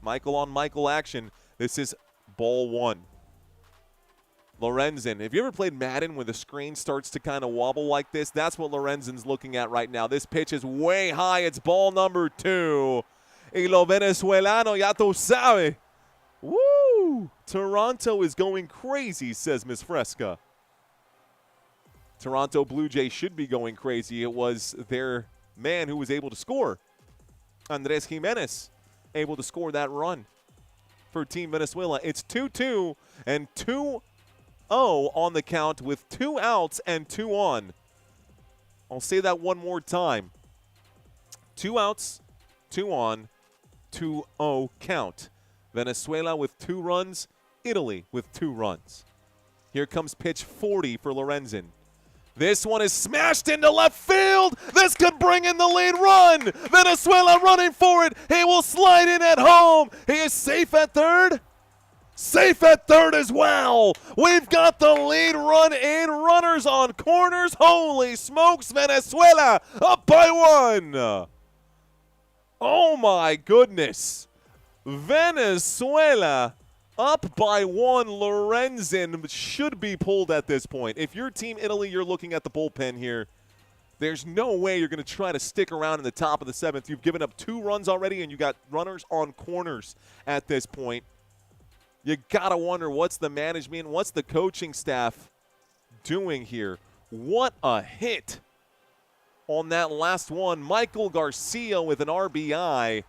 Michael on Michael action. This is ball 1. Lorenzen. Have you ever played Madden where the screen starts to kind of wobble like this? That's what Lorenzen's looking at right now. This pitch is way high. It's ball number 2. Y lo venezolano, ya tú sabes. Woo! Toronto is going crazy, says Ms. Fresca. Toronto Blue Jays should be going crazy. It was their man who was able to score. Andres Jimenez able to score that run for Team Venezuela. It's 2-2 and 2-0 on the count with 2 outs and 2 on. I'll say that one more time. 2 outs, 2 on, 2-0 count. Venezuela with 2 runs, Italy with 2 runs. Here comes pitch 40 for Lorenzen. This one is smashed into left field. This could bring in the lead run. Venezuela running for it. He will slide in at home. He is safe at third. Safe at third as well. We've got the lead run in. Runners on corners. Holy smokes, Venezuela up by 1. Oh, my goodness. Venezuela up by 1. Lorenzen should be pulled at this point. If you're Team Italy, you're looking at the bullpen here. There's no way you're going to try to stick around in the top of the 7th. You've given up 2 runs already, and you got runners on corners at this point. You got to wonder what's the management, what's the coaching staff doing here? What a hit on that last one. Michael Garcia with an RBI.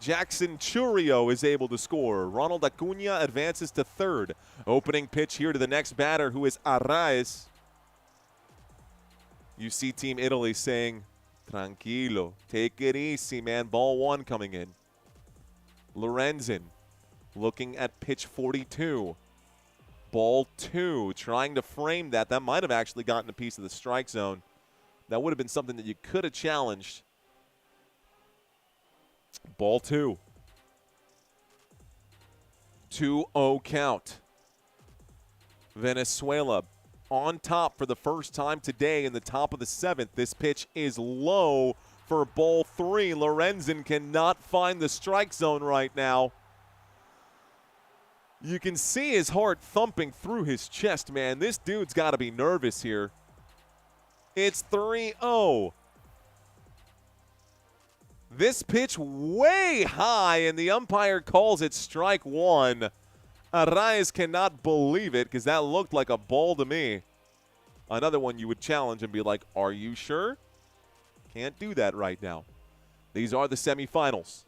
Jackson Churio is able to score. Ronald Acuna advances to third. Opening pitch here to the next batter, who is Arraez. You see Team Italy saying, tranquilo, take it easy, man. Ball one coming in. Lorenzen looking at pitch 42. Ball two, trying to frame that. That might have actually gotten a piece of the strike zone. That would have been something that you could have challenged. Ball two. 2-0 count. Venezuela on top for the first time today in the top of the seventh. This pitch is low for ball three. Lorenzen cannot find the strike zone right now. You can see his heart thumping through his chest, man. This dude's got to be nervous here. It's 3-0. This pitch way high, and the umpire calls it strike one. Arraez cannot believe it because that looked like a ball to me. Another one you would challenge and be like, are you sure? Can't do that right now. These are the semifinals.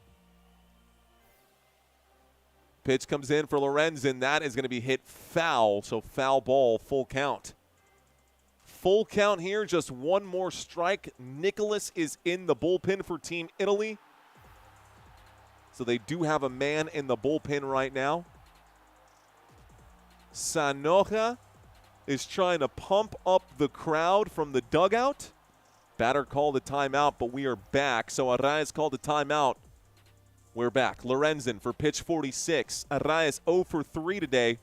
Pitch comes in for Lorenzen. That is going to be hit foul, so foul ball, full count. Full count here, just one more strike. Nicholas is in the bullpen for Team Italy. So they do have a man in the bullpen right now. Sanoja is trying to pump up the crowd from the dugout. Batter called a timeout, but we are back. So Arraez called a timeout. We're back. Lorenzen for pitch 46. Arraez 0 for 3 today.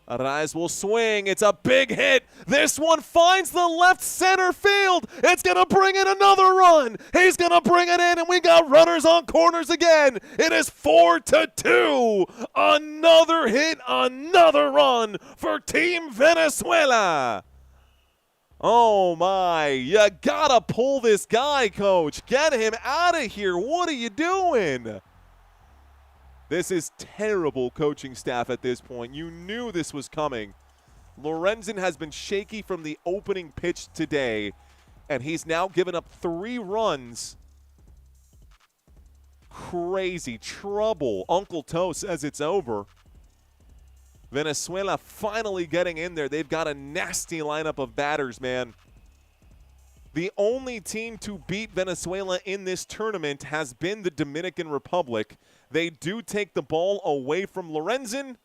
Arraez will swing. It's a big hit. This one finds the left center field. It's going to bring in another run. He's going to bring it in, and we got runners on corners again. It is 4-2. Another hit, another run for Team Venezuela. Oh, my. You got to pull this guy, coach. Get him out of here. What are you doing? This is terrible coaching staff at this point. You knew this was coming. Lorenzen has been shaky from the opening pitch today, and he's now given up 3 runs. Crazy trouble. Uncle Toe says it's over. Venezuela finally getting in there. They've got a nasty lineup of batters, man. The only team to beat Venezuela in this tournament has been the Dominican Republic. They do take the ball away from Lorenzen,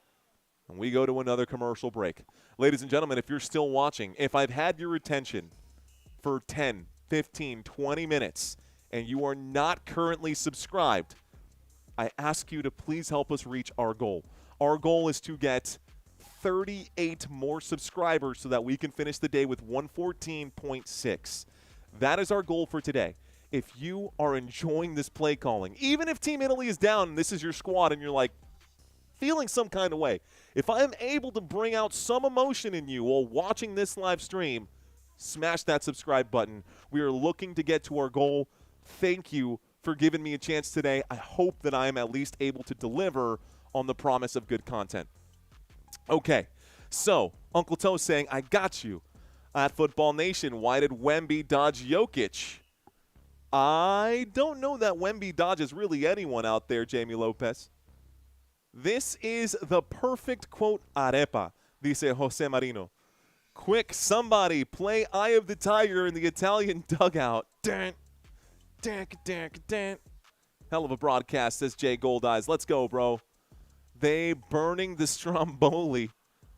and we go to another commercial break. Ladies and gentlemen, if you're still watching, if I've had your attention for 10, 15, 20 minutes, and you are not currently subscribed, I ask you to please help us reach our goal. Our goal is to get 38 more subscribers so that we can finish the day with 114.6. That is our goal for today. If you are enjoying this play calling, even if Team Italy is down and this is your squad and you're like feeling some kind of way, if I am able to bring out some emotion in you while watching this live stream, smash that subscribe button. We are looking to get to our goal. Thank you for giving me a chance today. I hope that I am at least able to deliver on the promise of good content. Okay, so Uncle Toe saying, I got you. At Football Nation, why did Wemby dodge Jokic? I don't know that Wemby dodges really anyone out there, Jamie Lopez. This is the perfect quote, arepa, dice Jose Marino. Quick, somebody play Eye of the Tiger in the Italian dugout. Dun, dun, dun, dun. Hell of a broadcast, says Jay Goldeyes. Let's go, bro. They burning the Stromboli.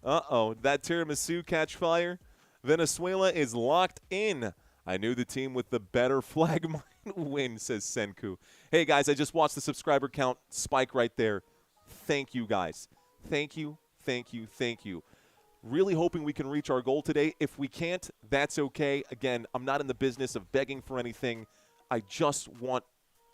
Uh-oh, that tiramisu catch fire? Venezuela is locked in. I knew the team with the better flag might win, says Senku. Hey, guys, I just watched the subscriber count spike right there. Thank you, guys. Thank you, thank you, thank you. Really hoping we can reach our goal today. If we can't, that's okay. Again, I'm not in the business of begging for anything. I just want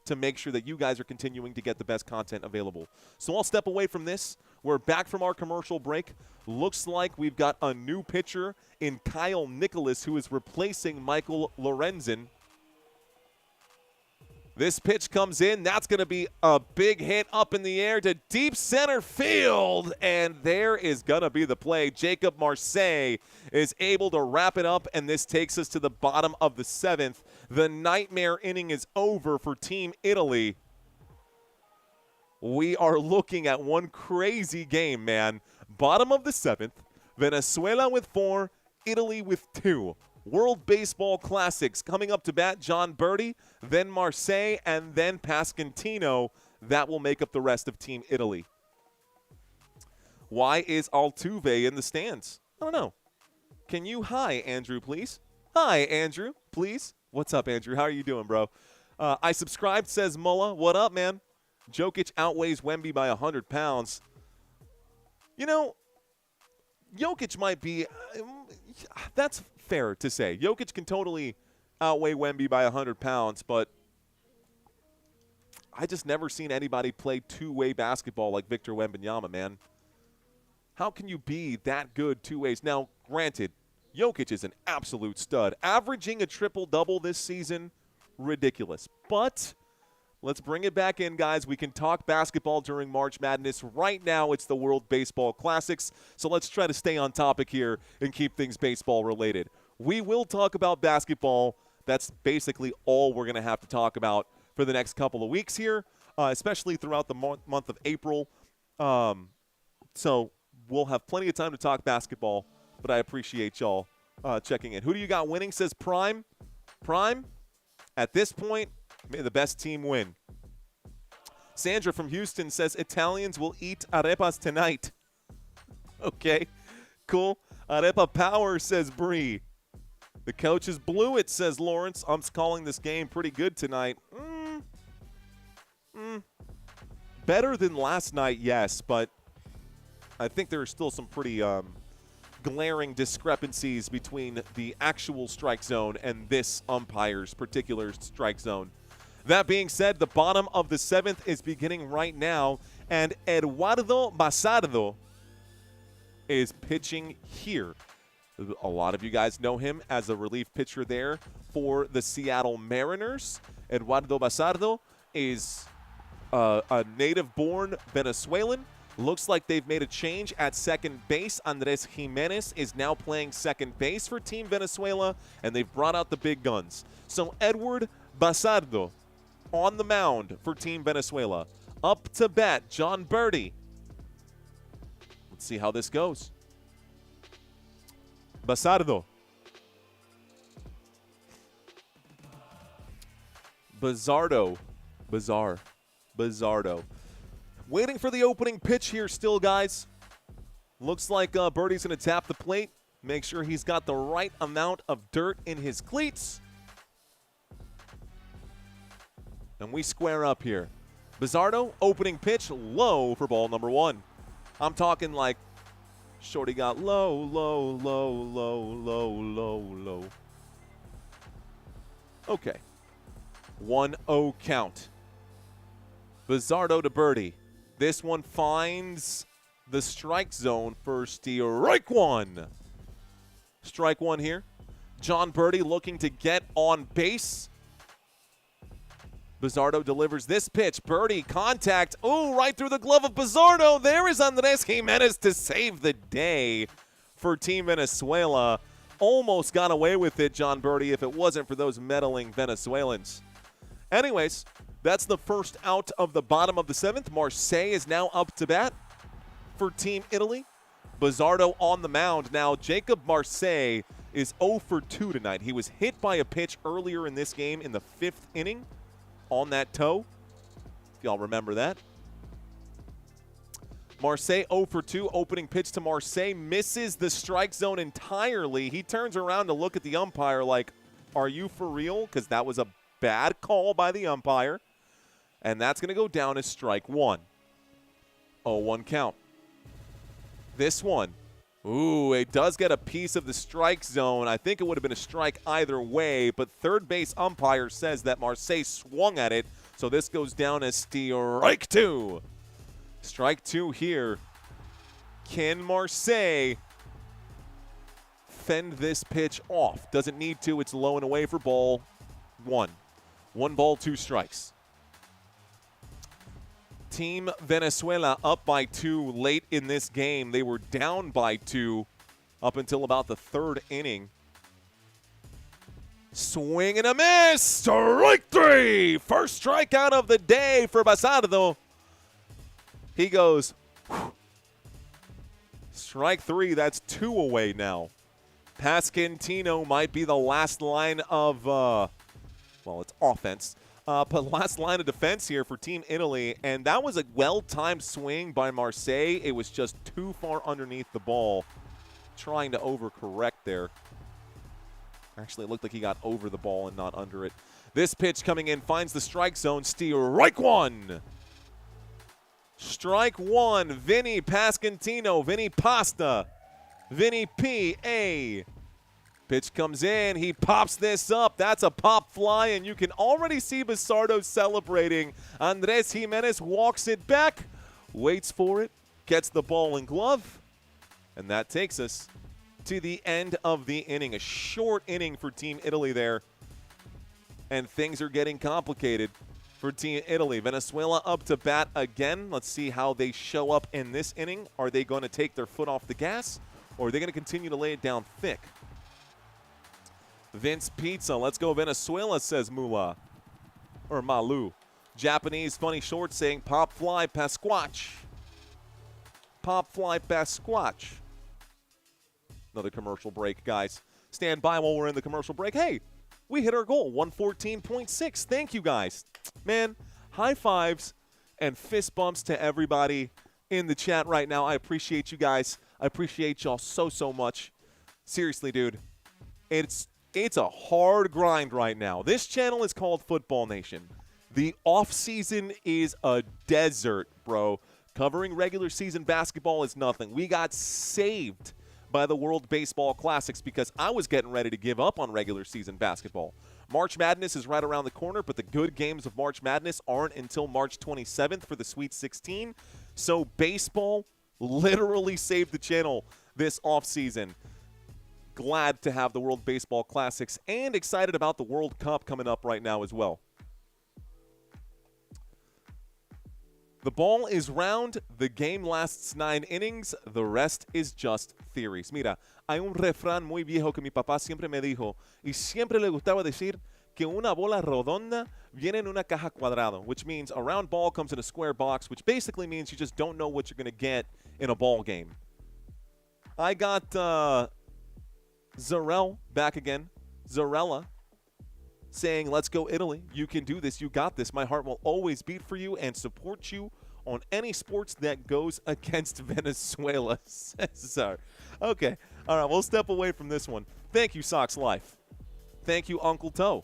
to make sure that you guys are continuing to get the best content available. So I'll step away from this. We're back from our commercial break. Looks like we've got a new pitcher in Kyle Nicholas, who is replacing Michael Lorenzen. This pitch comes in. That's going to be a big hit up in the air to deep center field. And there is going to be the play. Jacob Marseille is able to wrap it up, and this takes us to the bottom of the 7th. The nightmare inning is over for Team Italy. We are looking at one crazy game, man. Bottom of the 7th, Venezuela with 4, Italy with 2. World Baseball Classics coming up to bat, John Berti, then Marseille, and then Pasquantino. That will make up the rest of Team Italy. Why is Altuve in the stands? I don't know. Can you hi, Andrew, please? Hi, Andrew, please. What's up, Andrew? How are you doing, bro? I subscribed, says Mullah. What up, man? Jokic outweighs Wemby by 100 pounds. You know, Jokic might be that's fair to say. Jokic can totally outweigh Wemby by 100 pounds, but I just never seen anybody play two-way basketball like Victor Wembanyama, man. How can you be that good two ways? Now, granted, Jokic is an absolute stud. Averaging a triple-double this season, ridiculous. But let's bring it back in, guys. We can talk basketball during March Madness. Right now, it's the World Baseball Classics, so let's try to stay on topic here and keep things baseball-related. We will talk about basketball. That's basically all we're going to have to talk about for the next couple of weeks here, especially throughout the month of April. So we'll have plenty of time to talk basketball, but I appreciate y'all checking in. Who do you got winning, says Prime? Prime, at this point, may the best team win. Sandra from Houston says Italians will eat arepas tonight. Okay, cool. Arepa power, says Bree. The coaches blew it, says Lawrence. I'm calling this game pretty good tonight. Better than last night, yes, but I think there are still some pretty glaring discrepancies between the actual strike zone and this umpire's particular strike zone. That being said, the bottom of the 7th is beginning right now, and Eduardo Basardo is pitching here. A lot of you guys know him as a relief pitcher there for the Seattle Mariners. Eduardo Basardo is a native-born Venezuelan. Looks like they've made a change at second base. Andres Jimenez is now playing second base for Team Venezuela, and they've brought out the big guns. So Edward Basardo on the mound for Team Venezuela. Up to bat, John Berti. Let's see how this goes. Basardo. Bazardo. Waiting for the opening pitch here still, guys. Looks like Bertie's going to tap the plate. Make sure he's got the right amount of dirt in his cleats. And we square up here. Bazardo, opening pitch, low for ball number 1. I'm talking like shorty got low. Okay. 1-0 count. Bazardo to Berti. This one finds the strike zone for strike one. Strike one here. John Berti looking to get on base. Bazardo delivers this pitch. Berti, contact. Ooh, right through the glove of Bazardo. There is Andres Jimenez to save the day for Team Venezuela. Almost got away with it, John Berti, if it wasn't for those meddling Venezuelans. Anyways, that's the first out of the bottom of the 7th. Marseille is now up to bat for Team Italy. Bazardo on the mound. Now, Jacob Marseille is 0 for 2 tonight. He was hit by a pitch earlier in this game in the 5th inning on that toe, if y'all remember that. Marseille 0 for 2. Opening pitch to Marseille. Misses the strike zone entirely. He turns around to look at the umpire like, are you for real? Because that was a bad call by the umpire. And that's going to go down as strike one. 0-1 count. This one. Ooh, it does get a piece of the strike zone. I think it would have been a strike either way, but third base umpire says that Marseille swung at it, so this goes down as strike two. Strike two here. Can Marseille fend this pitch off? Doesn't need to. It's low and away for ball one. 1 ball, 2 strikes. Team Venezuela up by 2 late in this game. They were down by 2 up until about the 3rd inning. Swing and a miss. Strike 3. First strikeout of the day for Basardo. He goes, whew. Strike 3. That's 2 away now. Pasquantino might be the last line of, well, it's offense. But last line of defense here for Team Italy, and that was a well-timed swing by Marseille. It was just too far underneath the ball, trying to overcorrect there. Actually, it looked like he got over the ball and not under it. This pitch coming in finds the strike zone. Strike 1. Strike 1. Vinny Pasquantino. Vinny Pasta. Vinny P.A. Pitch comes in. He pops this up. That's a pop fly, and you can already see Basardo celebrating. Andres Jimenez walks it back, waits for it, gets the ball in glove, and that takes us to the end of the inning. A short inning for Team Italy there, and things are getting complicated for Team Italy. Venezuela up to bat again. Let's see how they show up in this inning. Are they going to take their foot off the gas, or are they going to continue to lay it down thick? Vince Pizza, let's go Venezuela, says Mula. Or Malu. Japanese funny short saying pop fly Pasquatch. Pop fly Pasquatch. Another commercial break, guys. Stand by while we're in the commercial break. Hey, we hit our goal, 114.6. Thank you, guys. Man, high fives and fist bumps to everybody in the chat right now. I appreciate you guys. I appreciate y'all so, so much. Seriously, dude. It's a hard grind right now. This channel is called Football Nation. The off-season is a desert, bro. Covering regular season basketball is nothing. We got saved by the World Baseball Classics because I was getting ready to give up on regular season basketball. March Madness is right around the corner, but the good games of March Madness aren't until March 27th for the Sweet 16. So baseball literally saved the channel this offseason. Glad to have the World Baseball Classics and excited about the World Cup coming up right now as well. The ball is round. The game lasts 9 innings. The rest is just theories. Mira, hay un refrán muy viejo que mi papá siempre me dijo y siempre le gustaba decir que una bola redonda viene en una caja cuadrada, which means a round ball comes in a square box, which basically means you just don't know what you're going to get in a ball game. I got Zarel back again. Zarella saying, let's go Italy. You can do this. You got this. My heart will always beat for you and support you on any sports that goes against Venezuela. Cesar. Okay. All right. We'll step away from this one. Thank you, Sox Life. Thank you, Uncle Toe.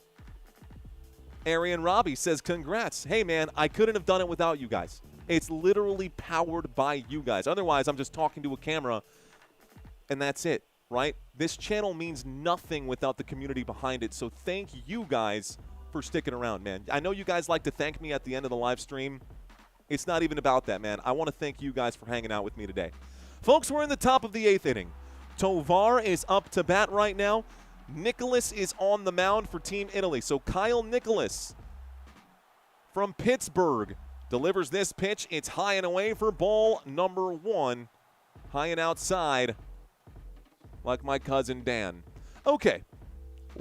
Arian Robbie says, congrats. Hey, man, I couldn't have done it without you guys. It's literally powered by you guys. Otherwise, I'm just talking to a camera, and that's it. Right? This channel means nothing without the community behind it, so thank you guys for sticking around, man. I know you guys like to thank me at the end of the live stream. It's not even about that, man. I want to thank you guys for hanging out with me today. Folks, we're in the top of the 8th inning. Tovar is up to bat right now. Nicholas is on the mound for Team Italy. So Kyle Nicholas from Pittsburgh delivers this pitch. It's high and away for ball number 1. High and outside. Like my cousin Dan. Okay,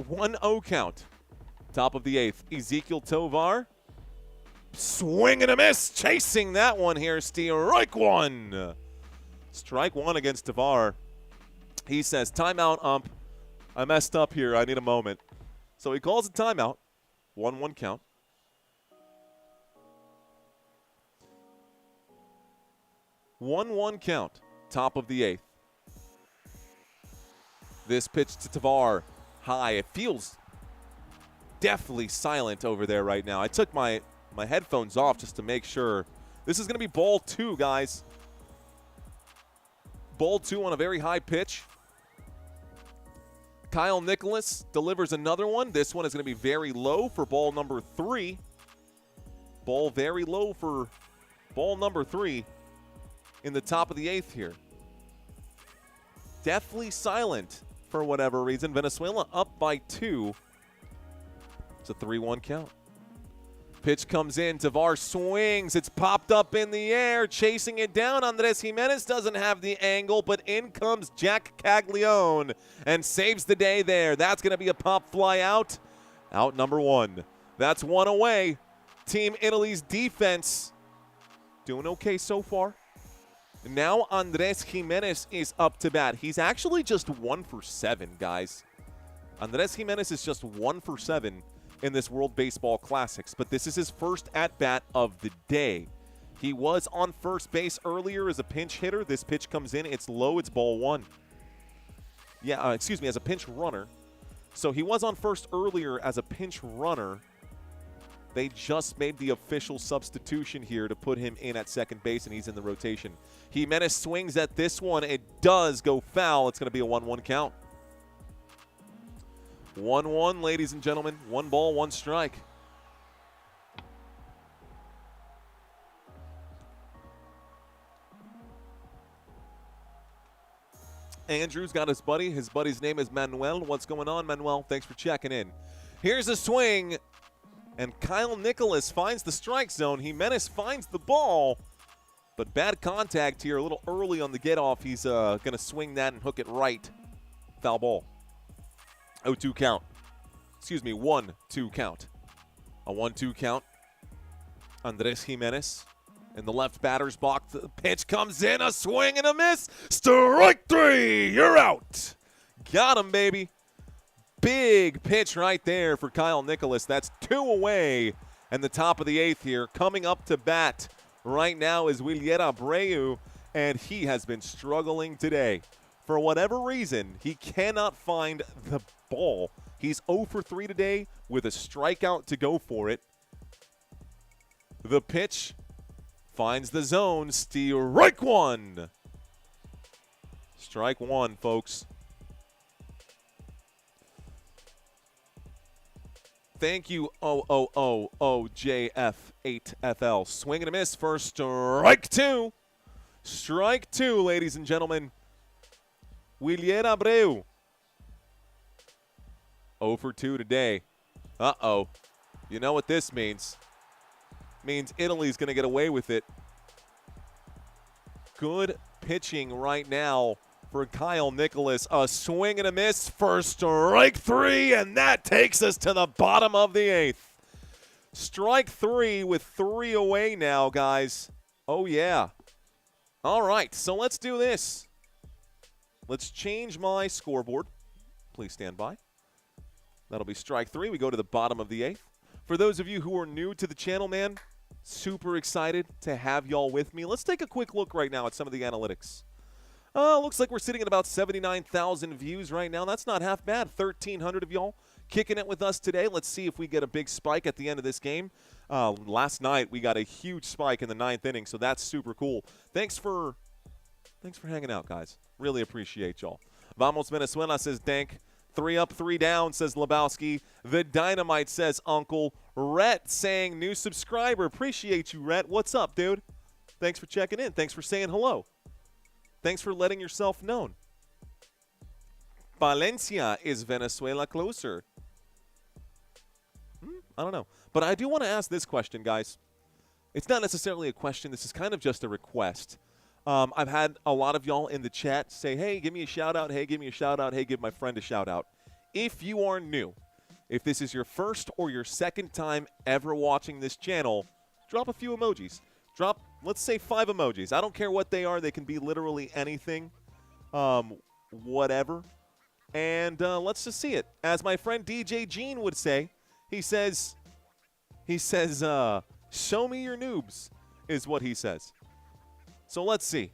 1-0 count. Top of the 8th. Ezekiel Tovar. Swing and a miss. Chasing that one here. Strike 1. Strike 1 against Tovar. He says, timeout, ump. I messed up here. I need a moment. So he calls a timeout. 1-1 count. One count. Top of the 8th. This pitch to Tovar, high. It feels definitely silent over there right now. I took my headphones off just to make sure. This is going to be ball 2, guys. Ball 2 on a very high pitch. Kyle Nicholas delivers another one. This one is going to be very low for ball number 3. Ball very low for ball number 3 in the top of the 8th here. Deathly silent for whatever reason. Venezuela up by 2. It's a 3-1 count. Pitch comes in. Tavar swings. It's popped up in the air. Chasing it down. Andres Jimenez doesn't have the angle, but in comes Jack Caglione and saves the day there. That's going to be a pop fly out. Out number one. That's one away. Team Italy's defense doing okay so far. Now Andres Jimenez is up to bat. He's actually just 1 for 7, guys. Andres Jimenez is just 1 for 7 in this World Baseball Classics, but this is his first at-bat of the day. He was on first base earlier as a pinch hitter. This pitch comes in. It's low. It's ball one. Yeah, excuse me, as a pinch runner. So he was on first earlier as a pinch runner. They just made the official substitution here to put him in at second base, and he's in the rotation. Jimenez swings at this one. It does go foul. It's going to be a 1-1 count. 1-1, ladies and gentlemen. 1 ball, 1 strike. Andrew's got his buddy. His buddy's name is Manuel. What's going on, Manuel? Thanks for checking in. Here's a swing, and Kyle Nicholas finds the strike zone. Jimenez finds the ball, but bad contact here a little early on the get-off. He's going to swing that and hook it right. Foul ball. 0-2 count. Excuse me, 1-2 count. A 1-2 count. Andres Jimenez in the left batter's box. The pitch comes in, a swing and a miss. Strike 3, you're out. Got him, baby. Big pitch right there for Kyle Nicholas. That's 2 away, and the top of the 8th here. Coming up to bat right now is Williera Abreu, and he has been struggling today. For whatever reason, he cannot find the ball. He's 0 for 3 today with a strikeout to go for it. The pitch finds the zone. Strike 1. Strike 1, folks. Thank you, OJF8FL. Swing and a miss for strike 2. Strike 2, ladies and gentlemen. Williera Abreu. 0 for 2 today. Uh-oh. You know what this means. Means Italy's going to get away with it. Good pitching right now for Kyle Nicholas. A swing and a miss for strike 3, and that takes us to the bottom of the 8th. Strike 3 with 3 away now, guys. Oh, yeah. All right, so let's do this. Let's change my scoreboard. Please stand by. That'll be strike 3. We go to the bottom of the 8th. For those of you who are new to the channel, man, super excited to have y'all with me. Let's take a quick look right now at some of the analytics. Looks like we're sitting at about 79,000 views right now. That's not half bad. 1,300 of y'all kicking it with us today. Let's see if we get a big spike at the end of this game. Last night we got a huge spike in the 9th inning, so that's super cool. Thanks for hanging out, guys. Really appreciate y'all. Vamos Venezuela says Dank. 3 up, 3 down, says Lebowski. The Dynamite says Uncle. Rhett saying new subscriber. Appreciate you, Rhett. What's up, dude? Thanks for checking in. Thanks for saying hello. Thanks for letting yourself known. Valencia is Venezuela closer. I don't know. But I do want to ask this question, guys. It's not necessarily a question. This is kind of just a request. I've had a lot of y'all in the chat say, hey, give me a shout-out. Hey, give me a shout-out. Hey, give my friend a shout-out. If you are new, if this is your first or your second time ever watching this channel, drop a few emojis. Drop, let's say, 5 emojis. I don't care what they are. They can be literally anything, whatever. And let's just see it. As my friend DJ Gene would say, he says, show me your noobs, is what he says. So let's see.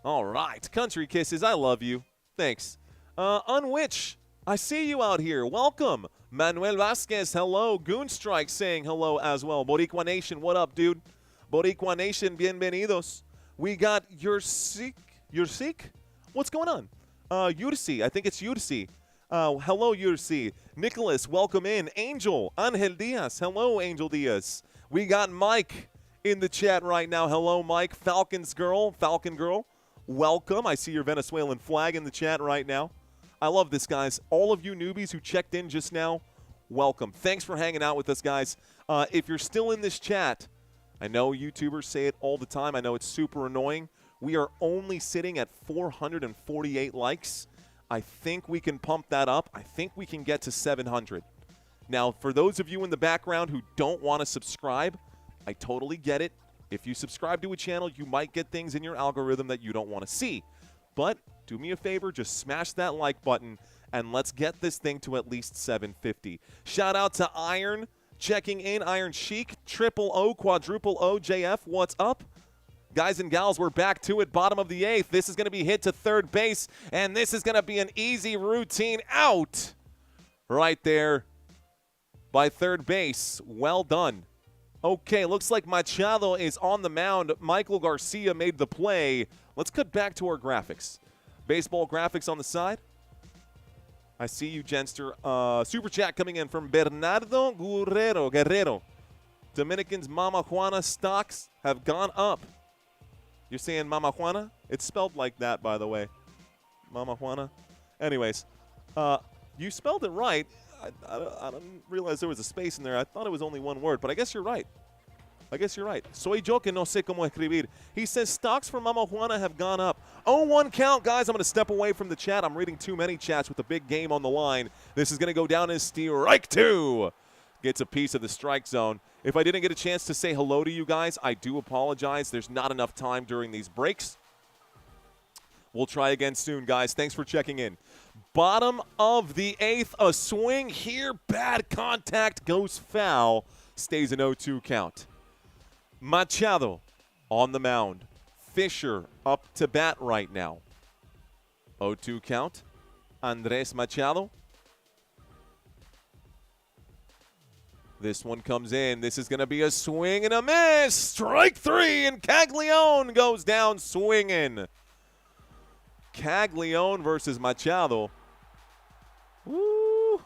All right. Country Kisses, I love you. Thanks. Unwitch, I see you out here. Welcome. Manuel Vasquez, hello. Goonstrike saying hello as well. Boricua Nation, what up, dude? Boricua Nation, bienvenidos. We got Yursik. What's going on? Yursi, I think it's Yursi. Hello, Yursi. Nicholas, welcome in. Angel, Angel Diaz. Hello, Angel Diaz. We got Mike in the chat right now. Hello, Mike. Falcon Girl, welcome. I see your Venezuelan flag in the chat right now. I love this, guys. All of you newbies who checked in just now, welcome. Thanks for hanging out with us, guys. If you're still in this chat, I know YouTubers say it all the time. I know it's super annoying. We are only sitting at 448 likes. I think we can pump that up. I think we can get to 700. Now, for those of you in the background who don't want to subscribe, I totally get it. If you subscribe to a channel, you might get things in your algorithm that you don't want to see. But do me a favor, just smash that like button, and let's get this thing to at least 750. Shout out to Iron checking in. Iron Chic, Triple O, Quadruple O, JF, what's up? Guys and gals, we're back to it. Bottom of the 8th. This is going to be hit to third base, and this is going to be an easy routine out right there by third base. Well done. Okay, looks like Machado is on the mound. Michael Garcia made the play. Let's cut back to our graphics. Baseball graphics on the side. I see you, Genster. Super chat coming in from Bernardo Guerrero. Dominicans Mama Juana stocks have gone up. You're saying Mama Juana? It's spelled like that, by the way. Mama Juana. Anyways, you spelled it right. I didn't realize there was a space in there. I thought it was only one word, but I guess you're right. Soy yo que no sé cómo escribir. He says stocks for Mama Juana have gone up. 0-1 count, guys. I'm going to step away from the chat. I'm reading too many chats with the big game on the line. This is going to go down as strike 2. Gets a piece of the strike zone. If I didn't get a chance to say hello to you guys, I do apologize. There's not enough time during these breaks. We'll try again soon, guys. Thanks for checking in. Bottom of the 8th, a swing here. Bad contact, goes foul. Stays an 0-2 count. Machado on the mound. Fisher up to bat right now. 0-2 count. Andres Machado. This one comes in. This is going to be a swing and a miss. Strike 3, and Caglione goes down swinging. Caglione versus Machado. Woo.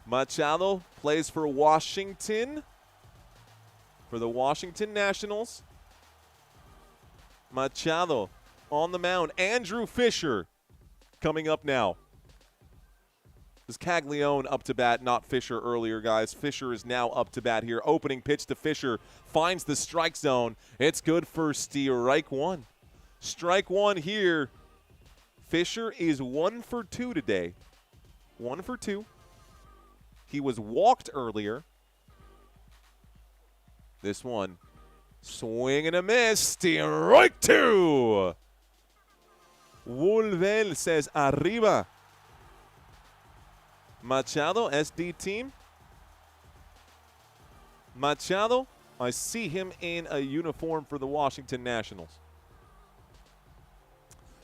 Machado plays for Washington, for the Washington Nationals. Machado on the mound. Andrew Fisher coming up now. This is Caglione up to bat, not Fisher earlier, guys. Fisher is now up to bat here. Opening pitch to Fisher. Finds the strike zone. It's good for strike 1. Strike 1 here. Fisher is 1 for 2 today. 1 for 2. He was walked earlier. This one. Swing and a miss. Strike 2. Wolvel says arriba. Machado, SD team. Machado, I see him in a uniform for the Washington Nationals.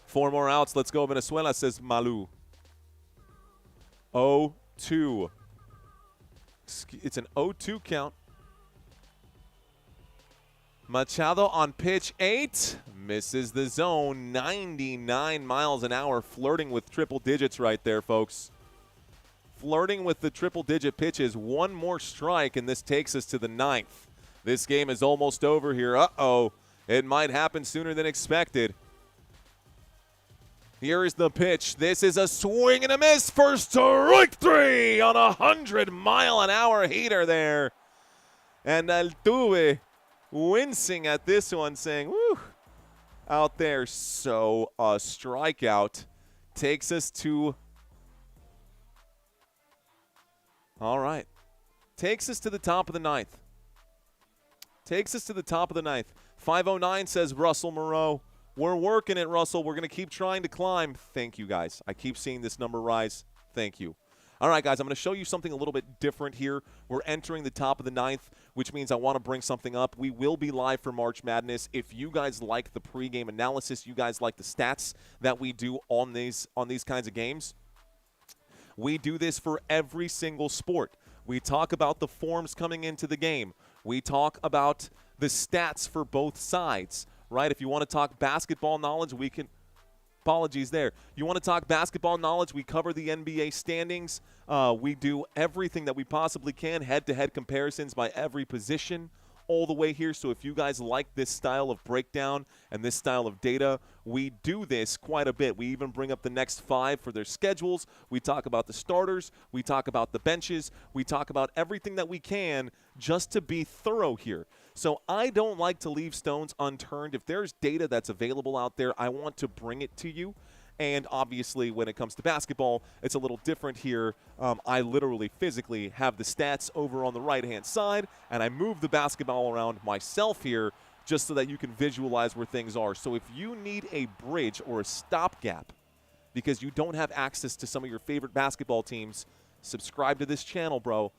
4 more outs. Let's go Venezuela, says Malu. 0-2. It's an 0-2 count. Machado on pitch 8. Misses the zone. 99 miles an hour. Flirting with triple digits right there, folks. Flirting with the triple-digit pitches. 1 more strike, and this takes us to the 9th. This game is almost over here. Uh-oh. It might happen sooner than expected. Here is the pitch. This is a swing and a miss for strike 3 on a 100-mile-an-hour heater there. And Altuve wincing at this one, saying, woo, out there. So a strikeout takes us to... All right. Takes us to the top of the 9th. 509 says Russell Moreau. We're working it, Russell. We're going to keep trying to climb. Thank you, guys. I keep seeing this number rise. Thank you. All right, guys, I'm going to show you something a little bit different here. We're entering the top of the 9th, which means I want to bring something up. We will be live for March Madness. If you guys like the pregame analysis, you guys like the stats that we do on these kinds of games, we do this for every single sport. We talk about the forms coming into the game. We talk about the stats for both sides, right? If you want to talk basketball knowledge, we can – apologies there. You want to talk basketball knowledge, we cover the NBA standings. We do everything that we possibly can, head-to-head comparisons by every position, all the way here. So if you guys like this style of breakdown and this style of data, we do this quite a bit. We even bring up the next 5 for their schedules. We talk about the starters. We talk about the benches. We talk about everything that we can just to be thorough here. So I don't like to leave stones unturned. If there's data that's available out there, I want to bring it to you. And obviously, when it comes to basketball, it's a little different here. I literally physically have the stats over on the right-hand side, and I move the basketball around myself here just so that you can visualize where things are. So if you need a bridge or a stopgap because you don't have access to some of your favorite basketball teams, subscribe to this channel, bro.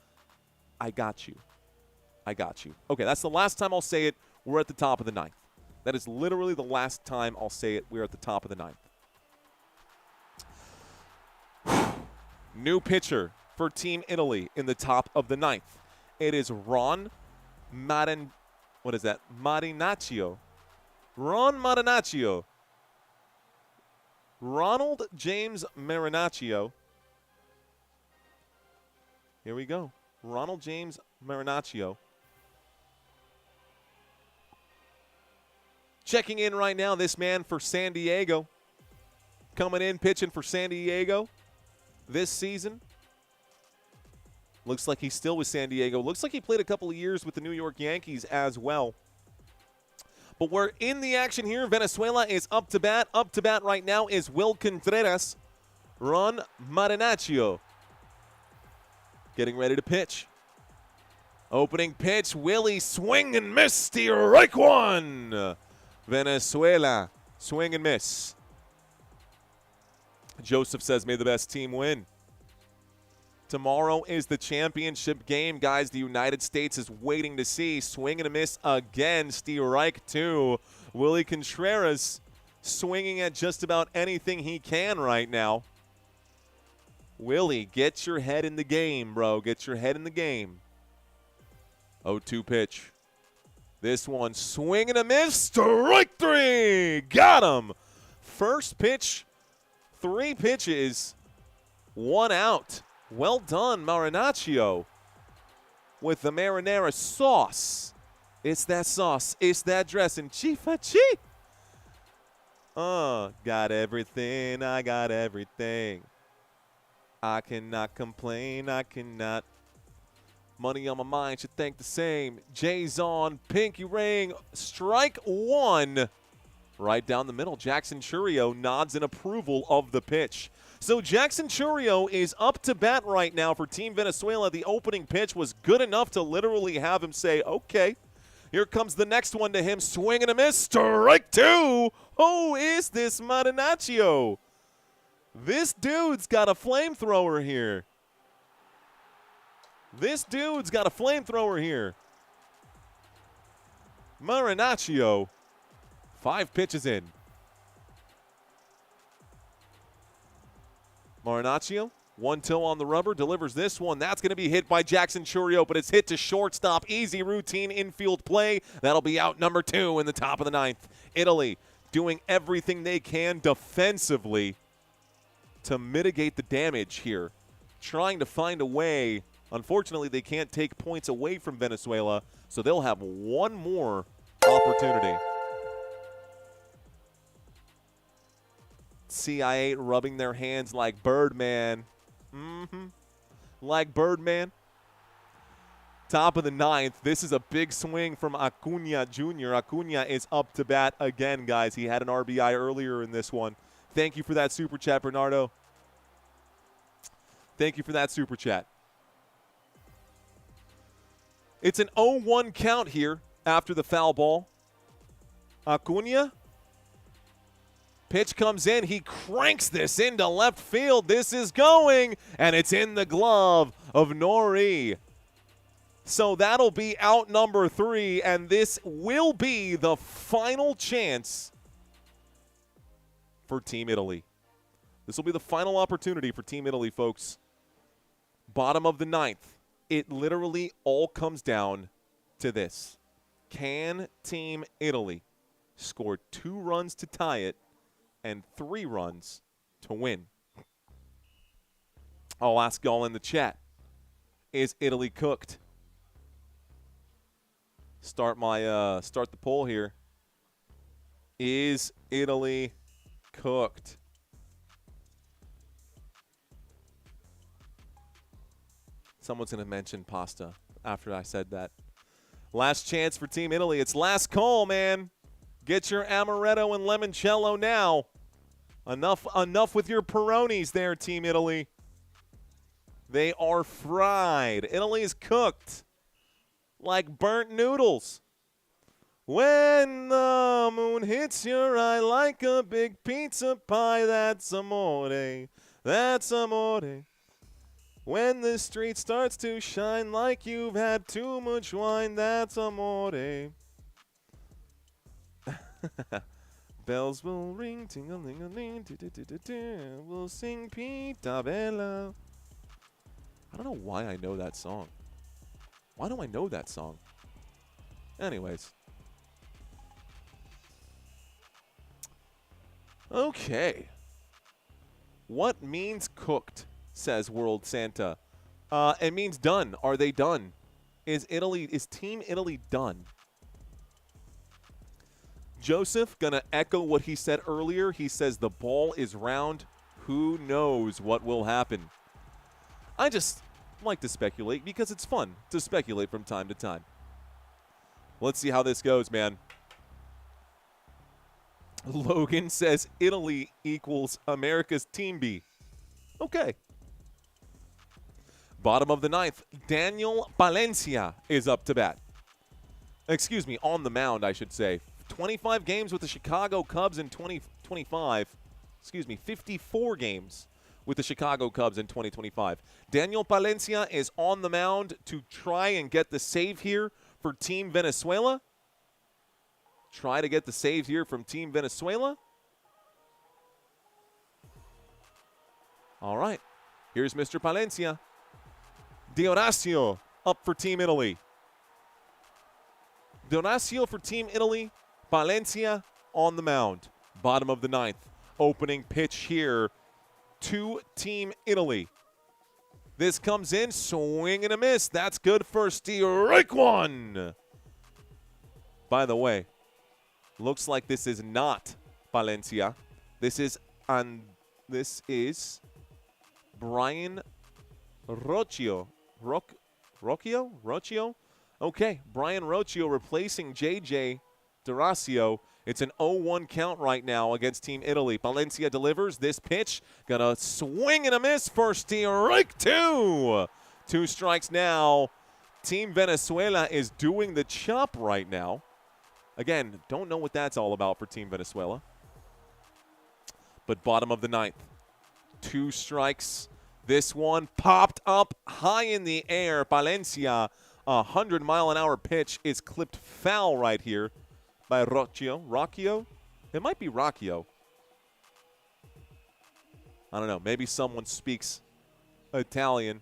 I got you. I got you. Okay, that's the last time I'll say it. We're at the top of the 9th. That is literally the last time I'll say it. We're at the top of the 9th. New pitcher for Team Italy in the top of the 9th. It is Marinaccio. Ron Marinaccio. Ronald James Marinaccio. Here we go. Ronald James Marinaccio. Checking in right now, this man for San Diego. Coming in, pitching for San Diego this season. Looks like he's still with San Diego. Looks like he played a couple of years with the New York Yankees as well. But we're in the action here. Venezuela is up to bat. Up to bat right now is Will Contreras. Ron Marinaccio getting ready to pitch. Opening pitch, Willie swing and miss. Strike one. Venezuela swing and miss. Joseph says, may the best team win. Tomorrow is the championship game, guys. The United States is waiting to see. Swing and a miss again. Strike two. Willie Contreras swinging at just about anything he can right now. Willie, get your head in the game, bro. Get your head in the game. 0-2 pitch. This one, swing and a miss. Strike three. Got him. First pitch. 3 pitches, 1 out. Well done, Marinaccio, with the marinara sauce. It's that sauce. It's that dressing. Chifa-chi. Got everything. I got everything. I cannot complain. I cannot. Money on my mind. Should think the same. Jay's on. Pinky ring. Strike one. Right down the middle, Jackson Churio nods in approval of the pitch. So Jackson Churio is up to bat right now for Team Venezuela. The opening pitch was good enough to literally have him say, okay, here comes the next one to him. Swing and a miss. Strike two. Who is this Marinaccio? This dude's got a flamethrower here. This dude's got a flamethrower here. Marinaccio. 5 pitches in. Marinaccio, 1-2 on the rubber, delivers this one. That's going to be hit by Jackson Churio, but it's hit to shortstop. Easy routine infield play. That'll be out number 2 in the top of the 9th. Italy doing everything they can defensively to mitigate the damage here. Trying to find a way. Unfortunately, they can't take points away from Venezuela, so they'll have one more opportunity. CIA rubbing their hands like Birdman. Like Birdman. Top of the 9th. This is a big swing from Acuna Jr. Acuna is up to bat again, guys. He had an RBI earlier in this one. Thank you for that super chat, Bernardo. Thank you for that super chat. It's an 0-1 count here after the foul ball. Acuna. Pitch comes in. He cranks this into left field. This is going, and it's in the glove of Nori. So that'll be out number 3, and this will be the final chance for Team Italy. This will be the final opportunity for Team Italy, folks. Bottom of the 9th. It literally all comes down to this. Can Team Italy score 2 runs to tie it and 3 runs to win? I'll ask y'all in the chat. Is Italy cooked? start the poll here. Is Italy cooked? Someone's going to mention pasta after I said that. Last chance for Team Italy. It's last call, man. Get your amaretto and limoncello now. Enough with your Peronis there, Team Italy. They are fried. Italy is cooked like burnt noodles. When the moon hits your eye like a big pizza pie, that's amore. That's amore. When the street starts to shine like you've had too much wine, that's amore. Bells will ring, ting-a-ling-a-ling, we'll sing Pita Bella. I don't know why I know that song. Why do I know that song? Anyways. Okay. What means cooked, says World Santa. It means done. Are they done? Is Team Italy done? Joseph gonna echo what he said earlier. He says the ball is round. Who knows what will happen? I just like to speculate because it's fun to speculate from time to time. Let's see how this goes, man. Logan says Italy equals America's Team B. Okay. Bottom of the ninth, Daniel Valencia is up to bat. Excuse me, on the mound, I should say. 25 games with the Chicago Cubs in 2025. Excuse me, 54 games with the Chicago Cubs in 2025. Daniel Valencia is on the mound to try and get the save here for Team Venezuela. Try to get the save here from Team Venezuela. All right. Here's Mr. Palencia. Dionisio up for Team Italy. Dionisio for Team Italy. Palencia on the mound. Bottom of the ninth. Opening pitch here to Team Italy. This comes in. Swing and a miss. That's good for strike one. By the way, looks like this is not Palencia. This is Brian Rocchio. Rocchio? Okay, Brian Rocchio replacing JJ Duracio. It's an 0-1 count right now against Team Italy. Palencia delivers this pitch. Gonna swing and a miss for strike two. 2 strikes now. Team Venezuela is doing the chop right now. Again, don't know what that's all about for Team Venezuela. But bottom of the ninth. 2 strikes. This one popped up high in the air. Palencia, 100-mile-an-hour pitch is clipped foul right here by Rocchio. It might be Rocchio. I don't know. Maybe someone speaks Italian.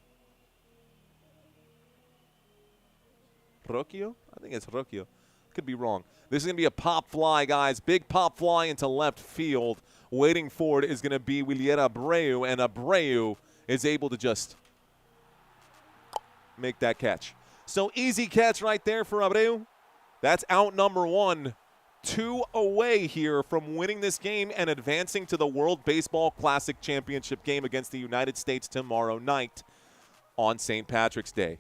Rocchio? I think it's Rocchio. Could be wrong. This is going to be a pop fly, guys. Big pop fly into left field. Waiting for it is going to be Willier Abreu, and Abreu is able to just make that catch. So easy catch right there for Abreu. That's out number 1. 2 away here from winning this game and advancing to the World Baseball Classic Championship game against the United States tomorrow night on St. Patrick's Day.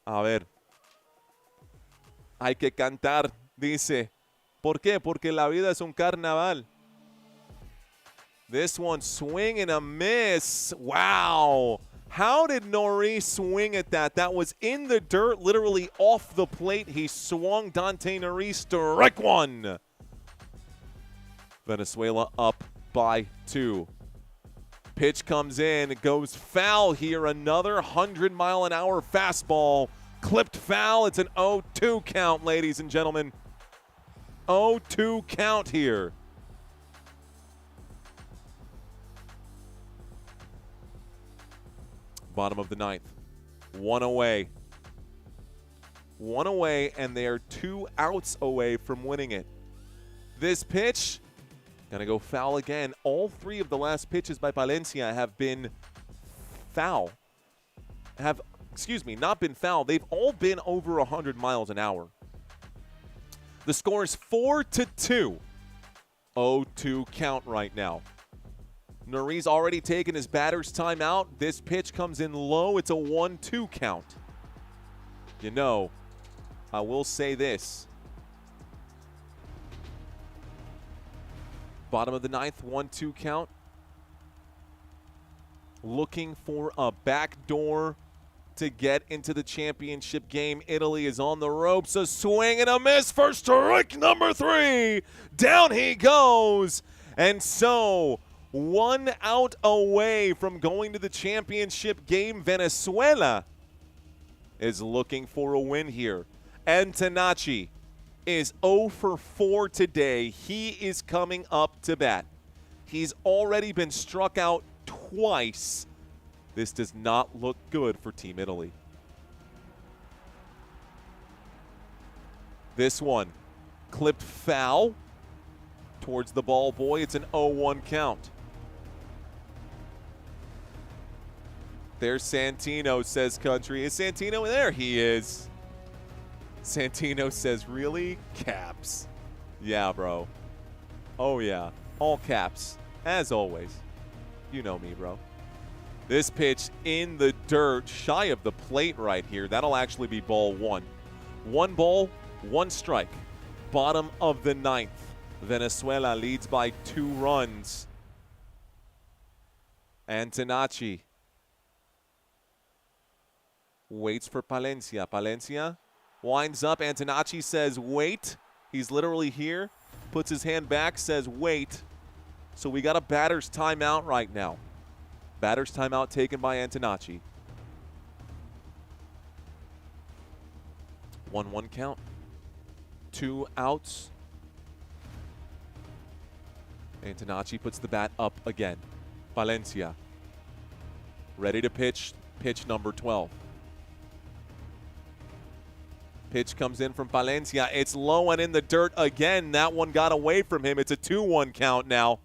A ver. Hay que cantar, dice. ¿Por qué? Porque la vida es un carnaval. This one, swing and a miss. Wow. How did Nori swing at that? That was in the dirt, literally off the plate. He swung. Dante Nori, strike one. Venezuela up by 2. Pitch comes in. It goes foul here. Another 100-mile-an-hour fastball. Clipped foul. It's an 0-2 count, ladies and gentlemen. 0-2 count here. Bottom of the ninth. 1 away. 1 away, and they are 2 outs away from winning it. This pitch, gonna go foul again. All 3 of the last pitches by Palencia have been foul. not been fouled. They've all been over 100 miles an hour. The score is 4-2. 0-2 count right now. Nuri's already taken his batter's timeout. This pitch comes in low. It's a 1-2 count. You know, I will say this. Bottom of the ninth, 1-2 count. Looking for a backdoor to get into the championship game. Italy is on the ropes. A swing and a miss for strike number 3. Down he goes. And so, 1 out away from going to the championship game. Venezuela is looking for a win here. Antonacci is 0 for 4 today. He is coming up to bat. He's already been struck out twice. This does not look good for Team Italy. This one, clipped foul towards the ball boy. It's an 0-1 count. There's Santino, says Country. Is Santino in there? He is. Santino says, really? Caps. Yeah, bro. Oh, yeah. All caps. As always. You know me, bro. This pitch in the dirt, shy of the plate right here. That'll actually be ball 1. 1 ball, 1 strike. Bottom of the ninth. Venezuela leads by 2 runs. Antonacci waits for Palencia. Palencia winds up. Antonacci says, wait. He's literally here. Puts his hand back, says, wait. So we got a batter's timeout right now. Batter's timeout taken by Antonacci. 1-1 count. 2 outs. Antonacci puts the bat up again. Valencia. Ready to pitch. Pitch number 12. Pitch comes in from Valencia. It's low and in the dirt again. That one got away from him. It's a 2-1 count now.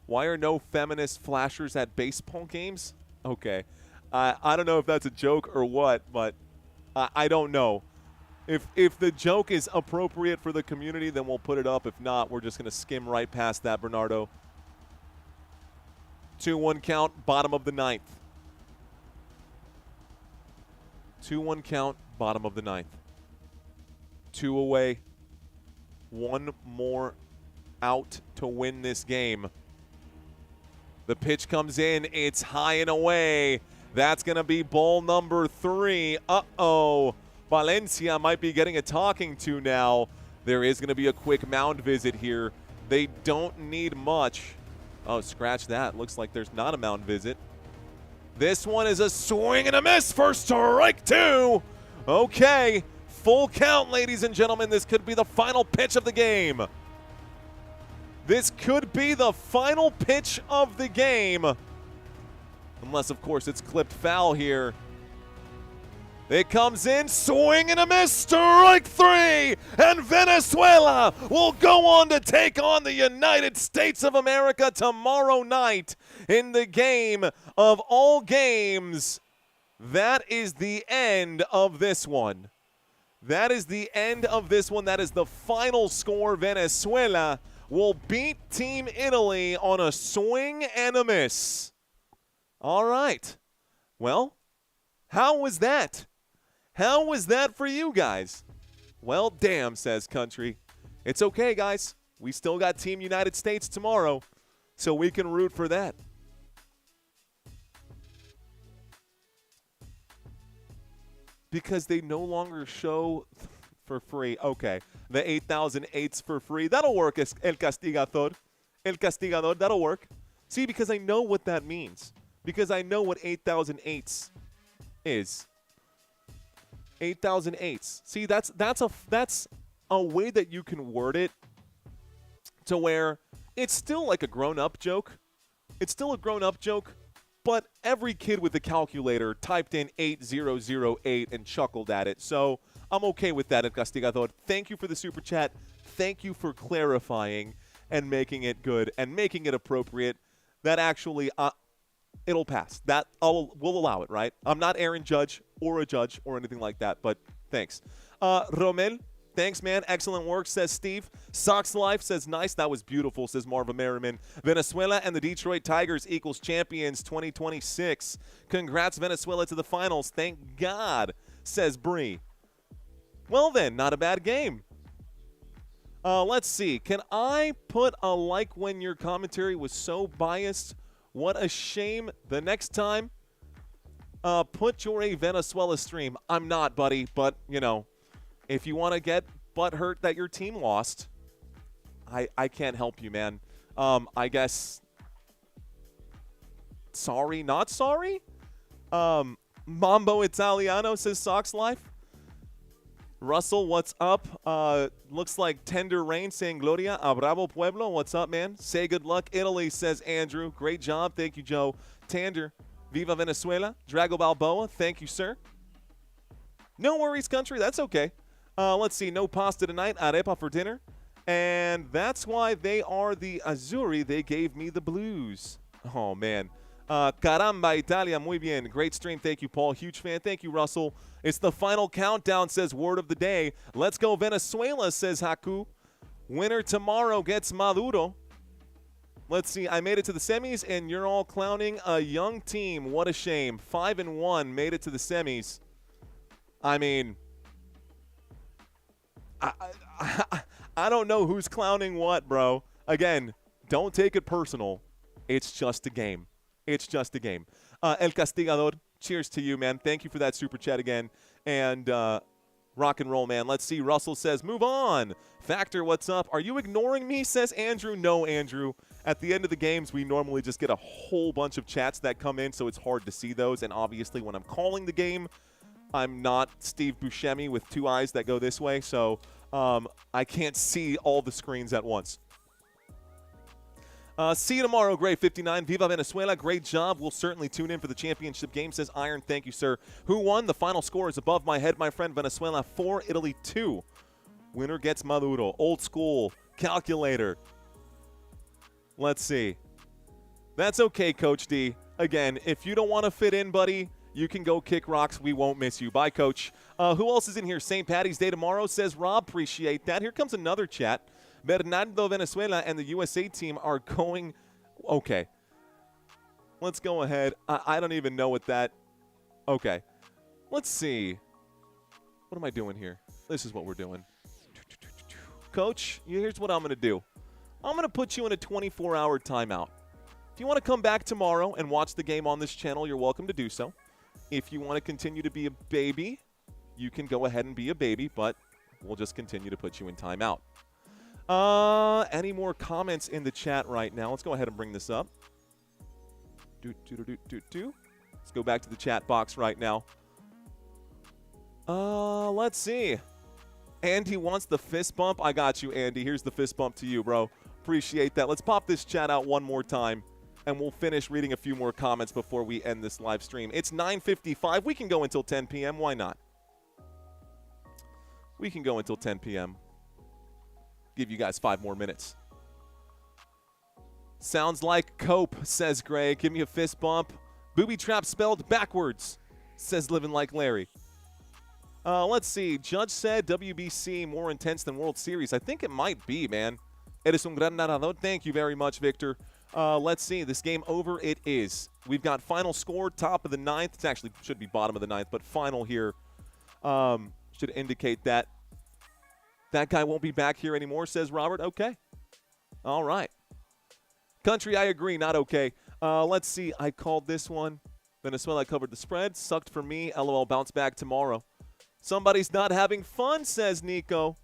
Why are no feminist flashers at baseball games? Okay. I don't know if that's a joke or what, but I don't know. If the joke is appropriate for the community, then we'll put it up. If not, we're just going to skim right past that, Bernardo. 2-1 count, bottom of the ninth. 2-1 count, bottom of the ninth. 2 away. 1 more out to win this game. The pitch comes in. It's high and away. That's going to be ball number 3. Uh-oh. Valencia might be getting a talking to now. There is going to be a quick mound visit here. They don't need much. Oh, scratch that. Looks like there's not a mound visit. This one is a swing and a miss for strike 2. Okay. Full count, ladies and gentlemen. This could be the final pitch of the game. This could be the final pitch of the game. Unless, of course, it's clipped foul here. It comes in, swing and a miss, strike 3. And Venezuela will go on to take on the United States of America tomorrow night in the game of all games. That is the end of this one. That is the end of this one. That is the final score. Venezuela will beat Team Italy on a swing and a miss. All right. Well, how was that? How was that for you guys? Well, damn, says Country. It's okay, guys. We still got Team United States tomorrow, so we can root for that. Because they no longer show for free. Okay. The 8,008s for free. That'll work, El Castigador. El Castigador, that'll work. See, because I know what that means. Because I know what 8,008s is. 8,008s. See, that's a way that you can word it to where it's still like a grown-up joke. It's still a grown-up joke, but every kid with a calculator typed in 8008 and chuckled at it. So I'm okay with that, El Castigador. Thank you for the super chat. Thank you for clarifying and making it good and making it appropriate. That actually, it'll pass. We'll allow it, right? I'm not Aaron Judge or a judge or anything like that, but thanks. Romel, thanks, man. Excellent work, says Steve. Sox Life says, nice. That was beautiful, says Marva Merriman. Venezuela and the Detroit Tigers equals champions 2026. Congrats, Venezuela, to the finals. Thank God, says Bree. Well, then, not a bad game. Let's see. Can I put a like when your commentary was so biased? What a shame. The next time, put your a Venezuela stream. I'm not, buddy, but, you know, if you want to get butthurt that your team lost, I can't help you, man. I guess sorry, not sorry? Mambo Italiano says Sox Life. Russell, what's up? Looks like Tender Rain saying Gloria a Bravo Pueblo. What's up, man? Say good luck, Italy, says Andrew. Great job. Thank you, Joe. Tander, Viva Venezuela. Drago Balboa, thank you, sir. No worries, country. That's okay. Let's see. No pasta tonight. Arepa for dinner. And that's why they are the Azzurri. They gave me the blues. Oh, man. Caramba, Italia. Muy bien. Great stream. Thank you, Paul. Huge fan. Thank you, Russell. It's the final countdown, says Word of the Day. Let's go Venezuela, says Haku. Winner tomorrow gets Maduro. Let's see. I made it to the semis, and you're all clowning a young team. What a shame. 5-1 made it to the semis. I mean, I don't know who's clowning what, bro. Again, don't take it personal. It's just a game. It's just a game. El Castigador, cheers to you, man. Thank you for that super chat again. And rock and roll, man. Let's see. Russell says, move on. Factor, what's up? Are you ignoring me, says Andrew. No, Andrew. At the end of the games, we normally just get a whole bunch of chats that come in, so it's hard to see those. And obviously, when I'm calling the game, I'm not Steve Buscemi with two eyes that go this way, so I can't see all the screens at once. See you tomorrow, Gray 59. Viva Venezuela. Great job. We'll certainly tune in for the championship game, says Iron. Thank you, sir. Who won? The final score is above my head, my friend. Venezuela 4, Italy 2. Winner gets Maduro. Old school calculator. Let's see. That's okay, Coach D. Again, if you don't want to fit in, buddy, you can go kick rocks. We won't miss you. Bye, Coach. Who else is in here? St. Patty's Day tomorrow, says Rob. Appreciate that. Here comes another chat. Bernardo Venezuela and the USA team are going. Okay. Let's go ahead. I don't even know what that. Okay. Let's see. What am I doing here? This is what we're doing. Coach, here's what I'm going to do. I'm going to put you in a 24-hour timeout. If you want to come back tomorrow and watch the game on this channel, you're welcome to do so. If you want to continue to be a baby, you can go ahead and be a baby, but we'll just continue to put you in timeout. Any more comments in the chat right now? Let's go ahead and bring this up. Let's go back to the chat box right now. Let's see. Andy wants the fist bump. I got you, Andy. Here's the fist bump to you, bro. Appreciate that. Let's pop this chat out one more time, and we'll finish reading a few more comments before we end this live stream. It's 9:55. We can go until 10 p.m. Why not? We can go until 10 p.m. Give you guys 5 more minutes. Sounds like cope, says Greg. Give me a fist bump. Booby trap spelled backwards, says Living Like Larry. Let's see. Judge said WBC more intense than World Series. I think it might be, man. Eres un gran narrador. Thank you very much, Victor. Let's see. This game over. It is. We've got final score, top of the 9th. It actually should be bottom of the 9th, but final here should indicate that that guy won't be back here anymore, says Robert. Okay. All right. Country, I agree. Not okay. Let's see. I called this one. Venezuela covered the spread. Sucked for me. LOL, bounce back tomorrow. Somebody's not having fun, says Nico.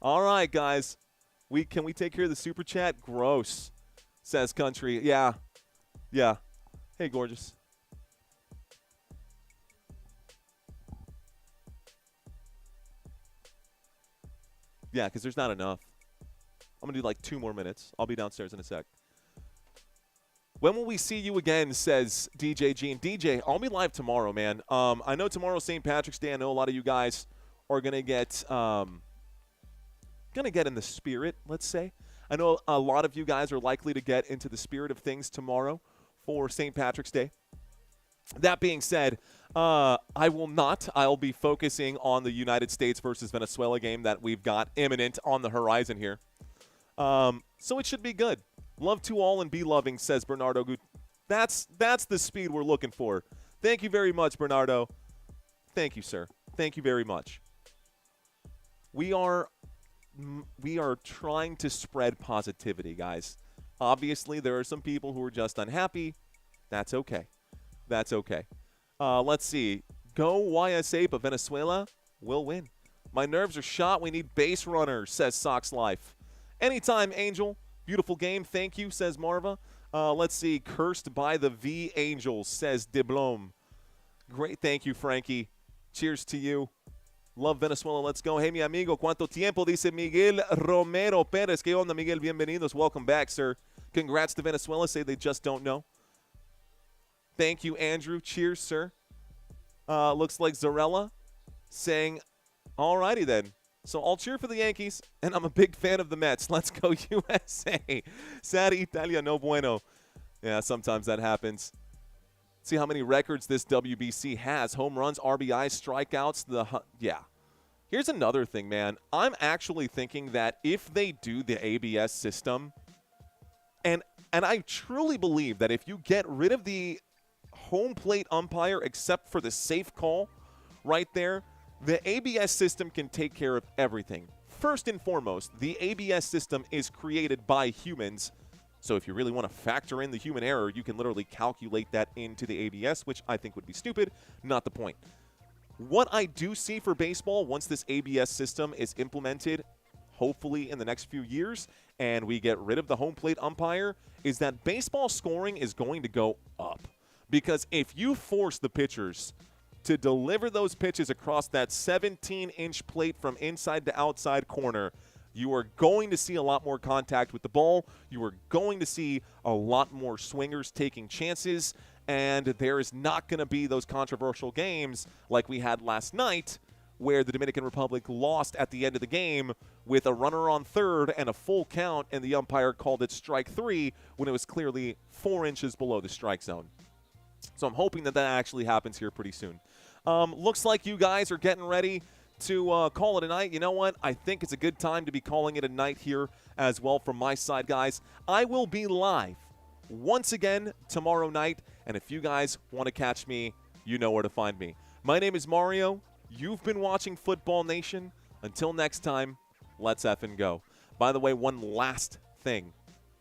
All right, guys. Can we take care of the super chat? Gross, says Country. Yeah. Yeah. Hey, gorgeous. Yeah, because there's not enough. I'm going to do like 2 more minutes. I'll be downstairs in a sec. When will we see you again, says DJ Gene. DJ, I'll be live tomorrow, man. I know tomorrow's St. Patrick's Day. I know a lot of you guys are going to get in the spirit, let's say. I know a lot of you guys are likely to get into the spirit of things tomorrow for St. Patrick's Day. That being said, I will not. I'll be focusing on the United States versus Venezuela game that we've got imminent on the horizon here. So it should be good. Love to all and be loving, says Bernardo. That's the speed we're looking for. Thank you very much, Bernardo. Thank you, sir. Thank you very much. We are trying to spread positivity, guys. Obviously, there are some people who are just unhappy. That's okay. That's okay. Let's see. Go YSA, but Venezuela will win. My nerves are shot. We need base runners, says Sox Life. Anytime, Angel. Beautiful game. Thank you, says Marva. Let's see. Cursed by the V Angels, says Diblom. Great. Thank you, Frankie. Cheers to you. Love Venezuela. Let's go. Hey, mi amigo. ¿Cuánto tiempo? Dice Miguel Romero Pérez. ¿Qué onda, Miguel? Bienvenidos. Welcome back, sir. Congrats to Venezuela. Say they just don't know. Thank you, Andrew. Cheers, sir. Looks like Zarella saying, all righty then. So I'll cheer for the Yankees, and I'm a big fan of the Mets. Let's go USA. Sad Italia, no bueno. Yeah, sometimes that happens. See how many records this WBC has. Home runs, RBIs, strikeouts. Yeah. Here's another thing, man. I'm actually thinking that if they do the ABS system, and I truly believe that if you get rid of the home plate umpire except for the safe call right there, the ABS system can take care of everything. First and foremost, the ABS system is created by humans. So if you really want to factor in the human error, you can literally calculate that into the ABS, which I think would be stupid. Not the point. What I do see for baseball, once this ABS system is implemented, hopefully in the next few years, and we get rid of the home plate umpire, is that baseball scoring is going to go up. Because if you force the pitchers to deliver those pitches across that 17-inch plate from inside to outside corner, you are going to see a lot more contact with the ball. You are going to see a lot more swingers taking chances. And there is not going to be those controversial games like we had last night where the Dominican Republic lost at the end of the game with a runner on third and a full count, and the umpire called it strike 3 when it was clearly 4 inches below the strike zone. So I'm hoping that actually happens here pretty soon. Looks like you guys are getting ready to call it a night. You know what? I think it's a good time to be calling it a night here as well from my side, guys. I will be live once again tomorrow night, and if you guys want to catch me, you know where to find me. My name is Mario. You've been watching Football Nation. Until next time, let's effing go. By the way, one last thing.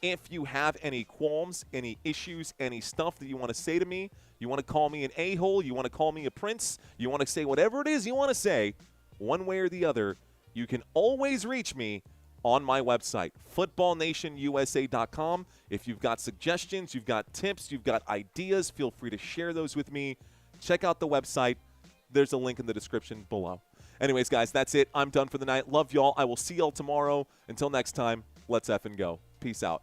If you have any qualms, any issues, any stuff that you want to say to me, you want to call me an a-hole, you want to call me a prince, you want to say whatever it is you want to say, one way or the other, you can always reach me on my website, footballnationusa.com. If you've got suggestions, you've got tips, you've got ideas, feel free to share those with me. Check out the website. There's a link in the description below. Anyways, guys, that's it. I'm done for the night. Love y'all. I will see y'all tomorrow. Until next time, let's effing go. Peace out.